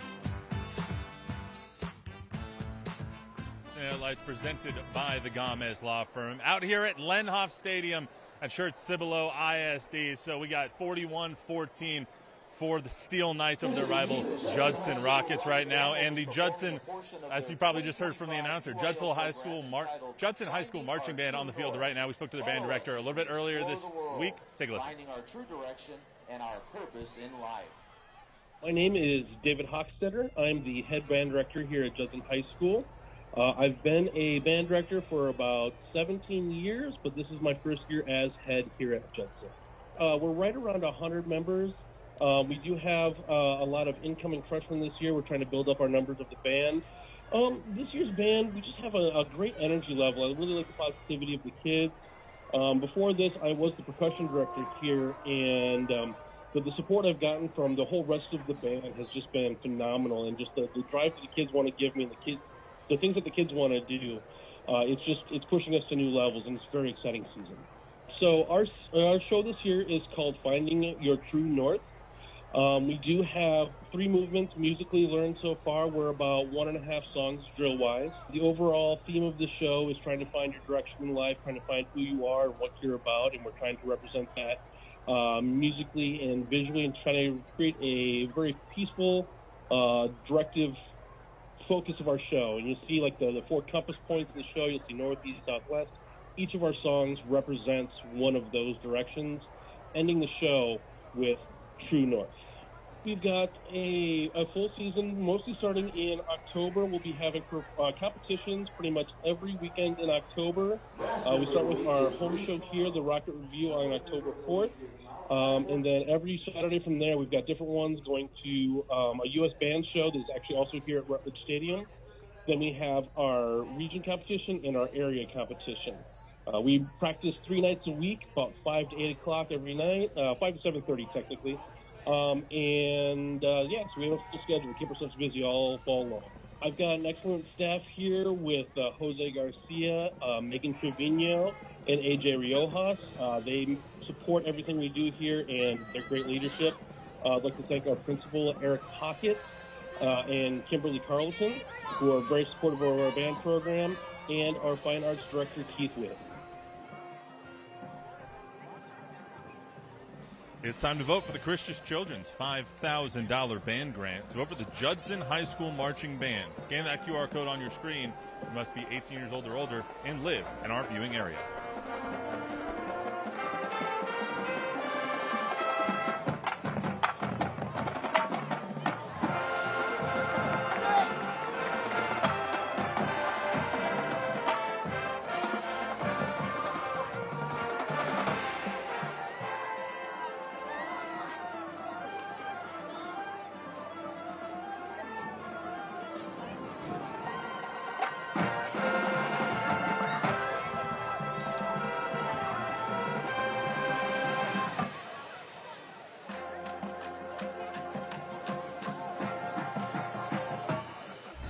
Lights presented by the Gomez Law Firm out here at Lenhoff Stadium at Schertz-Cibolo ISD. So we got 41-14 for the Steele Knights over their rival Judson Rockets right now. And the Judson, as you probably just heard from the announcer, Judson High School Marching Band on the field right now. We spoke to their band director a little bit earlier this week. Take a listen. Finding our true direction and our purpose in life. My name is David Hochstetter. I'm the head band director here at Judson High School. I've been a band director for about 17 years, but this is my first year as head here at Judson. We're right around 100 members. We do have a lot of incoming freshmen this year. We're trying to build up our numbers of the band. This year's band, we just have a great energy level. I really like the positivity of the kids. Before this, I was the percussion director here, and the support I've gotten from the whole rest of the band has just been phenomenal, and just the drive that the kids want to give me, and the things that the kids want to do, it's pushing us to new levels, and it's a very exciting season. So our show this year is called Finding Your True North. We do have 3 movements musically learned so far. We're about 1.5 songs drill-wise. The overall theme of the show is trying to find your direction in life, trying to find who you are and what you're about, and we're trying to represent that musically and visually, and trying to create a very peaceful, directive focus of our show. And you see like the 4 compass points of the show. You'll see north, east, south, west. Each of our songs represents one of those directions, ending the show with True North. We've got a full season, mostly starting in October. We'll be having competitions pretty much every weekend in October. We start with our home show here, the Rocket Review, on October 4th. And then every Saturday from there, we've got different ones going to a U.S. band show that's actually also here at Rutledge Stadium. Then we have our region competition and our area competition. We practice 3 nights a week, about 5 to 8 o'clock every night, 5 to 7:30 technically. So we have a full schedule. We keep ourselves busy all fall long. I've got an excellent staff here with Jose Garcia, Megan Trevino, and AJ Riojas. They support everything we do here and their great leadership. I'd like to thank our principal, Eric Hockett, and Kimberly Carlton, who are very supportive of our band program, and our fine arts director, Keith Witt. It's time to vote for the Christian Children's $5,000 band grant. To vote for the Judson High School Marching Band, scan that QR code on your screen. You must be 18 years old or older and live in our viewing area.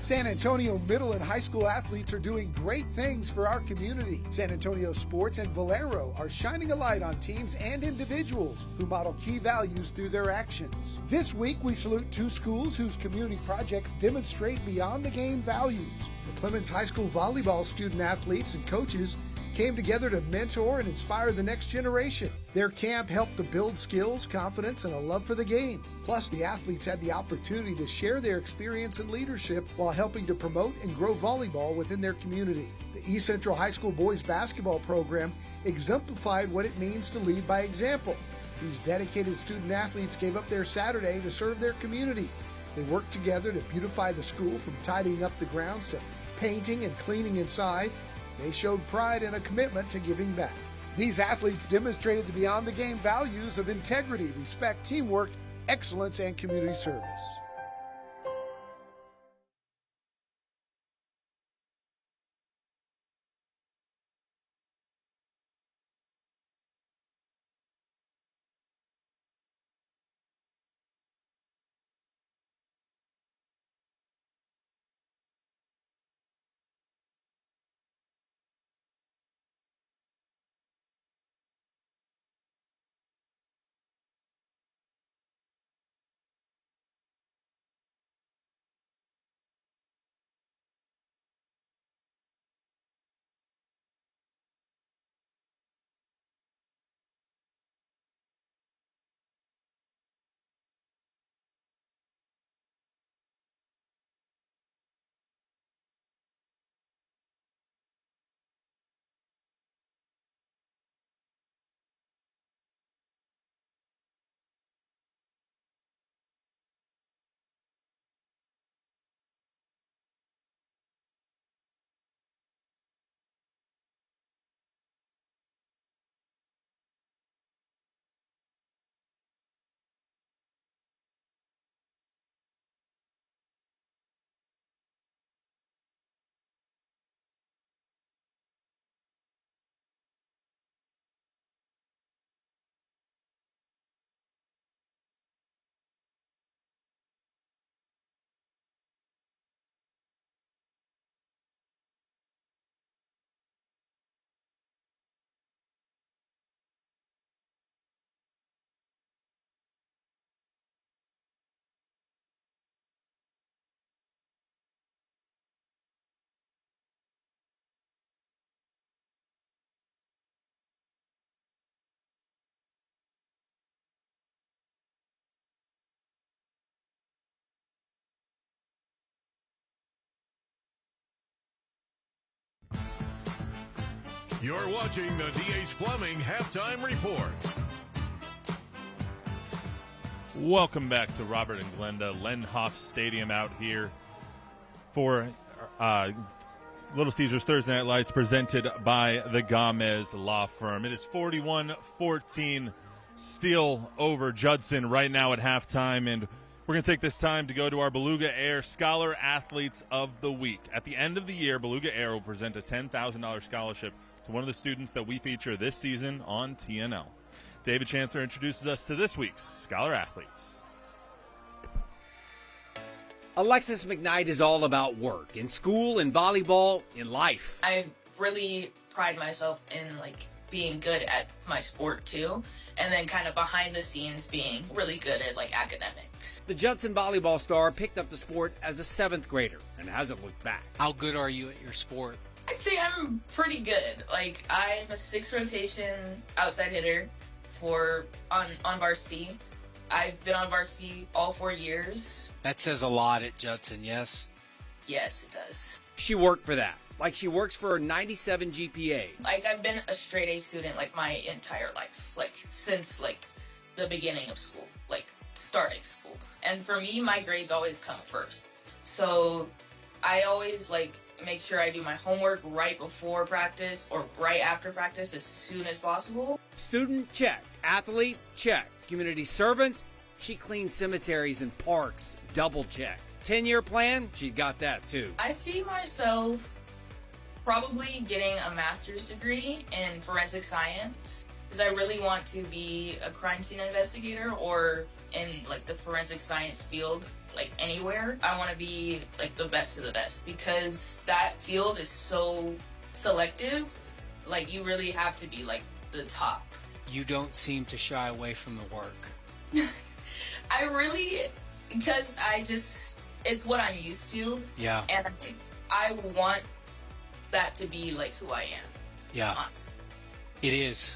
San Antonio middle and high school athletes are doing great things for our community. San Antonio Sports and Valero are shining a light on teams and individuals who model key values through their actions. This week, we salute 2 schools whose community projects demonstrate beyond the game values. The Clemens High School volleyball student athletes and coaches came together to mentor and inspire the next generation. Their camp helped to build skills, confidence, and a love for the game. Plus, the athletes had the opportunity to share their experience and leadership while helping to promote and grow volleyball within their community. The East Central High School boys basketball program exemplified what it means to lead by example. These dedicated student athletes gave up their Saturday to serve their community. They worked together to beautify the school, from tidying up the grounds to painting and cleaning inside. They showed pride and a commitment to giving back. These athletes demonstrated the beyond the game values of integrity, respect, teamwork, excellence, and community service. You're watching the DH Plumbing Halftime Report. Welcome back to Robert and Glenda Lendhoff Stadium out here for Little Caesars Thursday Night Lights presented by the Gomez Law Firm. It is 41-14 Steele over Judson right now at halftime, and we're going to take this time to go to our Beluga Air Scholar Athletes of the Week. At the end of the year, Beluga Air will present a $10,000 scholarship to one of the students that we feature this season on TNL. David Chancellor introduces us to this week's Scholar Athletes. Alexis McKnight is all about work, in school, in volleyball, in life. I really pride myself in being good at my sport too, and then kind of behind the scenes being really good at academics. The Judson volleyball star picked up the sport as a 7th grader and hasn't looked back. How good are you at your sport? I'd say I'm pretty good. I'm a 6th rotation outside hitter on varsity. I've been on varsity all 4 years. That says a lot at Judson, yes? Yes, it does. She worked for that, like she works for a 97 GPA. I've been a straight A student my entire life, since the beginning of school, starting school. And for me, my grades always come first. So I always make sure I do my homework right before practice or right after practice as soon as possible. Student, check. Athlete, check. Community servant, she cleans cemeteries and parks, double check. 10-year plan, she got that too. I see myself probably getting a master's degree in forensic science because I really want to be a crime scene investigator or in the forensic science field, anywhere. I want to be the best of the best because that field is so selective. You really have to be the top. You don't seem to shy away from the work. Because it's what I'm used to. Yeah. And I want that to be who I am. Yeah. It is.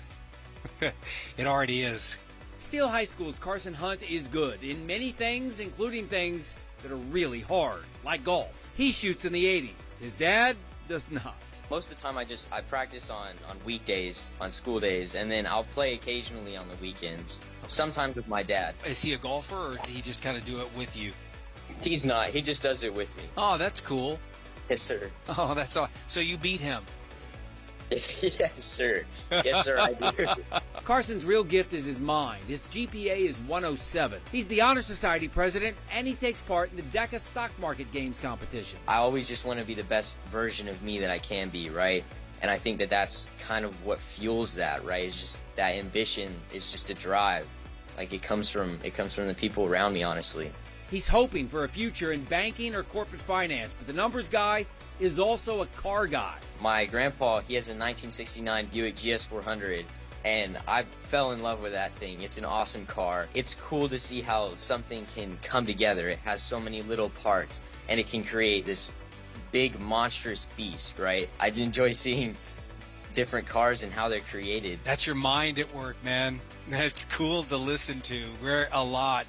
It already is. Steele High School's Carson Hunt is good in many things, including things that are really hard, like golf. He shoots in the 80s. His dad does not. Most of the time I practice on weekdays, on school days, and then I'll play occasionally on the weekends, sometimes with my dad. Is he a golfer, or does he just kind of do it with you? He's not. He just does it with me. Oh, that's cool. Yes, sir. Oh, that's all. So you beat him? Yes, sir. Yes, sir, I do. Carson's real gift is his mind. His GPA is 107. He's the Honor Society president, and he takes part in the DECA Stock Market Games competition. I always just want to be the best version of me that I can be, right? And I think that that's kind of what fuels that, right? It's just that ambition is just a drive. It comes from the people around me, honestly. He's hoping for a future in banking or corporate finance, but the numbers guy is also a car guy. My grandpa, he has a 1969 Buick GS400, and I fell in love with that thing. It's an awesome car. It's cool to see how something can come together. It has so many little parts, and it can create this big, monstrous beast, right? I enjoy seeing different cars and how they're created. That's your mind at work, man. That's cool to listen to. We're a lot.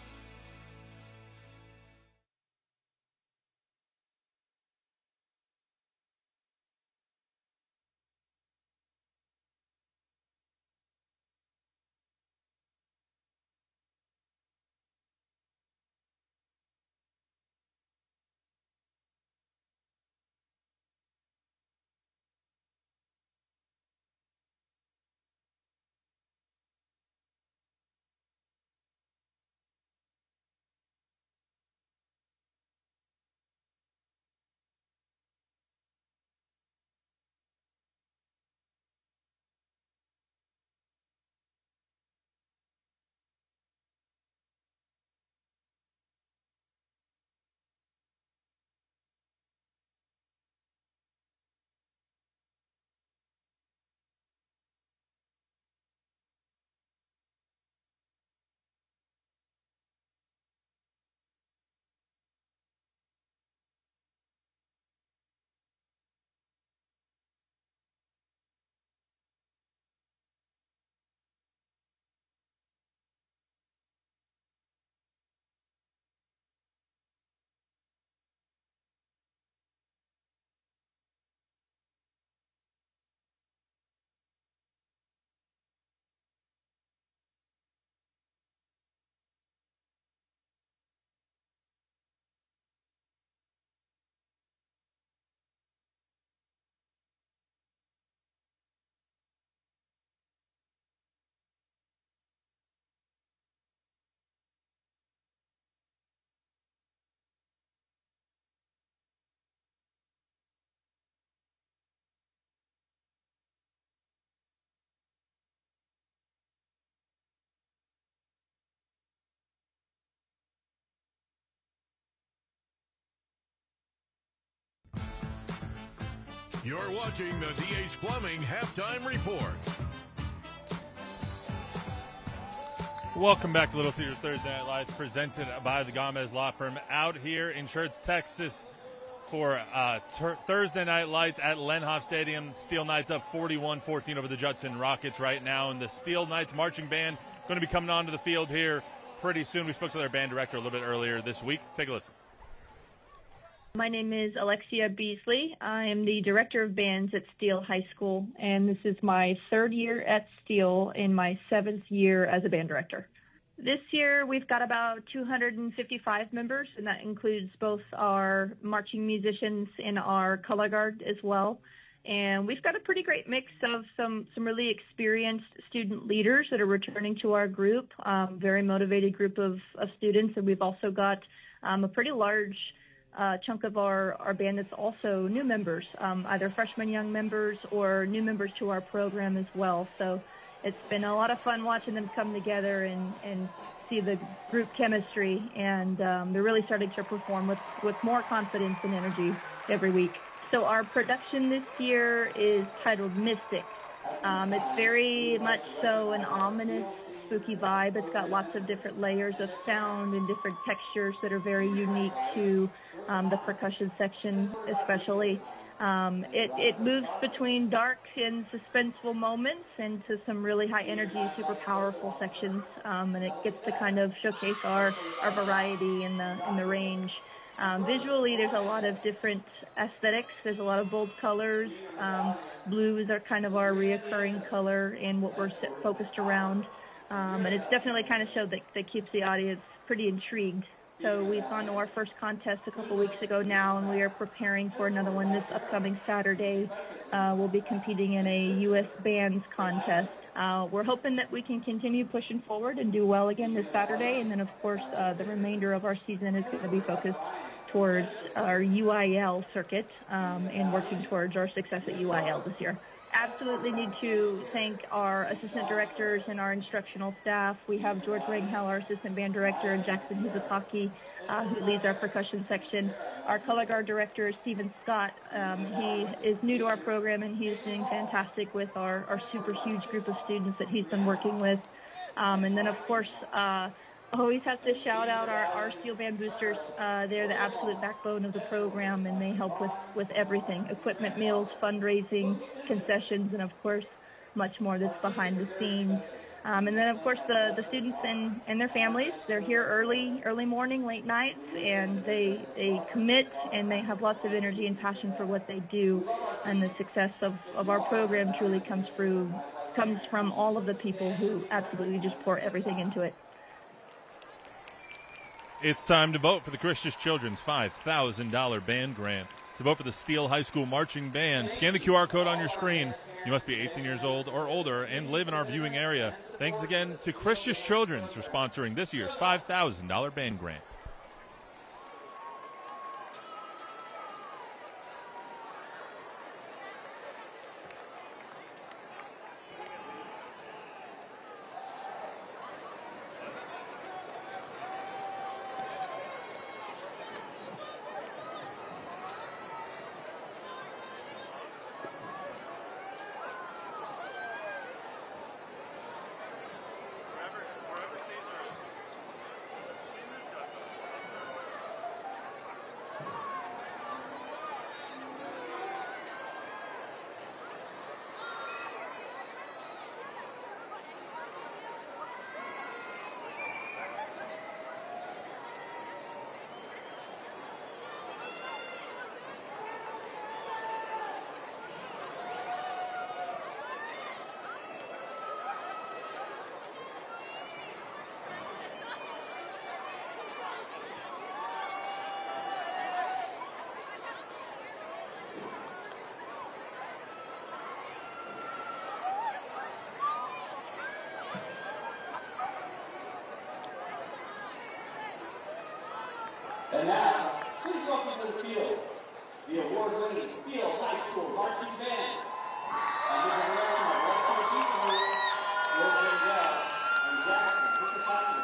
You're watching the DH Plumbing Halftime Report. Welcome back to Little Caesars Thursday Night Lights, presented by the Gomez Law Firm, out here in Schertz, Texas, for Thursday Night Lights at Lenhoff Stadium. Steele Knights up 41-14 over the Judson Rockets right now, and the Steele Knights marching band going to be coming onto the field here pretty soon. We spoke to their band director a little bit earlier this week. Take a listen. My name is Alexia Beasley. I am the director of bands at Steele High School, and this is my third year at Steele in my 7th year as a band director. This year we've got about 255 members, and that includes both our marching musicians and our color guard as well. And we've got a pretty great mix of some really experienced student leaders that are returning to our group, very motivated group of students, and we've also got a pretty large chunk of our band that's also new members, either freshman young members or new members to our program as well. So it's been a lot of fun watching them come together and see the group chemistry, and they're really starting to perform with more confidence and energy every week. So our production this year is titled Mystic. It's very much so an ominous, spooky vibe. It's got lots of different layers of sound and different textures that are very unique to the percussion section especially. It moves between dark and suspenseful moments into some really high energy, super powerful sections, and it gets to kind of showcase our variety in the range. Visually, there's a lot of different aesthetics. There's a lot of bold colors. Blues are kind of our reoccurring color and what we're focused around. And it's definitely kind of a show that keeps the audience pretty intrigued. So we've gone to our first contest a couple weeks ago now, and we are preparing for another one this upcoming Saturday. We'll be competing in a U.S. Bands contest. We're hoping that we can continue pushing forward and do well again this Saturday. And then, of course, the remainder of our season is going to be focused towards our UIL circuit and working towards our success at UIL this year. Absolutely need to thank our assistant directors and our instructional staff. We have George Ranghel, our assistant band director, and Jackson Hizutaki, who leads our percussion section. Our color guard director is Stephen Scott. He is new to our program, and he's doing fantastic with our super huge group of students that he's been working with. And then, of course, always have to shout out our Steele Band boosters. They're the absolute backbone of the program, and they help with everything: equipment, meals, fundraising, concessions, and of course, much more that's behind the scenes. And then, of course, the students and their families. They're here early morning, late nights, and they commit, and they have lots of energy and passion for what they do. And the success of our program truly comes from all of the people who absolutely just pour everything into it. It's time to vote for the Christian Children's $5,000 band grant. To vote for the Steele High School Marching Band, scan the QR code on your screen. You must be 18 years old or older and live in our viewing area. Thanks again to Christian Children's for sponsoring this year's $5,000 band grant. And now, please welcome to the field the award-winning Steele High School Marching Band. Under the direction of Walter Beasley, George Ranghel, and Jackson Hizutaki.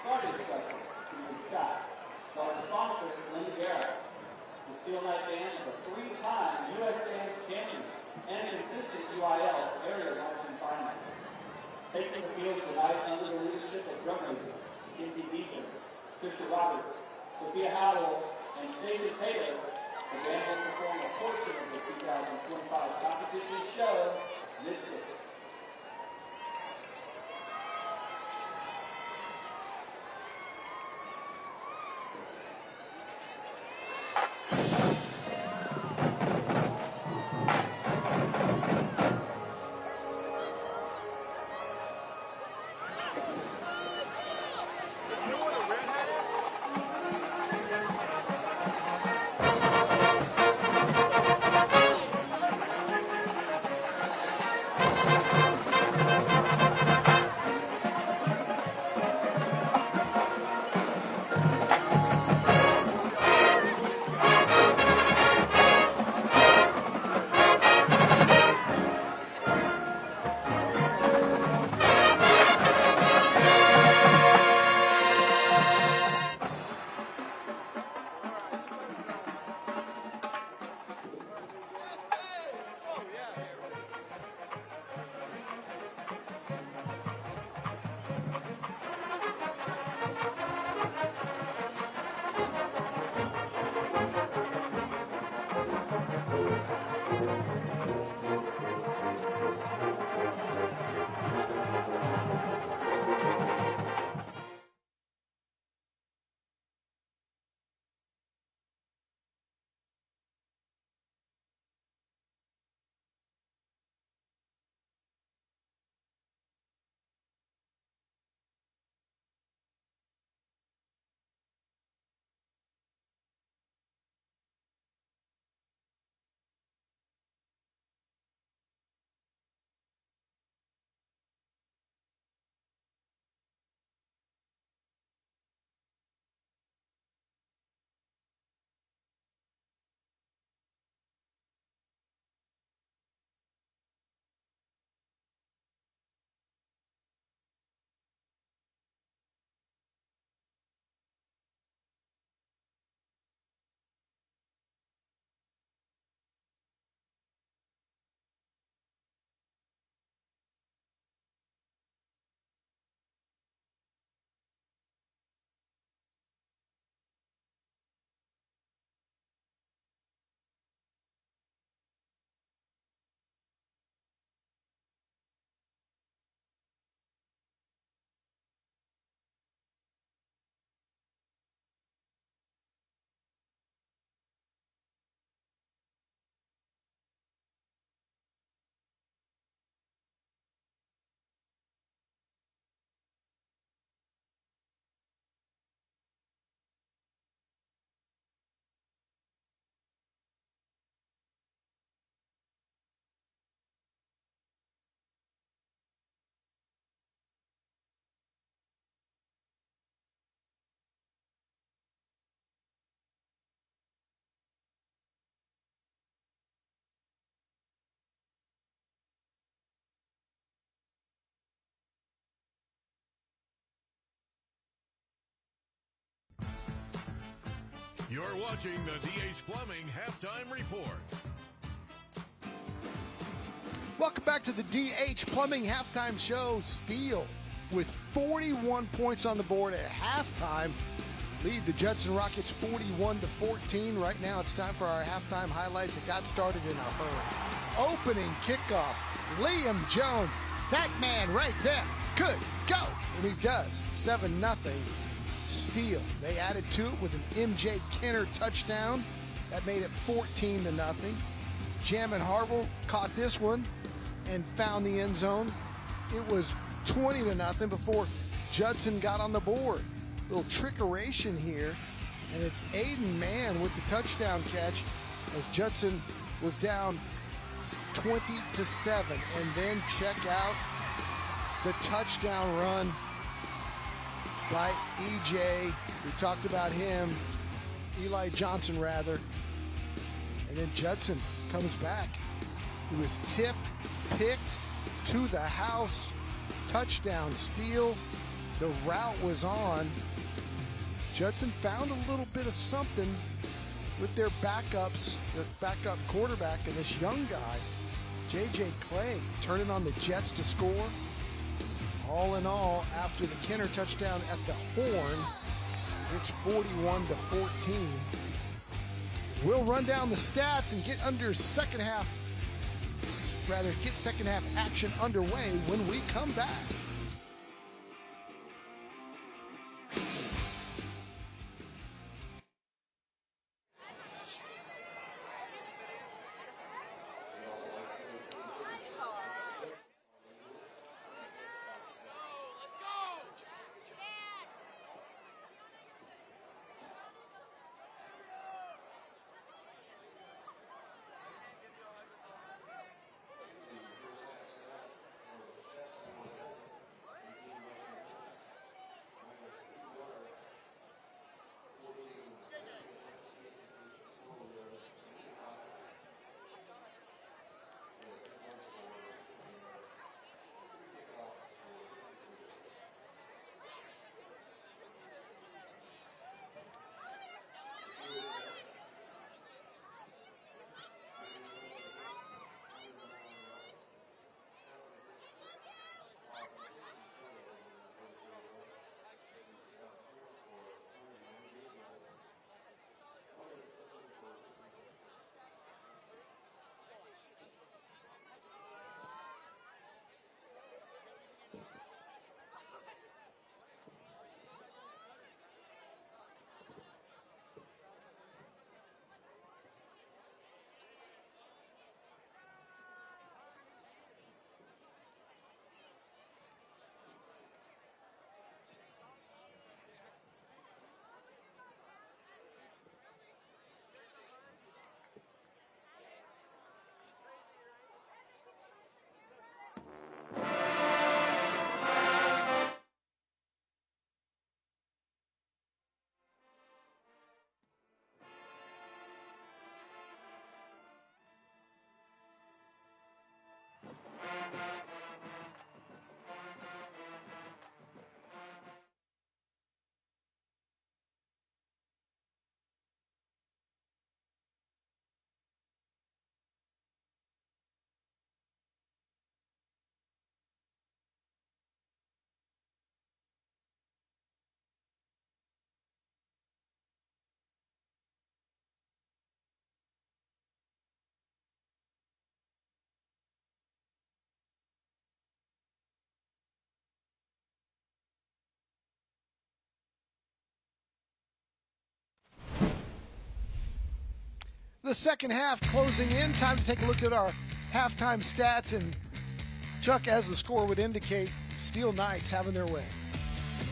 Starting instructor, Stephen Scott. Starting sponsor, Beluga Air. The Steele Night Band is a 3-time U.S. Bands WIL Area Marching Finals. Taking the field tonight under the leadership of drum majors Kinsey Deason, Trisha Roberts, Sophia Howell, and Stacey Taylor, the band will perform a portion of the 2025 competition show, Mystic. You're watching the DH Plumbing Halftime Report. Welcome back to the DH Plumbing Halftime Show. Steele with 41 points on the board at halftime. Lead the Judson Rockets 41-14. Right now it's time for our halftime highlights. It got started in a hurry. Opening kickoff. Liam Jones, that man right there, could go. And he does. 7-0. Steele. They added to it with an MJ Kenner touchdown. That made it 14-0. Jamin Harville caught this one and found the end zone. It was 20-0 before Judson got on the board. Little trickeration here, and it's Aiden Mann with the touchdown catch as Judson was down 20-7. And then check out the touchdown run by EJ. We talked about him, Eli Johnson rather. And then Judson comes back. He was tipped, picked to the house. Touchdown Steele. The route was on. Judson found a little bit of something with their backups, the backup quarterback and this young guy. J.J. Clay turning on the Jets to score. All in all, after the Kenner touchdown at the Horn, it's 41-14. We'll run down the stats and get second half action underway when we come back. The second half closing in. Time to take a look at our halftime stats. And Chuck, as the score would indicate, Steele Knights having their way.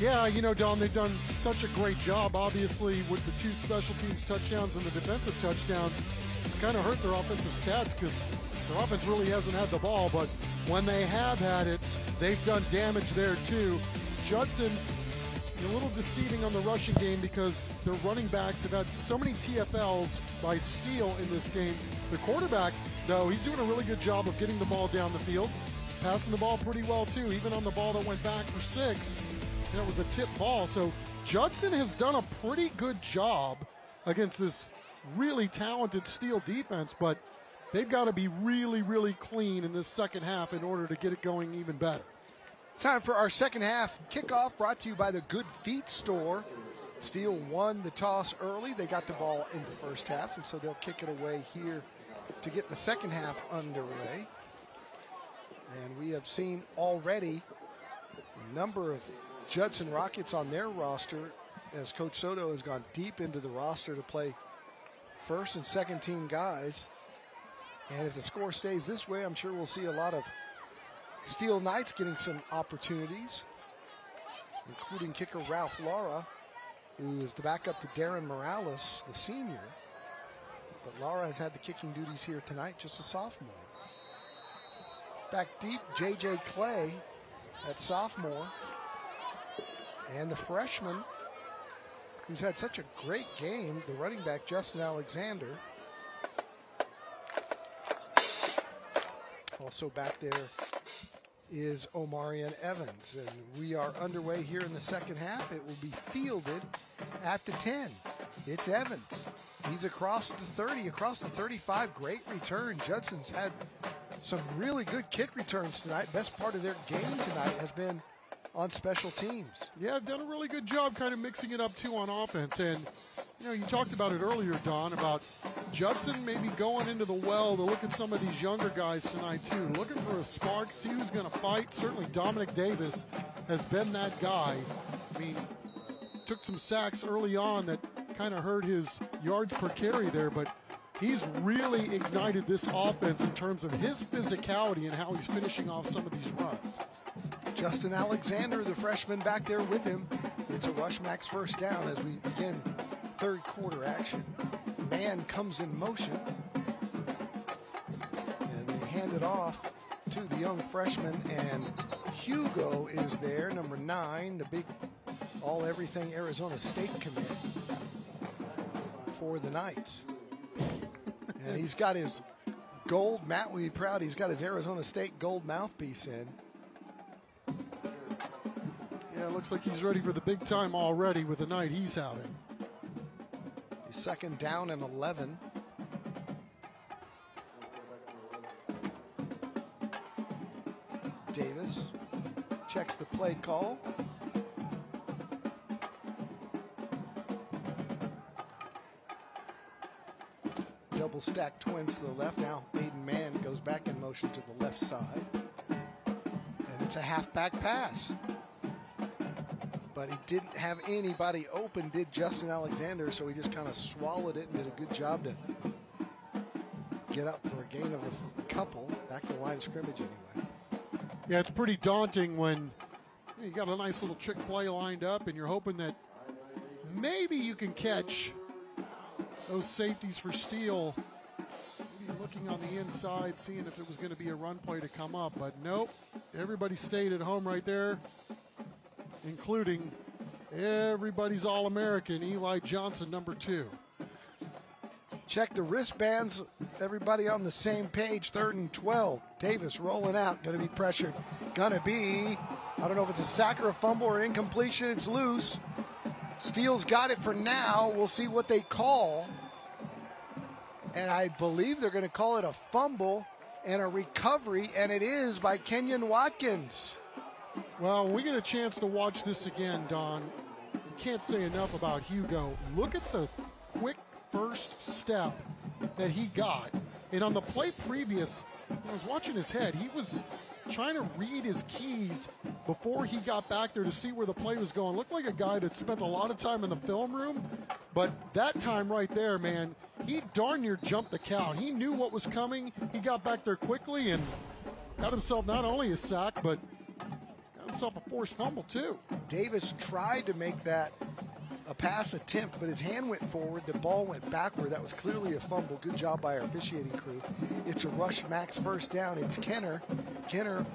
Yeah, you know, Don, they've done such a great job, obviously, with the 2 special teams touchdowns and the defensive touchdowns. It's kind of hurt their offensive stats because their offense really hasn't had the ball, but when they have had it, they've done damage there too. Judson, a little deceiving on the rushing game because their running backs have had so many TFLs by Steele in this game. The quarterback, though, he's doing a really good job of getting the ball down the field, passing the ball pretty well too, even on the ball that went back for 6. And it was a tip ball. So Judson has done a pretty good job against this really talented Steele defense, but they've got to be really, really clean in this second half in order to get it going even better. Time for our second half kickoff, brought to you by the Good Feet store. Steele won the toss early. They got the ball in the first half, and so they'll kick it away here to get the second half underway. And we have seen already a number of Judson Rockets on their roster as Coach Soto has gone deep into the roster to play first and second team guys. And if the score stays this way, I'm sure we'll see a lot of Steele Knights getting some opportunities, including kicker Ralph Lara, who is the backup to Darren Morales, the senior. But Lara has had the kicking duties here tonight, just a sophomore. Back deep, J.J. Clay at sophomore. And the freshman, who's had such a great game, the running back, Justin Alexander. Also back there is Omarion Evans. And we are underway here in the second half. It will be fielded at the 10. It's Evans. He's across the 30, across the 35. Great return. Judson's had some really good kick returns tonight. Best part of their game tonight has been on special teams. Yeah, done a really good job kind of mixing it up too on offense. And, you know, you talked about it earlier, Don, about Judson maybe going into the well to look at some of these younger guys tonight too. Looking for a spark, see who's going to fight. Certainly Dominic Davis has been that guy. I mean, took some sacks early on that kind of hurt his yards per carry there, but he's really ignited this offense in terms of his physicality and how he's finishing off some of these runs. Justin Alexander, the freshman, back there with him. It's a Rushmax first down as we begin third quarter action. Man comes in motion, and they hand it off to the young freshman, and Hugo is there, number 9, the big all-everything Arizona State commit for the Knights. And he's got his gold, Matt will be proud, he's got his Arizona State gold mouthpiece in. Yeah, it looks like he's ready for the big time already with the night he's having. Second down and 11. Davis checks the play call. Double stack twins to the left. Now Aiden Mann goes back in motion to the left side. And it's a halfback pass. But he didn't have anybody open, did Justin Alexander, so he just kind of swallowed it and did a good job to get up for a gain of a couple. Back to the line of scrimmage anyway. Yeah, it's pretty daunting when you got a nice little trick play lined up and you're hoping that maybe you can catch those safeties for Steele. Maybe looking on the inside, seeing if it was going to be a run play to come up, but nope. Everybody stayed at home right there, including everybody's All-American, Eli Johnson, number 2. Check the wristbands. Everybody on the same page. 3rd and 12. Davis rolling out. Going to be pressured. Going to be, I don't know if it's a sack or a fumble or incompletion. It's loose. Steele's got it for now. We'll see what they call. And I believe they're going to call it a fumble and a recovery, and it is by Kenyon Watkins. Well, when we get a chance to watch this again, Don, you can't say enough about Hugo. Look at the quick first step that he got. And on the play previous, I was watching his head. He was trying to read his keys before he got back there to see where the play was going. Looked like a guy that spent a lot of time in the film room. But that time right there, man, he darn near jumped the count. He knew what was coming. He got back there quickly and got himself not only a sack, but himself a forced fumble too. Davis tried to make that a pass attempt, but his hand went forward. The ball went backward. That was clearly a fumble. Good job by our officiating crew. It's a Rushmax first down. It's Kenner. Kenner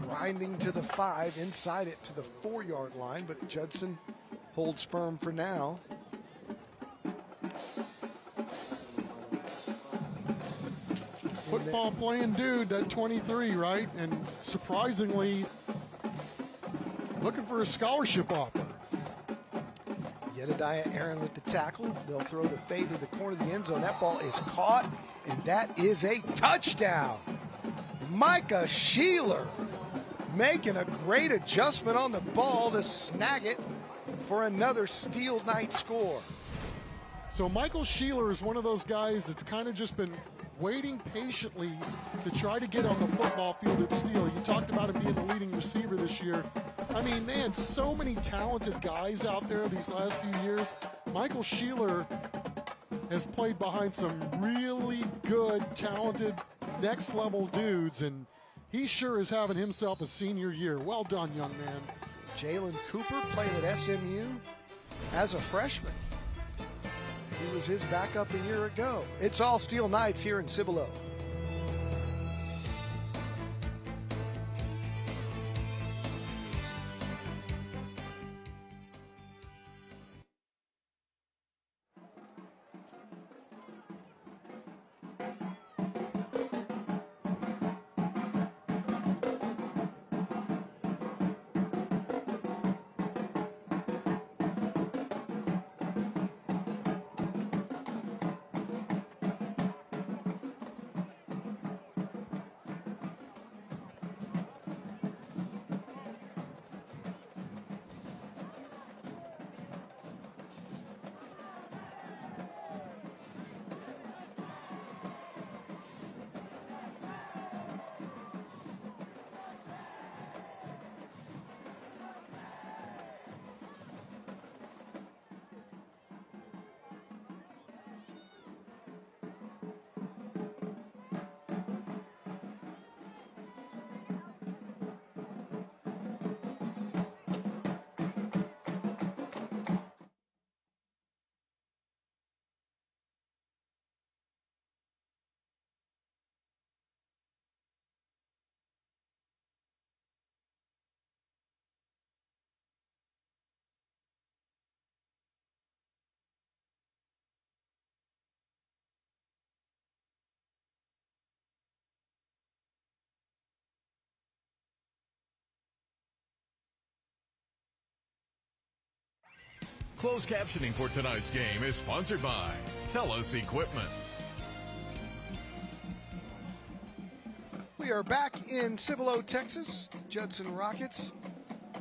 grinding to the 5, inside it to the 4-yard line, but Judson holds firm for now. Football playing dude, that 23, right? And surprisingly, looking for a scholarship offer. Jedediah Aaron with the tackle. They'll throw the fade to the corner of the end zone. That ball is caught, and that is a touchdown. Micah Sheeler making a great adjustment on the ball to snag it for another Steele Knight score. So Michael Sheeler is one of those guys that's kind of just been waiting patiently to try to get on the football field at Steele. You talked about him being the leading receiver this year. I mean, they had so many talented guys out there these last few years. Michael Sheeler has played behind some really good, talented, next-level dudes, and he sure is having himself a senior year. Well done, young man. Jalen Cooper played at SMU as a freshman. He was his backup a year ago. It's all Steele Knights here in Cibolo. Closed captioning for tonight's game is sponsored by TELUS Equipment. We are back in Cibolo, Texas. Judson Rockets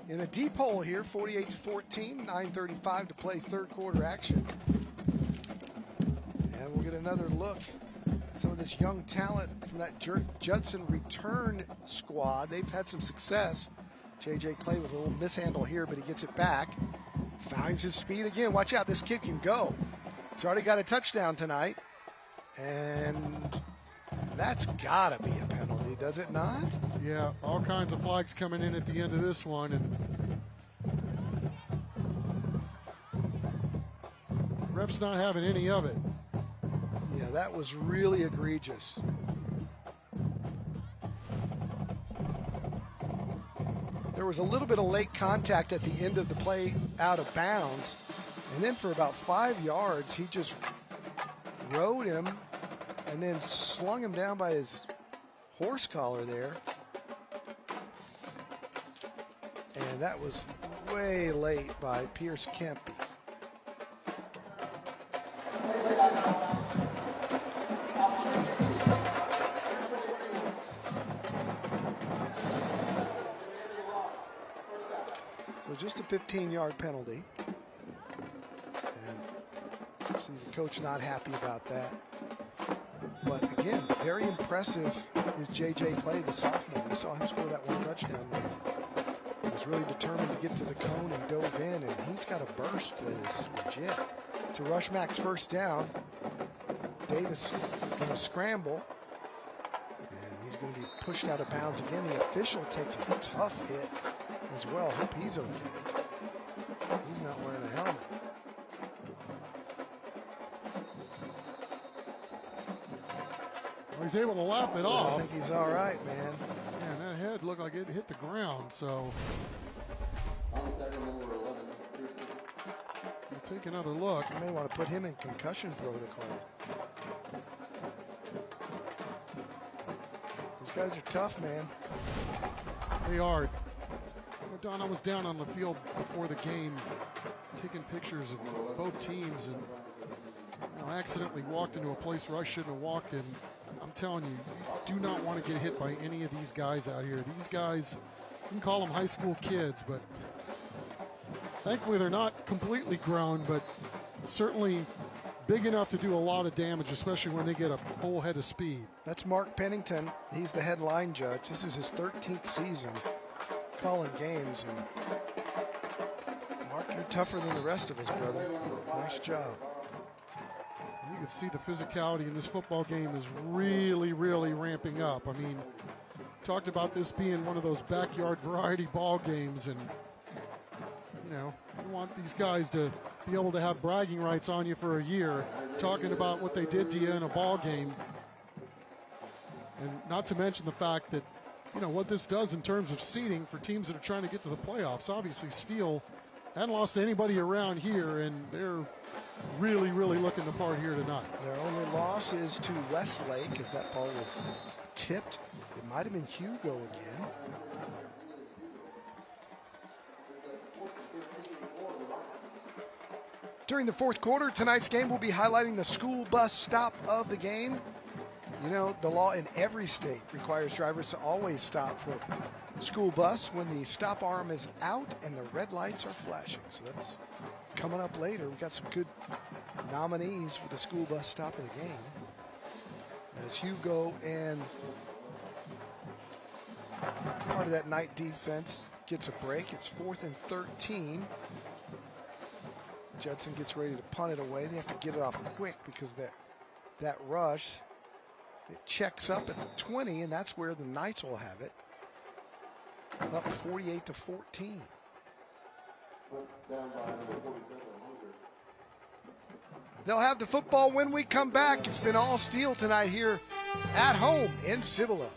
in a deep hole here, 48-14, 9:35 to play third quarter action. And we'll get another look at some of this young talent from that Judson return squad. They've had some success. J.J. Clay with a little mishandle here, but he gets it back. Finds his speed again. Watch out, this kid can go. He's already got a touchdown tonight. And that's gotta be a penalty, does it not? Yeah, all kinds of flags coming in at the end of this one, and ref's not having any of it. Yeah, that was really egregious. There was a little bit of late contact at the end of the play out of bounds, and then for about 5 yards, he just rode him and then slung him down by his horse collar there. And that was way late by Pierce Kempe. So just a 15-yard penalty. And see the coach not happy about that. But again, very impressive is J.J. Clay, the sophomore. We saw him score that one touchdown there. He was really determined to get to the cone and dove in, and he's got a burst that is legit. To Rushmax first down. Davis going to scramble, and he's going to be pushed out of bounds again. The official takes a tough hit as well. Hope he's okay. He's not wearing a helmet. He's able to laugh it off. I think he's all right, man. Man, that head looked like it hit the ground, so we'll take another look. You may want to put him in concussion protocol. These guys are tough, man. They are. Don, I was down on the field before the game taking pictures of both teams, and I accidentally walked into a place where I shouldn't have walked in. I'm telling you, you do not want to get hit by any of these guys out here. These guys, you can call them high school kids, but thankfully they're not completely grown, but certainly big enough to do a lot of damage, especially when they get a full head of speed. That's Mark Pennington. He's the head line judge. This is his 13th season calling games. And Mark, you're tougher than the rest of us, brother. Nice job. You can see the physicality in this football game is really, really ramping up. I mean, talked about this being one of those backyard variety ball games, and you want these guys to be able to have bragging rights on you for a year, talking about what they did to you in a ball game, and not to mention the fact that what this does in terms of seeding for teams that are trying to get to the playoffs. Obviously, Steele hadn't lost to anybody around here, and they're really, really looking the part here tonight. Their only loss is to Westlake, as that ball was tipped. It might have been Hugo again. During the fourth quarter, tonight's game will be highlighting the school bus stop of the game. The law in every state requires drivers to always stop for school bus when the stop arm is out and the red lights are flashing. So that's coming up later. We've got some good nominees for the school bus stop of the game, as Hugo and part of that night defense gets a break. It's 4th and 13. Judson gets ready to punt it away. They have to get it off quick because that rush, it checks up at the 20, and that's where the Knights will have it. Up 48-14. They'll have the football when we come back. It's been all Steele tonight here at home in Cibolo.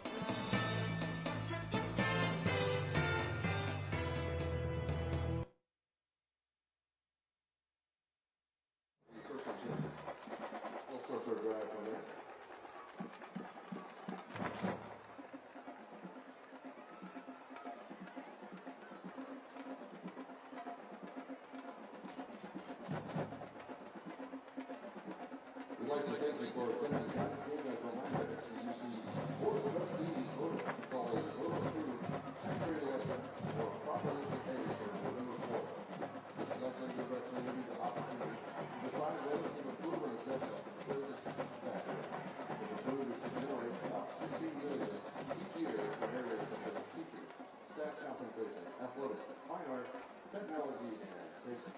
like to thank you for attending tonight's game at the Lions. As you see, Board of Trustees voted to call a vote approved temporary election for properly paid for November 4th. This election gives us community the opportunity to decide whether to approve or reject the business tax. If approved, is to generate about $16 million each year for areas such as teachers, staff compensation, athletics, fine arts, technology, and safety.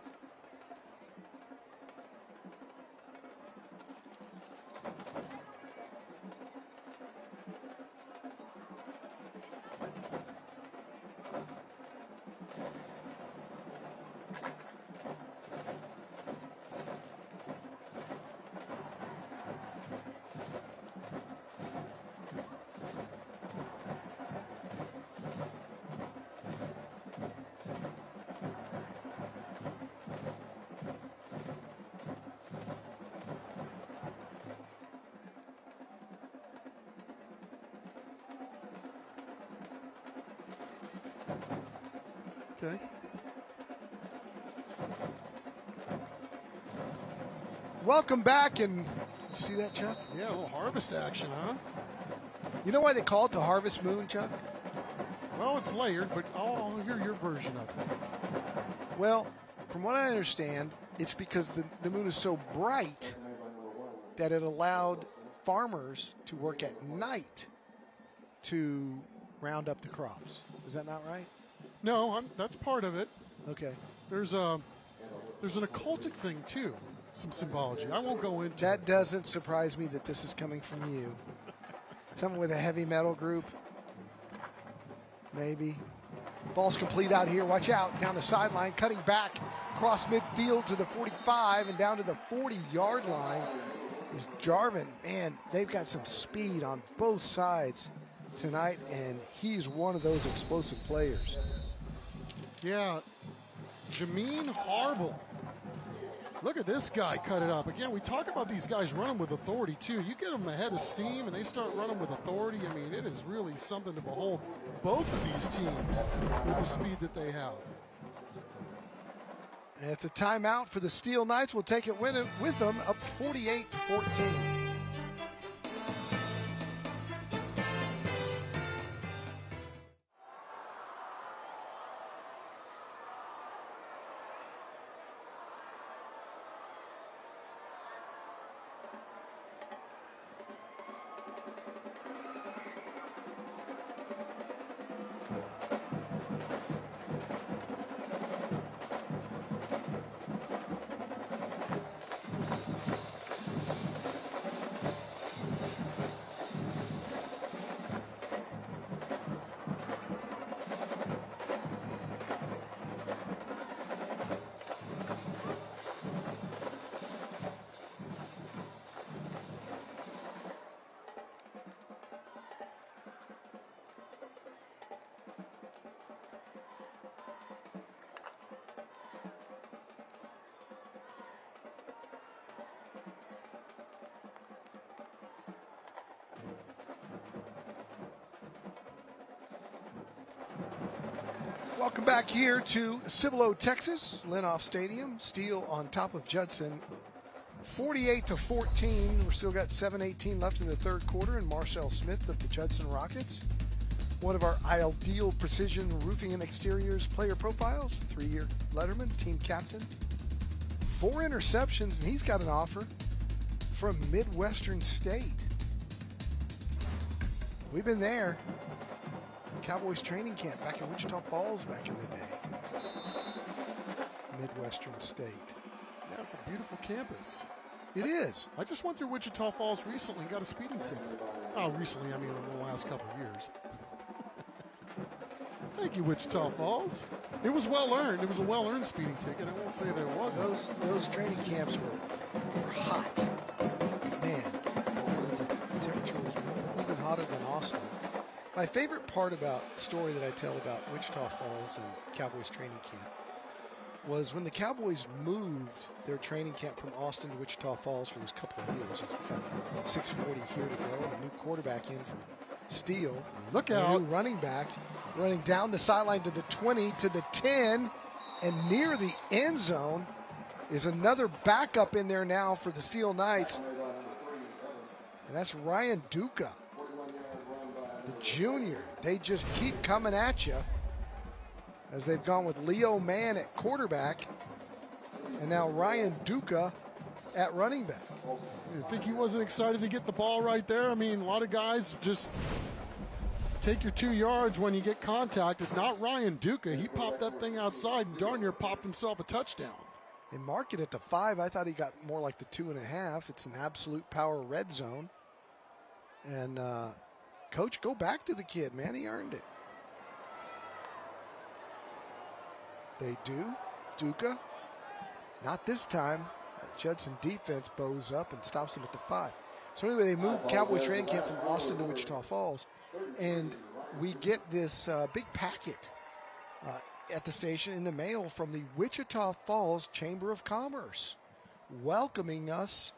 Okay. Welcome back, and see that, Chuck? Yeah, a little harvest action, huh? You know why they call it the Harvest Moon, Chuck? Well, it's layered, but I'll hear your version of it. Well, from what I understand, it's because the moon is so bright that it allowed farmers to work at night to round up the crops. Is that not right? No, that's part of it. Okay. There's an occultic thing too, some symbology. I won't go into that. Doesn't surprise me that this is coming from you. Something with a heavy metal group, maybe. Ball's complete out here. Watch out down the sideline, cutting back across midfield to the 45 and down to the 40-yard line is Jarvin. Man, they've got some speed on both sides tonight, and he's one of those explosive players. Yeah, Jameen Harville. Look at this guy cut it up. Again, we talk about these guys running with authority, too. You get them ahead of steam, and they start running with authority. I mean, it is really something to behold. Both of these teams with the speed that they have. And it's a timeout for the Steele Knights. We'll take it with them, up 48-14. Welcome back here to Cibolo, Texas, Lenoff Stadium. Steele on top of Judson, 48-14. We're still got 7:18 left in the third quarter, and Marcel Smith of the Judson Rockets, one of our Ideal Precision Roofing and Exteriors player profiles, 3-year letterman, team captain, 4 interceptions, and he's got an offer from Midwestern State. We've been there. Cowboys training camp back in Wichita Falls back in the day. Midwestern State. Yeah, it's a beautiful campus. It is. I just went through Wichita Falls recently and got a speeding ticket. Oh, recently, I mean in the last couple of years. Thank you, Wichita Falls. It was well earned. It was a well-earned speeding ticket. I won't say there wasn't. Those training camps were hot. Man, the temperature was even hotter than Austin. My favorite part about the story that I tell about Wichita Falls and Cowboys training camp was when the Cowboys moved their training camp from Austin to Wichita Falls for this couple of years. We've got 6:40 here to go, and a new quarterback in for Steele. Look out. out. A new running back running down the sideline to the 20, to the 10, and near the end zone is another backup in there now for the Steele Knights. And that's Ryan Duca, the junior. They just keep coming at you as they've gone with Leo Mann at quarterback and now Ryan Duca at running back. You think he wasn't excited to get the ball right there? I mean, a lot of guys just take your 2 yards when you get contacted. Not Ryan Duca. He popped that thing outside and darn near popped himself a touchdown. They mark it at the 5. I thought he got more like the 2.5. It's an absolute power red zone. And, Coach, go back to the kid, man. He earned it. They do. Duca. Not this time. Judson defense bows up and stops him at the 5. So anyway, they move Cowboy training camp from Austin to Wichita Falls. And we get this big packet at the station in the mail from the Wichita Falls Chamber of Commerce, welcoming us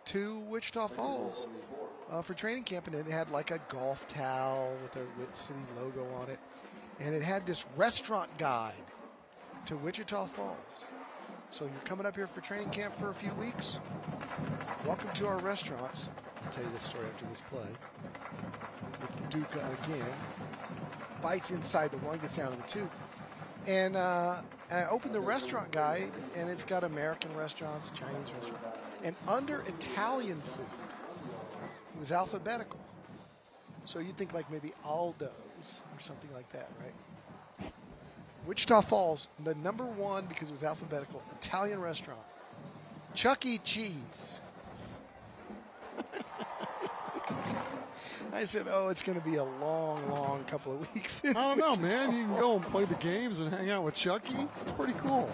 to Wichita Falls for training camp. And it had like a golf towel with a city logo on it. And it had this restaurant guide to Wichita Falls. So you're coming up here for training camp for a few weeks? Welcome to our restaurants. I'll tell you this story after this play. With Duca again. Fights inside the 1, gets down to the 2. And I opened the restaurant guide, and it's got American restaurants, Chinese restaurants. And under Italian food, it was alphabetical. So you'd think like maybe Aldo's or something like that, right? Wichita Falls, the number 1, because it was alphabetical, Italian restaurant. Chuck E. Cheese. I said, oh, it's going to be a long couple of weeks. I don't know, man. You can go and play the games and hang out with Chucky. It's pretty cool.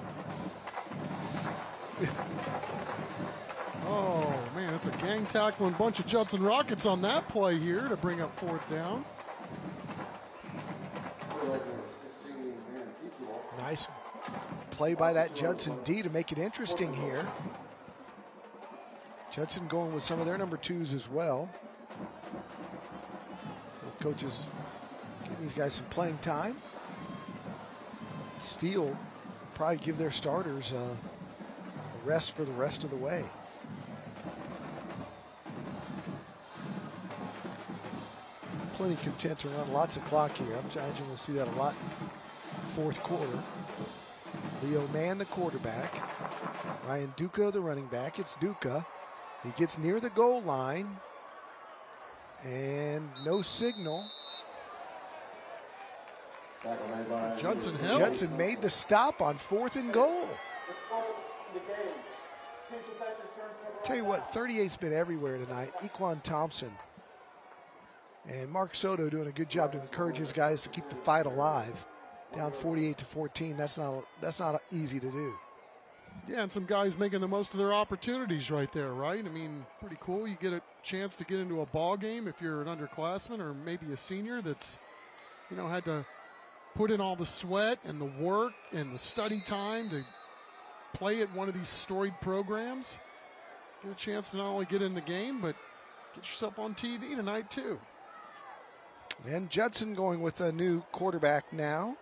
Oh, man, it's a gang tackling bunch of Judson Rockets on that play here to bring up 4th down. Nice play by that Judson D to make it interesting here. Judson going with some of their number 2s as well. Both coaches giving these guys some playing time. Steele probably give their starters a rest for the rest of the way. Plenty content to run lots of clock here. I'm imagining we'll see that a lot. 4th quarter. Leo Mann, the quarterback. Ryan Duca, the running back. It's Duca. He gets near the goal line. And no signal. Judson held. Judson made the stop on 4th and goal. Tell you what, 38's been everywhere tonight. Equan Thompson and Mark Soto doing a good job to encourage his guys to keep the fight alive. Down 48-14, that's not easy to do. Yeah, and some guys making the most of their opportunities right there, right? I mean, pretty cool. You get a chance to get into a ball game if you're an underclassman or maybe a senior that's, had to put in all the sweat and the work and the study time to play at one of these storied programs. Get a chance to not only get in the game, but get yourself on TV tonight too. And Judson going with a new quarterback now.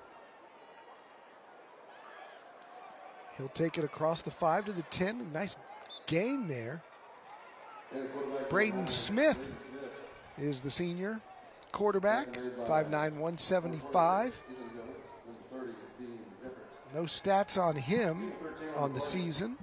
He'll take it across the 5 to the 10. Nice gain there. Braden Smith is the senior quarterback. 5'9", 175. No stats on him on the season.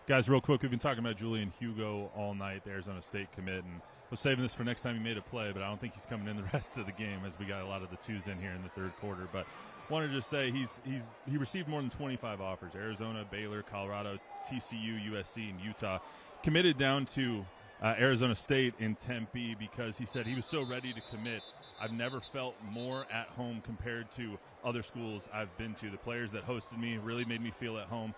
Guys, real quick, we've been talking about Julian Hugo all night, the Arizona State commit, and was saving this for next time he made a play, but I don't think he's coming in the rest of the game as we got a lot of the 2s in here in the 3rd quarter. But wanted to just say he received more than 25 offers. Arizona, Baylor, Colorado, TCU, USC, and Utah. Committed down to Arizona State in Tempe because he said he was so ready to commit. I've never felt more at home compared to other schools I've been to. The players that hosted me really made me feel at home.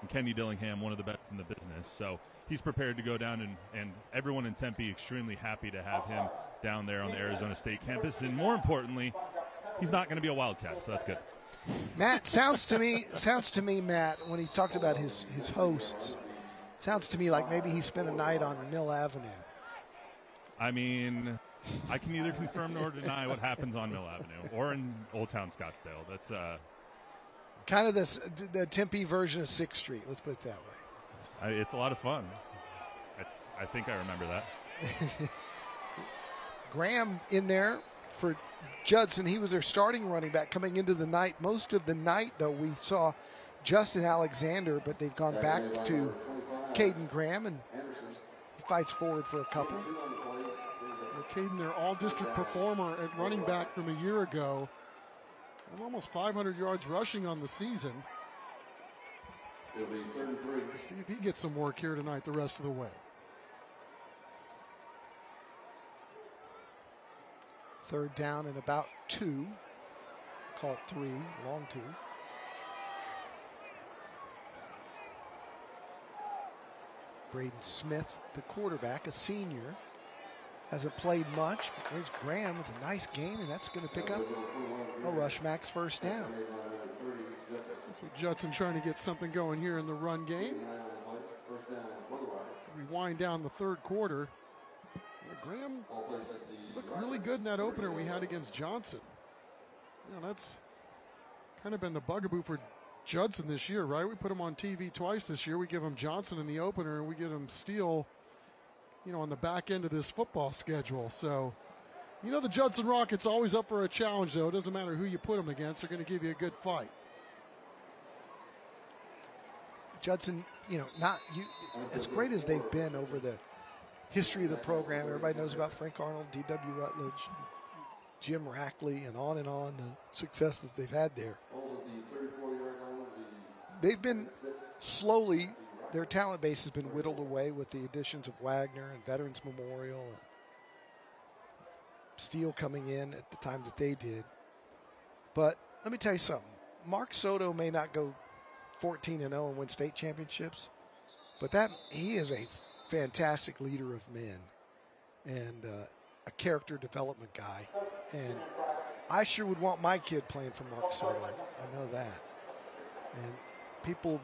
And Kenny Dillingham, one of the best in the business. So he's prepared to go down, and everyone in Tempe extremely happy to have him down there on the Arizona State campus. And more importantly, he's not going to be a Wildcat, so that's good. Matt, sounds to me, Matt, when he talked about his hosts, sounds to me like maybe he spent a night on Mill Avenue. I mean, I can neither confirm nor deny what happens on Mill Avenue or in Old Town Scottsdale. That's kind of the Tempe version of 6th Street. Let's put it that way. It's a lot of fun. I think I remember that. Graham in there for Judson. He was their starting running back coming into the night. Most of the night, though, we saw Justin Alexander, but they've gone back to Caden Graham, and he fights forward for a couple. Well, Caden, their all-district performer at running back from a year ago, has almost 500 yards rushing on the season. It'll be 33. Let's see if he gets some work here tonight the rest of the way. Third down and about 2. Call it 3, long 2. Braden Smith, the quarterback, a senior, hasn't played much, but there's Graham with a nice gain, and that's going to pick up a Rushmax first down. So Judson trying to get something going here in the run game. We wind down the third quarter. Yeah, Graham looked really good in that opener we had against Johnson. You know, that's kind of been the bugaboo for Judson this year, right? We put him on TV twice this year. We give him Johnson in the opener, and we give him Steele, you know, on the back end of this football schedule. So, you know, the Judson Rockets always up for a challenge, though. It doesn't matter who you put them against. They're going to give you a good fight. Judson, you know, not you, as great as they've been over the history of the program. Everybody knows about Frank Arnold, D.W. Rutledge, Jim Rackley, and on, the success that they've had there. They've been slowly, their talent base has been whittled away with the additions of Wagner and Veterans Memorial and Steele coming in at the time that they did. But let me tell you something. Mark Soto may not go 14-0 and win state championships, but that he is a fantastic leader of men and a character development guy. And I sure would want my kid playing for Mark Soto. I know that. And people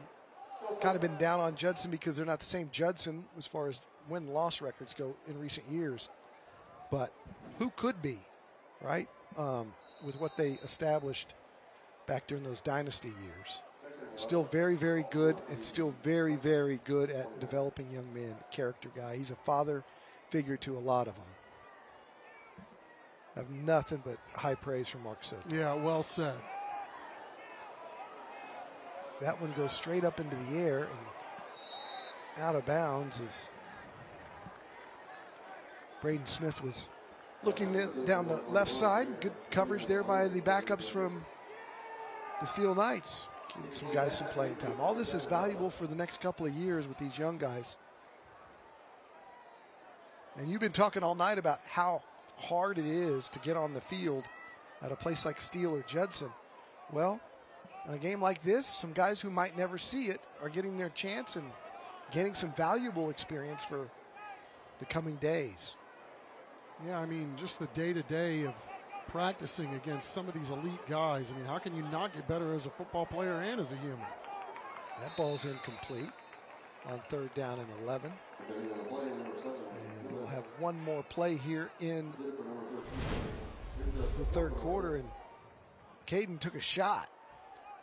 kind of been down on Judson because they're not the same Judson as far as win-loss records go in recent years. But who could be, right, with what they established back during those dynasty years. Still very, very good, and still very, very good at developing young men. Character guy. He's a father figure to a lot of them. I have nothing but high praise for Mark Soto. Yeah, well said. That one goes straight up into the air and out of bounds as Braden Smith was looking down the left side. Good coverage there by the backups from the Steele Knights. Giving some guys some playing time. All this is valuable for the next couple of years with these young guys. And you've been talking all night about how hard it is to get on the field at a place like Steele or Judson. Well, in a game like this, some guys who might never see it are getting their chance and getting some valuable experience for the coming days. Yeah, I mean, just the day-to-day of practicing against some of these elite guys. I mean, how can you not get better as a football player and as a human? That ball's incomplete on third down and 11. And we'll have one more play here in the third quarter, and Caden took a shot.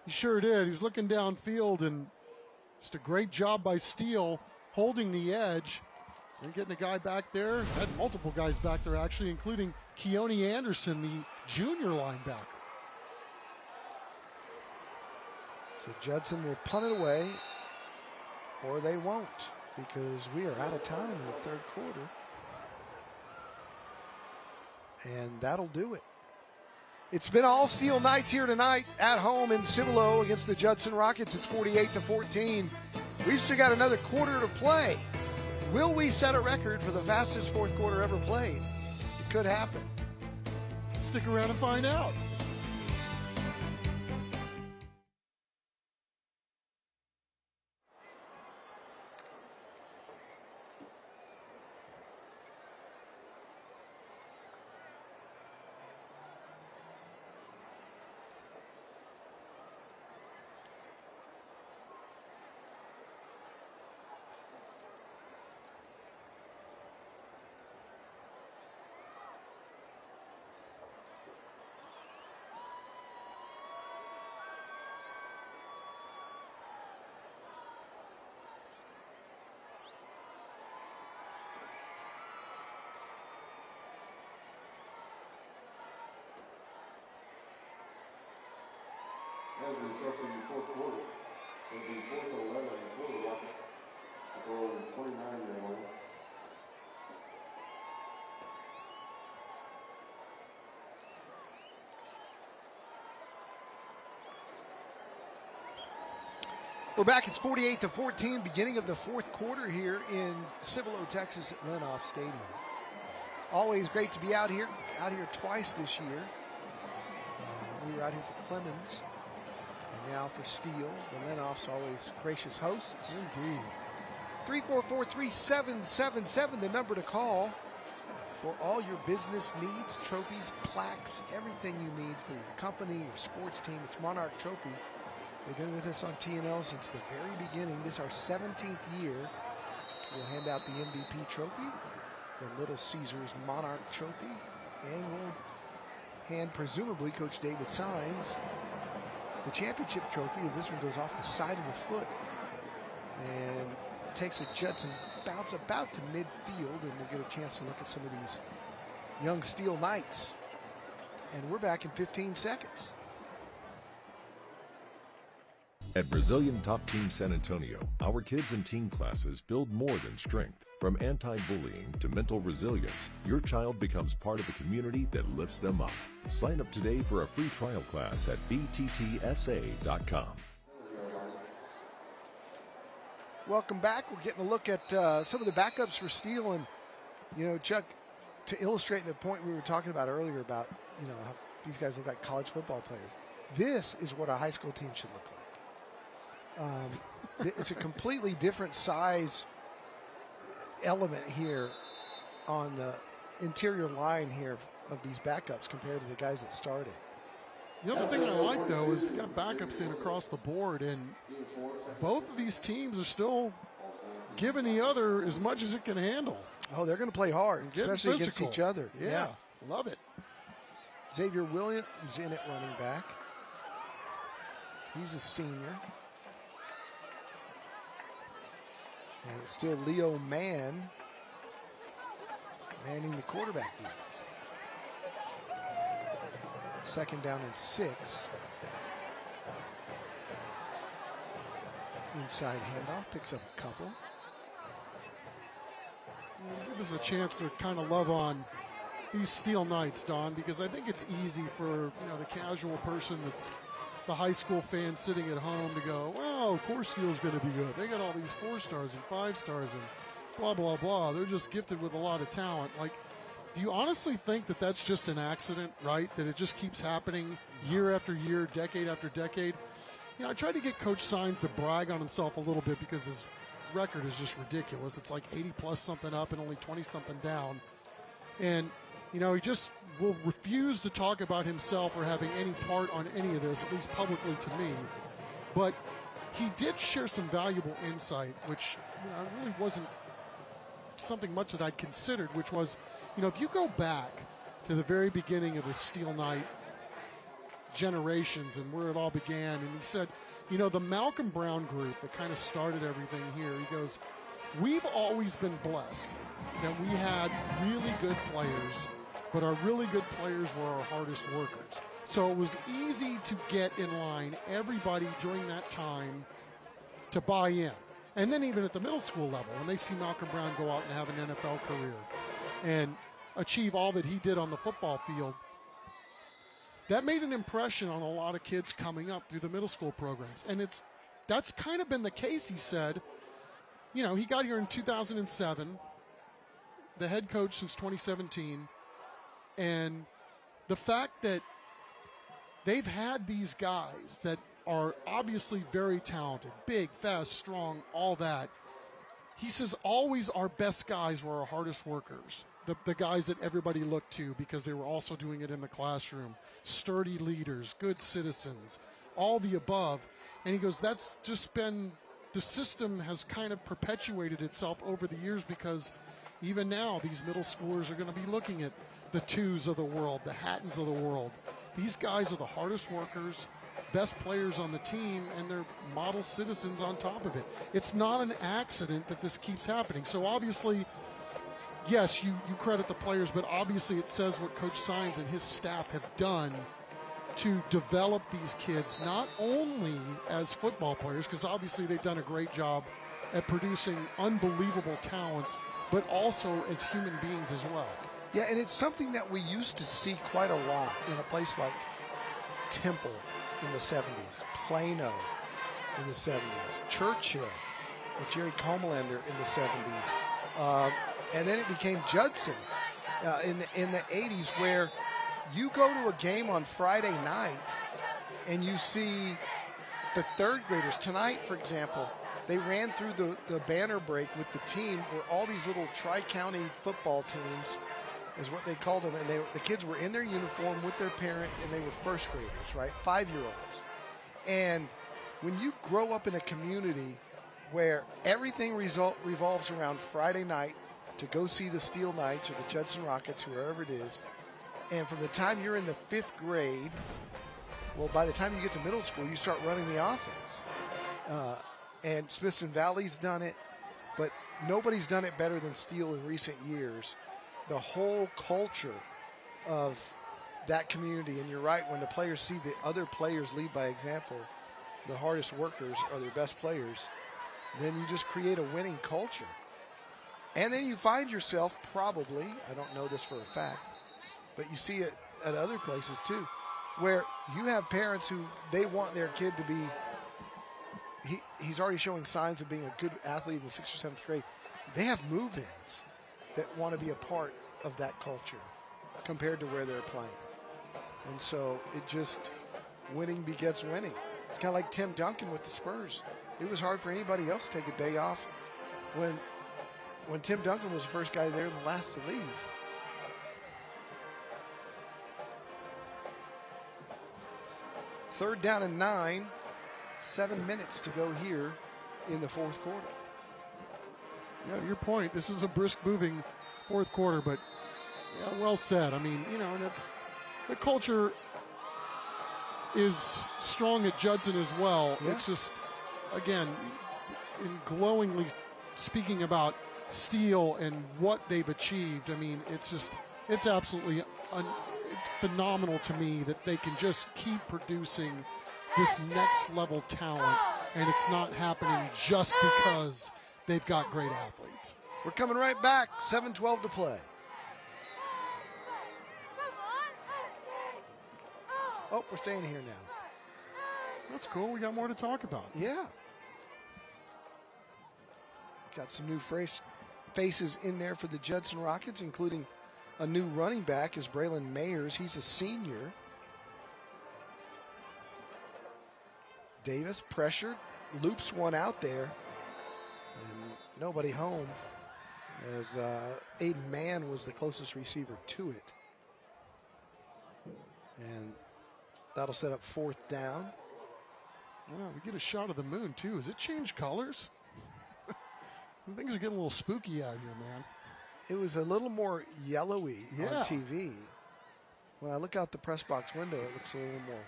He sure did. He was looking downfield, and just a great job by Steele holding the edge and getting a guy back there. Had multiple guys back there, actually, including Keone Anderson, the junior linebacker. So Judson will punt it away, or they won't, because we are out of time in the third quarter. And that'll do it. It's been all Steele Knights here tonight at home in Cibolo against the Judson Rockets. It's 48-14. We've still got another quarter to play. Will we set a record for the fastest fourth quarter ever played? It could happen. Stick around and find out. President's Trophy in the fourth quarter. It'll be 4th and 11 for the Rockets. Throw 29-yard line. We're back. It's 48-14, beginning of the fourth quarter here in Cibolo, Texas at Lenoff Stadium. Always great to be out here twice this year. We were out here for Clemens and now for Steele. The Lenoff's always gracious hosts. Indeed. 344-3777, the number to call for all your business needs, trophies, plaques, everything you need for your company, your sports team. It's Monarch Trophy. They've been with us on TNL since the very beginning. This is our 17th year. We'll hand out the MVP trophy, the Little Caesars Monarch Trophy, and we'll hand, presumably, Coach David signs the championship trophy as this one goes off the side of the foot and takes a Judson bounce about to midfield, and we'll get a chance to look at some of these young Steele Knights. And we're back in 15 seconds. At Brazilian Top Team San Antonio, our kids and teen classes build more than strength. From anti-bullying to mental resilience, your child becomes part of a community that lifts them up. Sign up today for a free trial class at bttsa.com. Welcome back. We're getting a look at some of the backups for Steele. And, you know, Chuck, to illustrate the point we were talking about earlier about, you know, how these guys look like college football players. This is what a high school team should look like. It's a completely different size element here on the interior line here of these backups compared to the guys that started. The other thing I like, though, is we've got backups in across the board, and both of these teams are still giving the other as much as it can handle. Oh, they're going to play hard, especially against each other. Yeah, love it. Xavier Williams in at running back. He's a senior. And it's still Leo manning the quarterback wheels. Second down and 6. Inside handoff, picks up a couple. Give us a chance to kind of love on these Steele Knights, Don, because I think it's easy for the casual person that's the high school fan sitting at home to go, well, of course Steele's going to be good. They got all these 4 stars and 5 stars and blah, blah, blah. They're just gifted with a lot of talent. Like, do you honestly think that that's just an accident, right? That it just keeps happening year after year, decade after decade? I tried to get Coach Sines to brag on himself a little bit because his record is just ridiculous. It's like 80-plus something up and only 20-something down. And, he just will refuse to talk about himself or having any part on any of this, at least publicly to me. But he did share some valuable insight, which really wasn't something much that I'd considered, which was, if you go back to the very beginning of the Steele Knight generations and where it all began, and he said, the Malcolm Brown group that kind of started everything here, he goes, we've always been blessed that we had really good players, but our really good players were our hardest workers. So it was easy to get in line, everybody during that time, to buy in. And then even at the middle school level, when they see Malcolm Brown go out and have an NFL career and achieve all that he did on the football field, that made an impression on a lot of kids coming up through the middle school programs. And that's kind of been the case, he said. He got here in 2007, the head coach since 2017, and the fact that they've had these guys that are obviously very talented, big, fast, strong, all that. He says always our best guys were our hardest workers, the guys that everybody looked to because they were also doing it in the classroom, sturdy leaders, good citizens, all the above. And he goes, that's just been, the system has kind of perpetuated itself over the years because even now these middle schoolers are going to be looking at the Twos of the world, the Hattons of the world. These guys are the hardest workers, best players on the team, and they're model citizens on top of it. It's not an accident that this keeps happening. So obviously, yes, you credit the players, but obviously it says what Coach Sines and his staff have done to develop these kids not only as football players, because obviously they've done a great job at producing unbelievable talents, but also as human beings as well. Yeah, and it's something that we used to see quite a lot in a place like Temple in the 70s, Plano in the 70s, Churchill with Jerry Comalander in the 70s, and then it became Judson in the 80s, where you go to a game on Friday night and you see the third graders. Tonight, for example, they ran through the banner break with the team where all these little tri-county football teams is what they called them, and the kids were in their uniform with their parent, and they were first graders, right, 5-year-olds. And when you grow up in a community where everything revolves around Friday night to go see the Steele Knights or the Judson Rockets, whoever it is, and from the time you're in the 5th grade, well, by the time you get to middle school, you start running the offense. And Smithson Valley's done it, but nobody's done it better than Steele in recent years. The whole culture of that community, and you're right, when the players see the other players lead by example, the hardest workers are their best players, then you just create a winning culture. And then you find yourself probably, I don't know this for a fact, but you see it at other places too, where you have parents who they want their kid to be, he's already showing signs of being a good athlete in the 6th or 7th grade. They have move-ins that want to be a part of that culture compared to where they're playing. And so it just, winning begets winning. It's kind of like Tim Duncan with the Spurs. It was hard for anybody else to take a day off when Tim Duncan was the first guy there and the last to leave. Third down and 9, 7 minutes to go here in the 4th quarter. Yeah, to your point, this is a brisk moving 4th quarter, but yeah, well said. I mean, you know, and it's the culture is strong at Judson as well. Yeah. It's just, again, in glowingly speaking about Steele and what they've achieved. I mean, it's just, it's absolutely, it's phenomenal to me that they can just keep producing this next level talent, and it's not happening just because they've got great athletes. We're coming right back. 7:12 to play. Oh, we're staying here now. That's cool. We got more to talk about. Yeah. Got some new faces in there for the Judson Rockets, including a new running back is Braylon Mayers. He's a senior. Davis pressured, loops one out there, and nobody home as Aiden Mann was the closest receiver to it. And that'll set up 4th down. Yeah, we get a shot of the moon, too. Has it changed colors? Things are getting a little spooky out here, man. It was a little more yellowy Yeah. on TV. When I look out the press box window, it looks a little more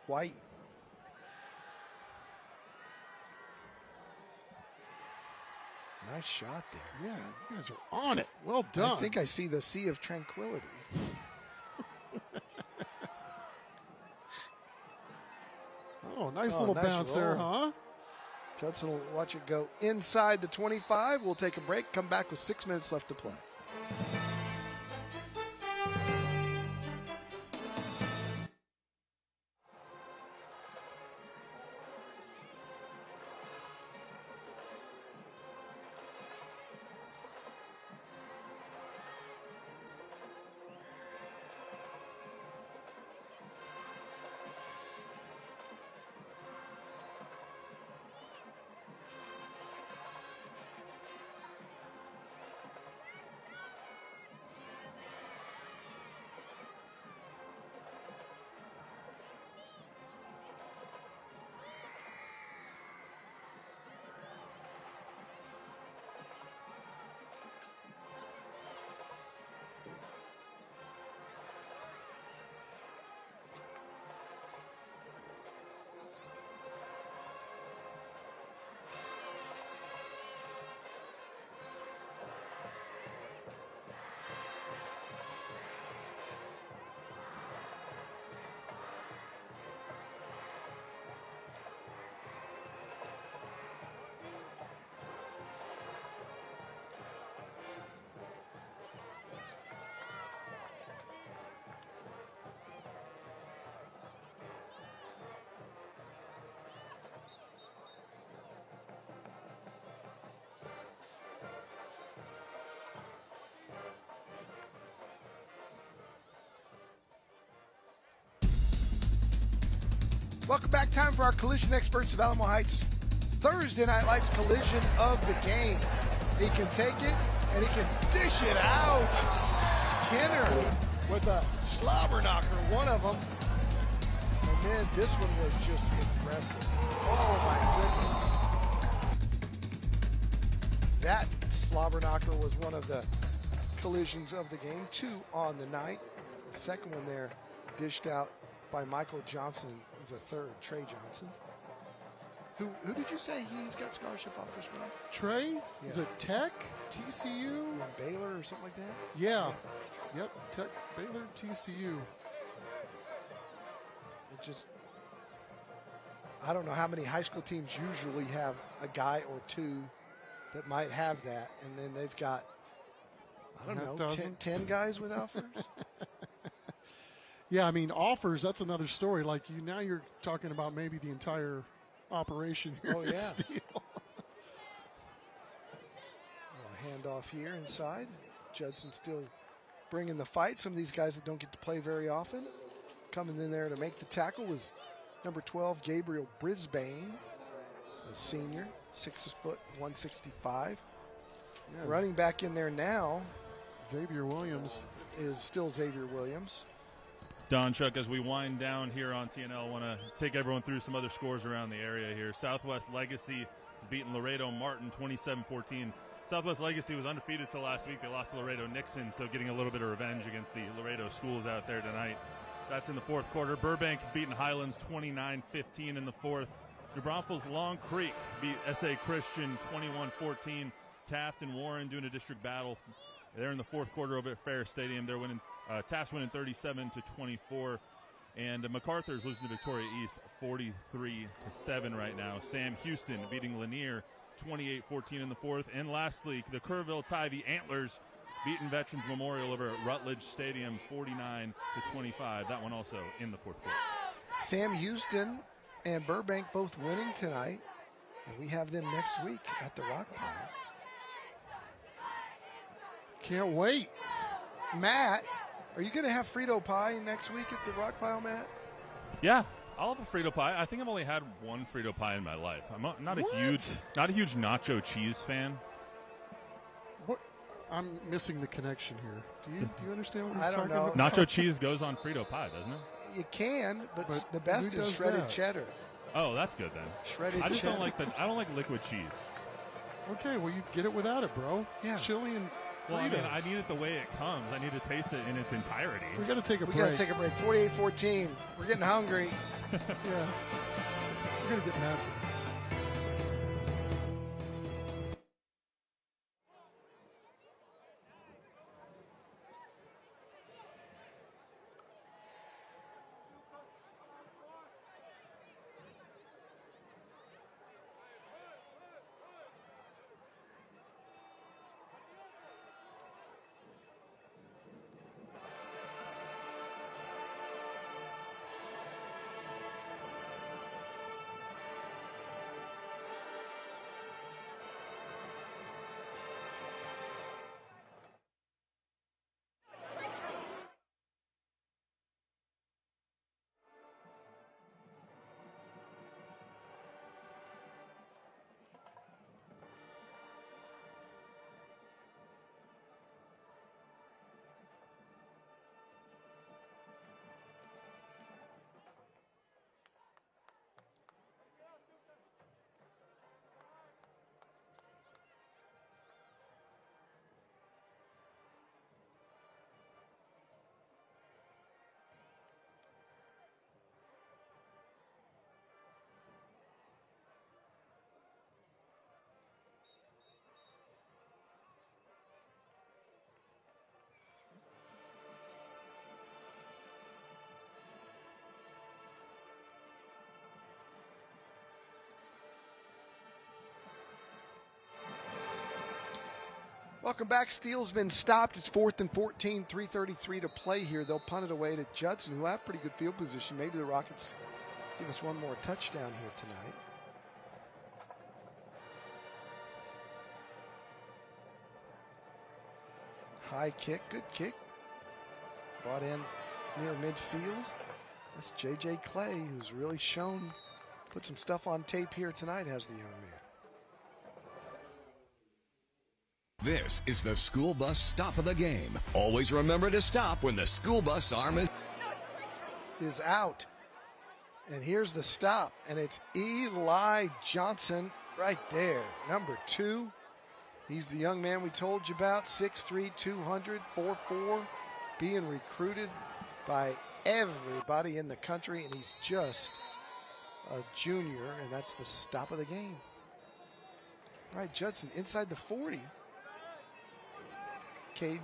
white. Nice shot there. Yeah, you guys are on it. Well done. I think I see the Sea of Tranquility. Oh, nice little bounce there, huh? Judson will watch it go inside the 25. We'll take a break, come back with 6 minutes left to play. Welcome back. Time for our collision experts of Alamo Heights Thursday Night Lights collision of the game. He can take it and he can dish it out. Kenner with a slobber knocker, one of them. And then this one was just impressive. Oh my goodness. That slobber knocker was one of the collisions of the game. 2 on the night. The second one there dished out by Michael Johnson, the third, Trey Johnson. Who did you say he's got scholarship offers from? Trey? Yeah. Is it Tech? TCU? Baylor or something like that? Yeah. Yep, Tech, Baylor, TCU. It just, I don't know how many high school teams usually have a guy or two that might have that, and then they've got, I don't know, 10 guys with offers? Yeah, I mean, offers, that's another story. Like, now you're talking about maybe the entire operation here at Steele. Handoff here inside. Judson still bringing the fight. Some of these guys that don't get to play very often. Coming in there to make the tackle was number 12, Gabriel Brisbane, a senior, 6 foot 165. Yes. Running back in there now, Xavier Williams. Is still Xavier Williams. Don, Chuck, as we wind down here on TNL, I want to take everyone through some other scores around the area here. Southwest Legacy has beaten Laredo Martin 27-14. Southwest Legacy was undefeated till last week. They lost to Laredo Nixon, so getting a little bit of revenge against the Laredo schools out there tonight. That's in the fourth quarter. Burbank has beaten Highlands 29-15 in the fourth. New Braunfels Long Creek beat S.A. Christian 21-14. Taft and Warren doing a district battle. They're in the fourth quarter over at Fair Stadium. They're winning. Taft's winning 37-24, and MacArthur's losing to Victoria East 43-7 right now. Sam Houston beating Lanier 28-14 in the fourth, and lastly, the Kerrville Tivy Antlers beating Veterans Memorial over at Rutledge Stadium 49-25. That one also in the fourth quarter. Sam Houston and Burbank both winning tonight, and we have them next week at the Rock Pile. Can't wait. Matt, are you going to have Frito pie next week at the Rock Pile, Matt? Yeah, I'll have a Frito pie. I think I've only had one Frito pie in my life. I'm not a huge nacho cheese fan. What? I'm missing the connection here. Do you understand what he's talking about? Nacho cheese goes on Frito pie, doesn't it? You can, but the best is shredded cheddar. Oh, that's good then. Shredded I just cheddar. I don't like liquid cheese. Okay, well, you get it without it, bro. It's chili and Well, I Fritos. mean, I need it the way it comes. I need to taste it in its entirety. We got to take a break. We got to take a break. 48-14. We're getting hungry. Yeah. We're going to get Madsen. Welcome back. Steele's been stopped. It's 4th and 14, 3:33 to play here. They'll punt it away to Judson, who have pretty good field position. Maybe the Rockets give us one more touchdown here tonight. High kick, good kick. Brought in near midfield. That's J.J. Clay, who's really put some stuff on tape here tonight, has the young man. This is the school bus stop of the game. Always remember to stop when the school bus arm is out. And here's the stop, and it's Eli Johnson right there, number 2. He's the young man we told you about, 6'3", 200, 4'4", being recruited by everybody in the country, and he's just a junior, and that's the stop of the game. All right, Judson inside the 40. Caden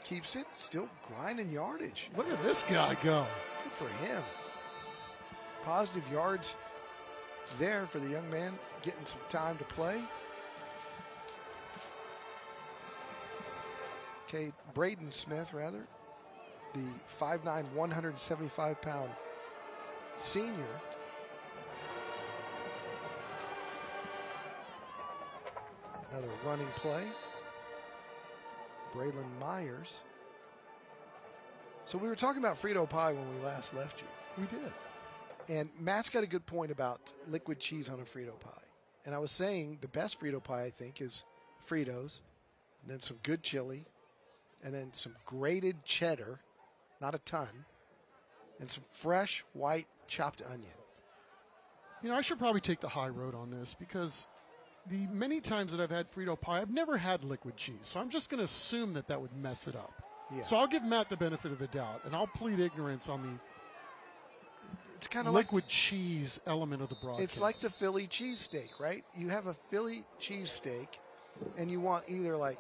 keeps it, still grinding yardage. Look at this guy go. Good for him. Positive yards there for the young man, getting some time to play. Okay, Braden Smith, rather, the 5'9", 175-pound senior. Another running play. Braylon Myers. So we were talking about Frito pie when we last left you. We did. And Matt's got a good point about liquid cheese on a Frito pie. And I was saying the best Frito pie, I think, is Fritos, and then some good chili, and then some grated cheddar, not a ton, and some fresh white chopped onion. You know, I should probably take the high road on this because the many times that I've had Frito pie, I've never had liquid cheese. So I'm just going to assume that would mess it up. Yeah. So I'll give Matt the benefit of the doubt, and I'll plead ignorance on the it's kind of liquid cheese element of the broadcast. It's like the Philly cheesesteak, right? You have a Philly cheesesteak, and you want either like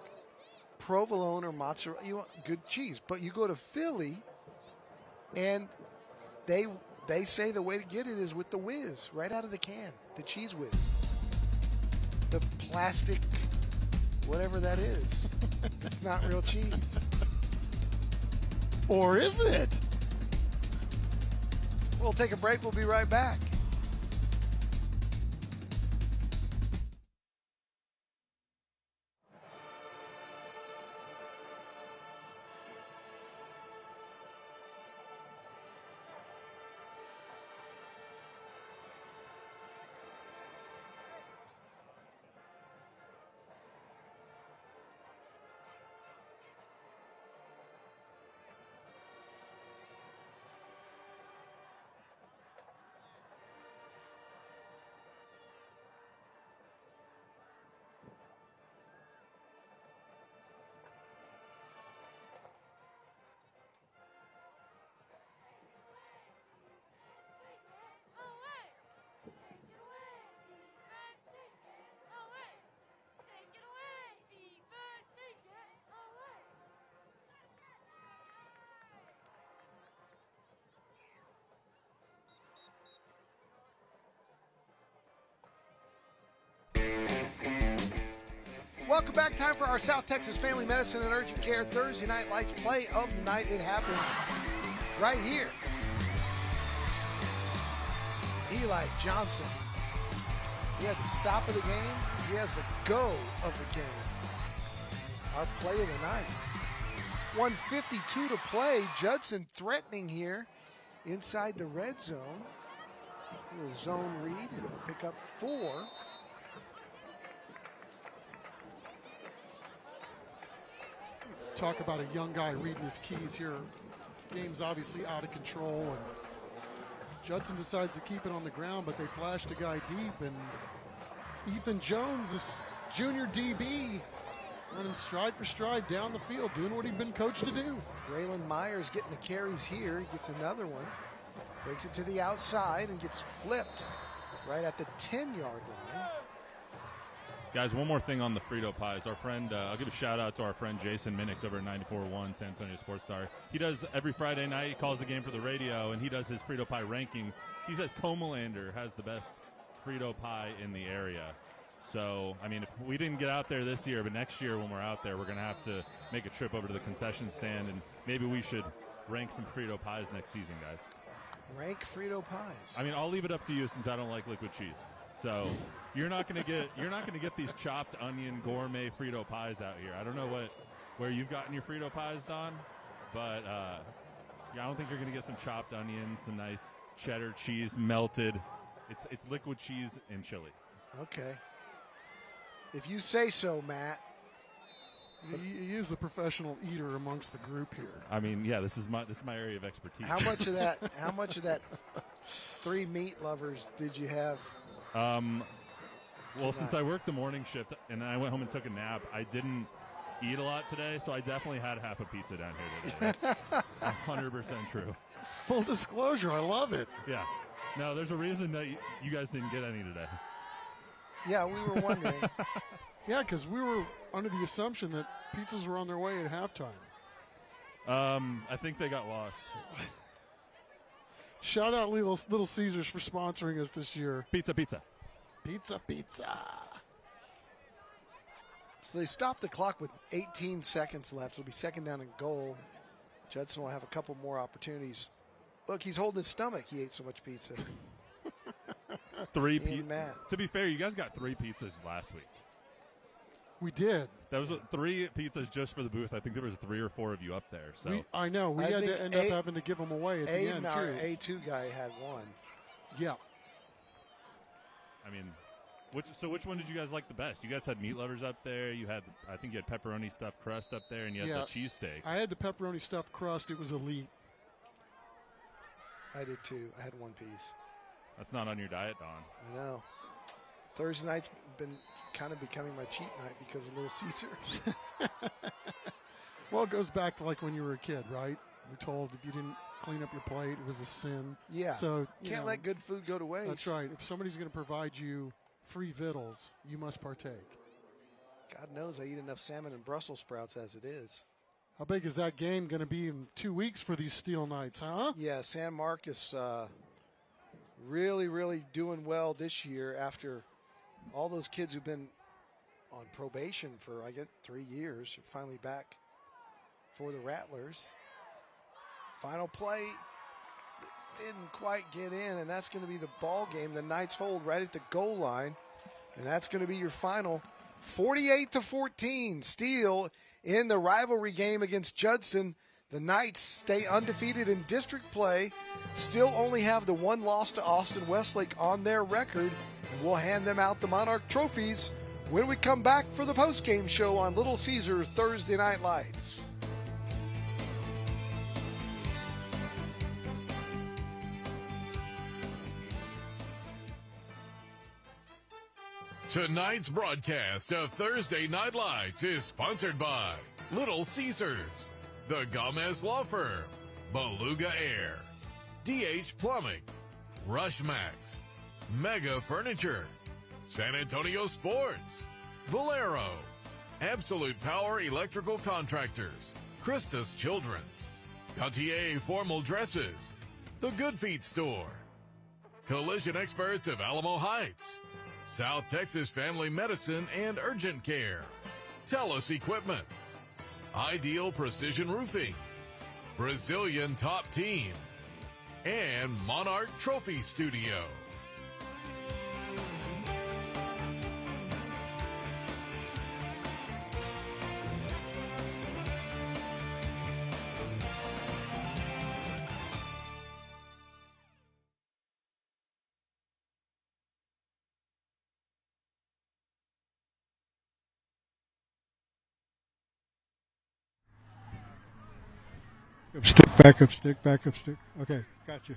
provolone or mozzarella. You want good cheese, but you go to Philly, and they say the way to get it is with the whiz right out of the can, the cheese whiz, the plastic, whatever that is. It's not real cheese. Or is it? We'll take a break. We'll be right back. Welcome back. Time for our South Texas Family Medicine and Urgent Care Thursday Night Lights play of the night. It happened right here. Eli Johnson. He had the stop of the game. He has the go of the game. Our play of the night. 1:52 to play. Judson threatening here inside the red zone. A little zone read. It'll pick up 4. Talk about a young guy reading his keys here. Game's obviously out of control, and Judson decides to keep it on the ground, but they flashed a guy deep, and Ethan Jones, this junior DB, running stride for stride down the field, doing what he'd been coached to do. Braylon Myers getting the carries here. He gets another one. Breaks it to the outside and gets flipped right at the 10-yard line. Guys, one more thing on the Frito pies. Our friend, I'll give a shout out to our friend Jason Minix over at 94.1 San Antonio Sports Star. He does every Friday night. He calls the game for the radio, and he does his Frito pie rankings. He says Comalander has the best Frito pie in the area. So, I mean, if we didn't get out there this year, but next year when we're out there, we're going to have to make a trip over to the concession stand, and maybe we should rank some Frito pies next season, guys. Rank Frito pies. I mean, I'll leave it up to you since I don't like liquid cheese. So you're not going to get these chopped onion gourmet Frito pies out here. I don't know where you've gotten your Frito pies, Don, but Yeah, I don't think you're going to get some chopped onions, some nice cheddar cheese melted. It's liquid cheese and chili. Okay. If you say so, Matt. He is the professional eater amongst the group here. I mean, yeah, this is my area of expertise. How much of that 3 meat lovers did you have? Well, since I worked the morning shift and then I went home and took a nap, I didn't eat a lot today, so I definitely had half a pizza down here today. That's 100% true. Full disclosure, I love it. Yeah. No, there's a reason that you guys didn't get any today. Yeah, we were wondering. Yeah, because we were under the assumption that pizzas were on their way at halftime. I think they got lost. Shout out Little Caesars for sponsoring us this year. Pizza. Pizza. So they stopped the clock with 18 seconds left. It'll be second down and goal. Judson will have a couple more opportunities. Look, he's holding his stomach. He ate so much pizza. 3 pizzas. To be fair, you guys got 3 pizzas last week. We did. That was 3 pizzas just for the booth. I think there was 3 or 4 of you up there. So I know. We had to end up having to give them away at the end, too. Our A2 guy had 1. Yeah. I mean, which one did you guys like the best? You guys had meat lovers up there. I think you had pepperoni stuffed crust up there, and you had the cheesesteak. I had the pepperoni stuffed crust. It was elite. I did too. I had 1 piece. That's not on your diet, Don. I know. Thursday night's been kind of becoming my cheat night because of Little Caesar. Well, it goes back to like when you were a kid, right? You're told if you didn't clean up your plate, it was a sin. Yeah. So can't let good food go to waste. That's right. If somebody's going to provide you free vittles, you must partake. God knows I eat enough salmon and Brussels sprouts as it is. How big is that game going to be in 2 weeks for these Steele Knights, huh? Yeah, San Marcos really, really doing well this year after all those kids who've been on probation for, 3 years are finally back for the Rattlers. Final play didn't quite get in, and that's going to be the ball game. The Knights hold right at the goal line, and that's going to be your final. 48-14, Steele in the rivalry game against Judson. The Knights stay undefeated in district play, still only have the 1 loss to Austin Westlake on their record, and we'll hand them out the Monarch trophies when we come back for the post-game show on Little Caesar Thursday Night Lights. Tonight's broadcast of Thursday Night Lights is sponsored by Little Caesars, the Gomez Law Firm, Beluga Air, DH Plumbing, Rushmax, Mega Furniture, San Antonio Sports, Valero, Absolute Power Electrical Contractors, Christus Children's, Gautier Formal Dresses, The Good Feet Store, Collision Experts of Alamo Heights, South Texas Family Medicine and Urgent Care, TELUS Equipment, Ideal Precision Roofing, Brazilian Top Team, and Monarch Trophy Studio. Back up stick. Okay, gotcha.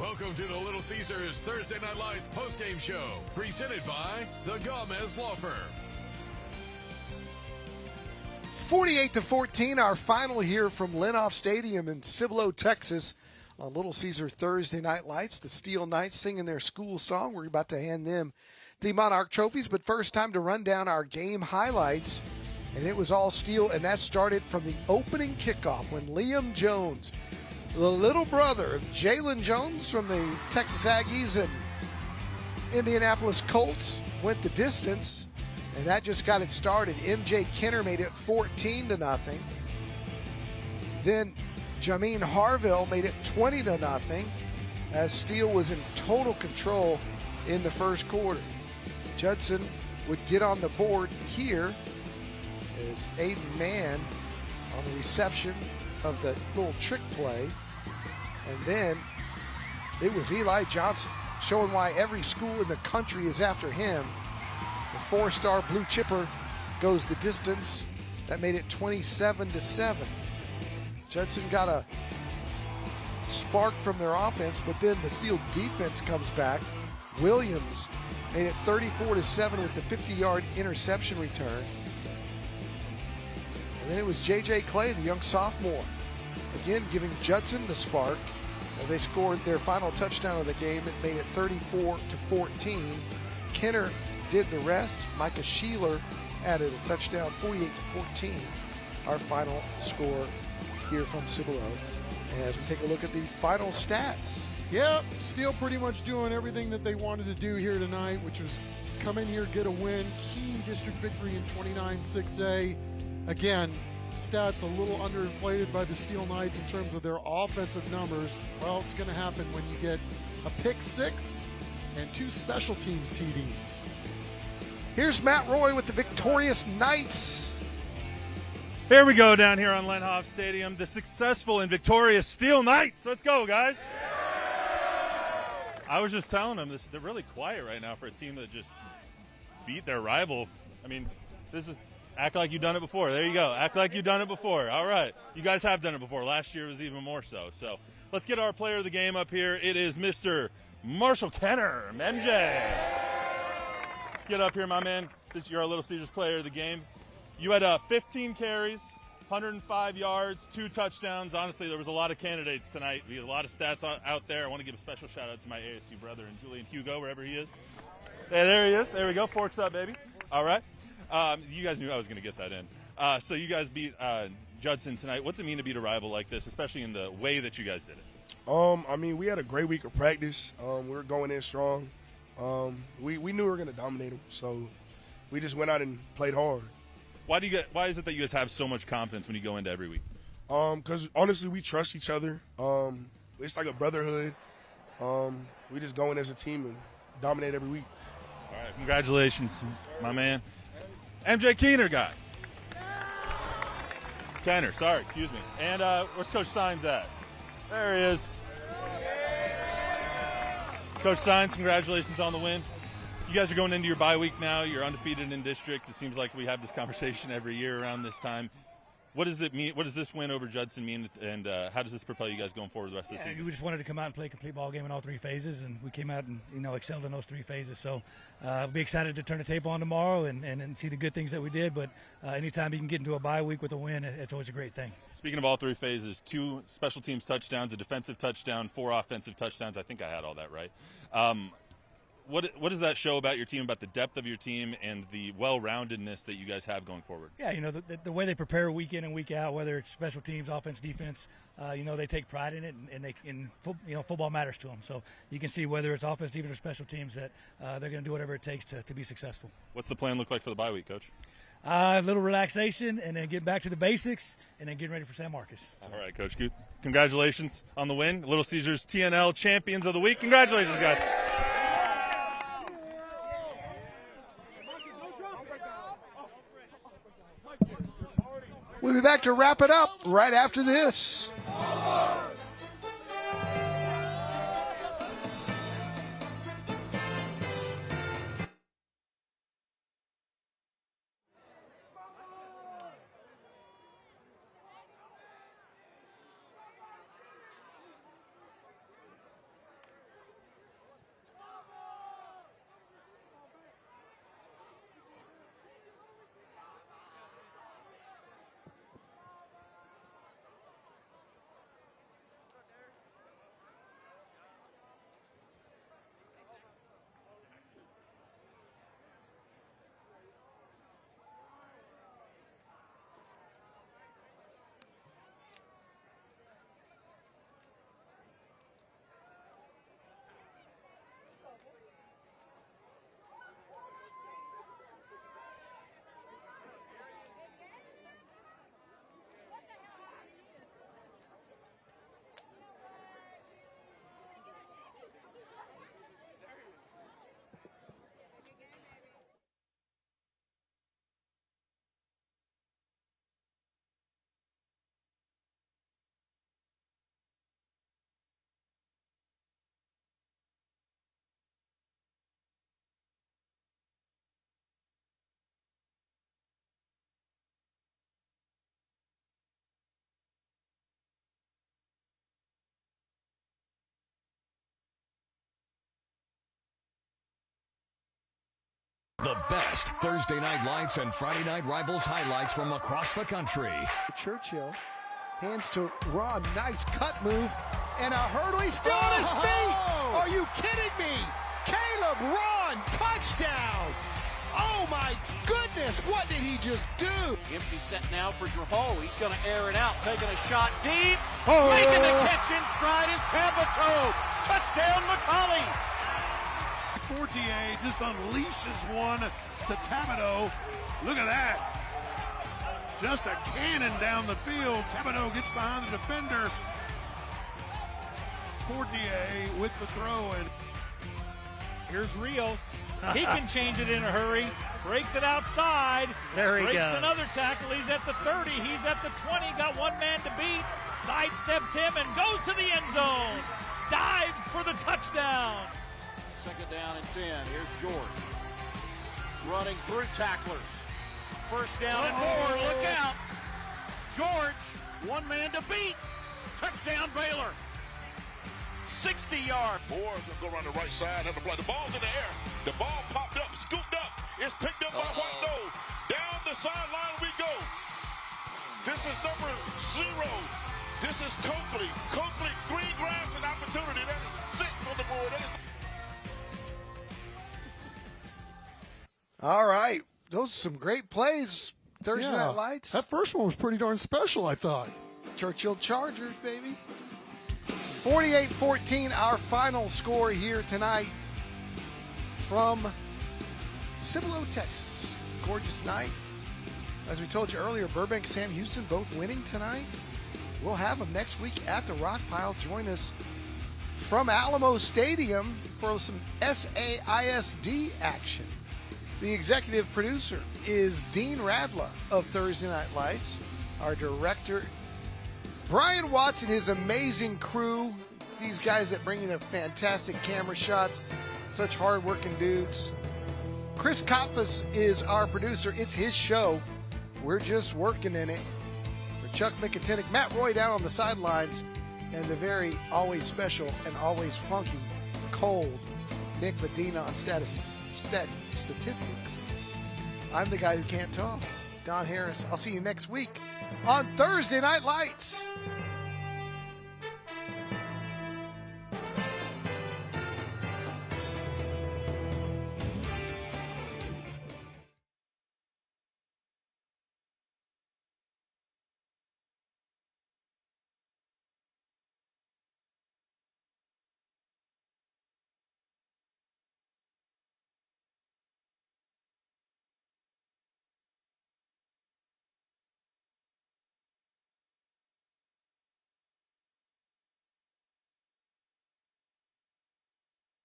Welcome to the Little Caesars Thursday Night Lights postgame show, presented by the Gomez Law Firm. 48-14, our final here from Lenoff Stadium in Cibolo, Texas, on Little Caesar Thursday Night Lights. The Steele Knights singing their school song. We're about to hand them the Monarch trophies, but first time to run down our game highlights. And it was all Steele, and that started from the opening kickoff when Liam Jones, the little brother of Jalen Jones from the Texas Aggies and Indianapolis Colts, went the distance. And that just got it started. MJ Kenner made it 14-0. Then Jameen Harville made it 20-0 as Steele was in total control in the first quarter. Judson would get on the board here as Aiden Mann on the reception of the little trick play. And then it was Eli Johnson, showing why every school in the country is after him. The four-star blue chipper goes the distance. That made it 27-7. Judson got a spark from their offense, but then the Steele defense comes back. Williams made it 34-7 with the 50-yard interception return. And then it was J.J. Clay, the young sophomore, again giving Judson the spark as they scored their final touchdown of the game. It made it 34-14. Kenner did the rest. Micah Sheeler added a touchdown, 48-14, our final score here from Cibolo. As we take a look at the final stats. Yep, Steele pretty much doing everything that they wanted to do here tonight, which was come in here, get a win. Key district victory in 29-6A. Again, stats a little underinflated by the Steele Knights in terms of their offensive numbers. Well, it's going to happen when you get a pick six and 2 special teams TDs. Here's Matt Roy with the victorious Knights. Here we go down here on Lenoff Stadium. The successful and victorious Steele Knights. Let's go, guys. I was just telling them they're really quiet right now for a team that just beat their rival. I mean, this is act like you've done it before. There you go. Act like you've done it before. All right. You guys have done it before. Last year was even more so. So let's get our player of the game up here. It is Mr. Marshall Kenner, MJ. Let's get up here, my man. You're our Little Caesars player of the game. You had 15 carries, 105 yards, 2 touchdowns. Honestly, there was a lot of candidates tonight. We had a lot of stats out there. I want to give a special shout-out to my ASU brother and Julian Hugo, wherever he is. There he is. There we go. Forks up, baby. All right. You guys knew I was going to get that in. So you guys beat Judson tonight. What's it mean to beat a rival like this, especially in the way that you guys did it? I mean, we had a great week of practice. We were going in strong. We knew we were going to dominate them, so we just went out and played hard. Why is it that you guys have so much confidence when you go into every week? Because honestly, we trust each other. It's like a brotherhood. We just go in as a team and dominate every week. All right, congratulations, my man. MJ Keener, guys. Kenner, sorry, excuse me. And where's Coach Sines at? There he is. Coach Sines, congratulations on the win. You guys are going into your bye week now. You're undefeated in district. It seems like we have this conversation every year around this time. What does it mean? What does this win over Judson mean, and how does this propel you guys going forward the rest of the season? We just wanted to come out and play a complete ball game in all 3 phases, and we came out and excelled in those 3 phases. So we'll be excited to turn the tape on tomorrow and see the good things that we did. But anytime you can get into a bye week with a win, it's always a great thing. Speaking of all 3 phases, 2 special teams touchdowns, a defensive touchdown, 4 offensive touchdowns. I think I had all that right. What does that show about your team, about the depth of your team, and the well-roundedness that you guys have going forward? Yeah, the way they prepare week in and week out, whether it's special teams, offense, defense, they take pride in it, and football matters to them. So you can see whether it's offense, defense, or special teams that they're going to do whatever it takes to be successful. What's the plan look like for the bye week, Coach? A little relaxation, and then getting back to the basics, and then getting ready for San Marcos. All right, Coach. Congratulations on the win. Little Caesars TNL Champions of the Week. Congratulations, guys. We'll be back to wrap it up right after this. The best Thursday night lights and Friday night rivals highlights from across the country. Churchill hands to Ron. Nice cut move and a hurdle. He's still on his feet. Are you kidding me? Caleb Ron, touchdown. Oh my goodness, what did he just do? Empty set now for Drahol. He's going to air it out, taking a shot deep. Making the catch in stride is Tabato. Touchdown, McCauley. Fortier just unleashes one to Tabato. Look at that. Just a cannon down the field. Tabato gets behind the defender. Fortier with the throw. And here's Rios. He can change it in a hurry. Breaks it outside. There he Breaks goes. Another tackle. He's at the 30. He's at the 20. Got one man to beat. Sidesteps him and goes to the end zone. Dives for the touchdown. Second down and 10. Here's George. Running through tacklers. First down and more. Look out. George, one man to beat. Touchdown, Baylor. 60 yards. Moore's going to go around the right side. Have to play. The ball's in the air. The ball popped up, scooped up. It's picked up by White Nose. Down the sideline we go. This is number 0. This is Coakley. Coakley, green grass and opportunity. That is 6 on the board. That is... All right. Those are some great plays. Thursday Night Lights. That first one was pretty darn special, I thought. Churchill Chargers, baby. 48-14, our final score here tonight from Cibolo, Texas. Gorgeous night. As we told you earlier, Burbank and Sam Houston both winning tonight. We'll have them next week at the Rock Pile. Join us from Alamo Stadium for some SAISD action. The executive producer is Dean Radla of Thursday Night Lights. Our director, Brian Watts, and his amazing crew. These guys that bring in the fantastic camera shots. Such hard-working dudes. Chris Kopfus is our producer. It's his show. We're just working in it. For Chuck McIntyre, Matt Roy down on the sidelines, and the very always special and always funky, cold Nick Medina on statistics. I'm the guy who can't talk, Don Harris. I'll see you next week on Thursday Night Lights.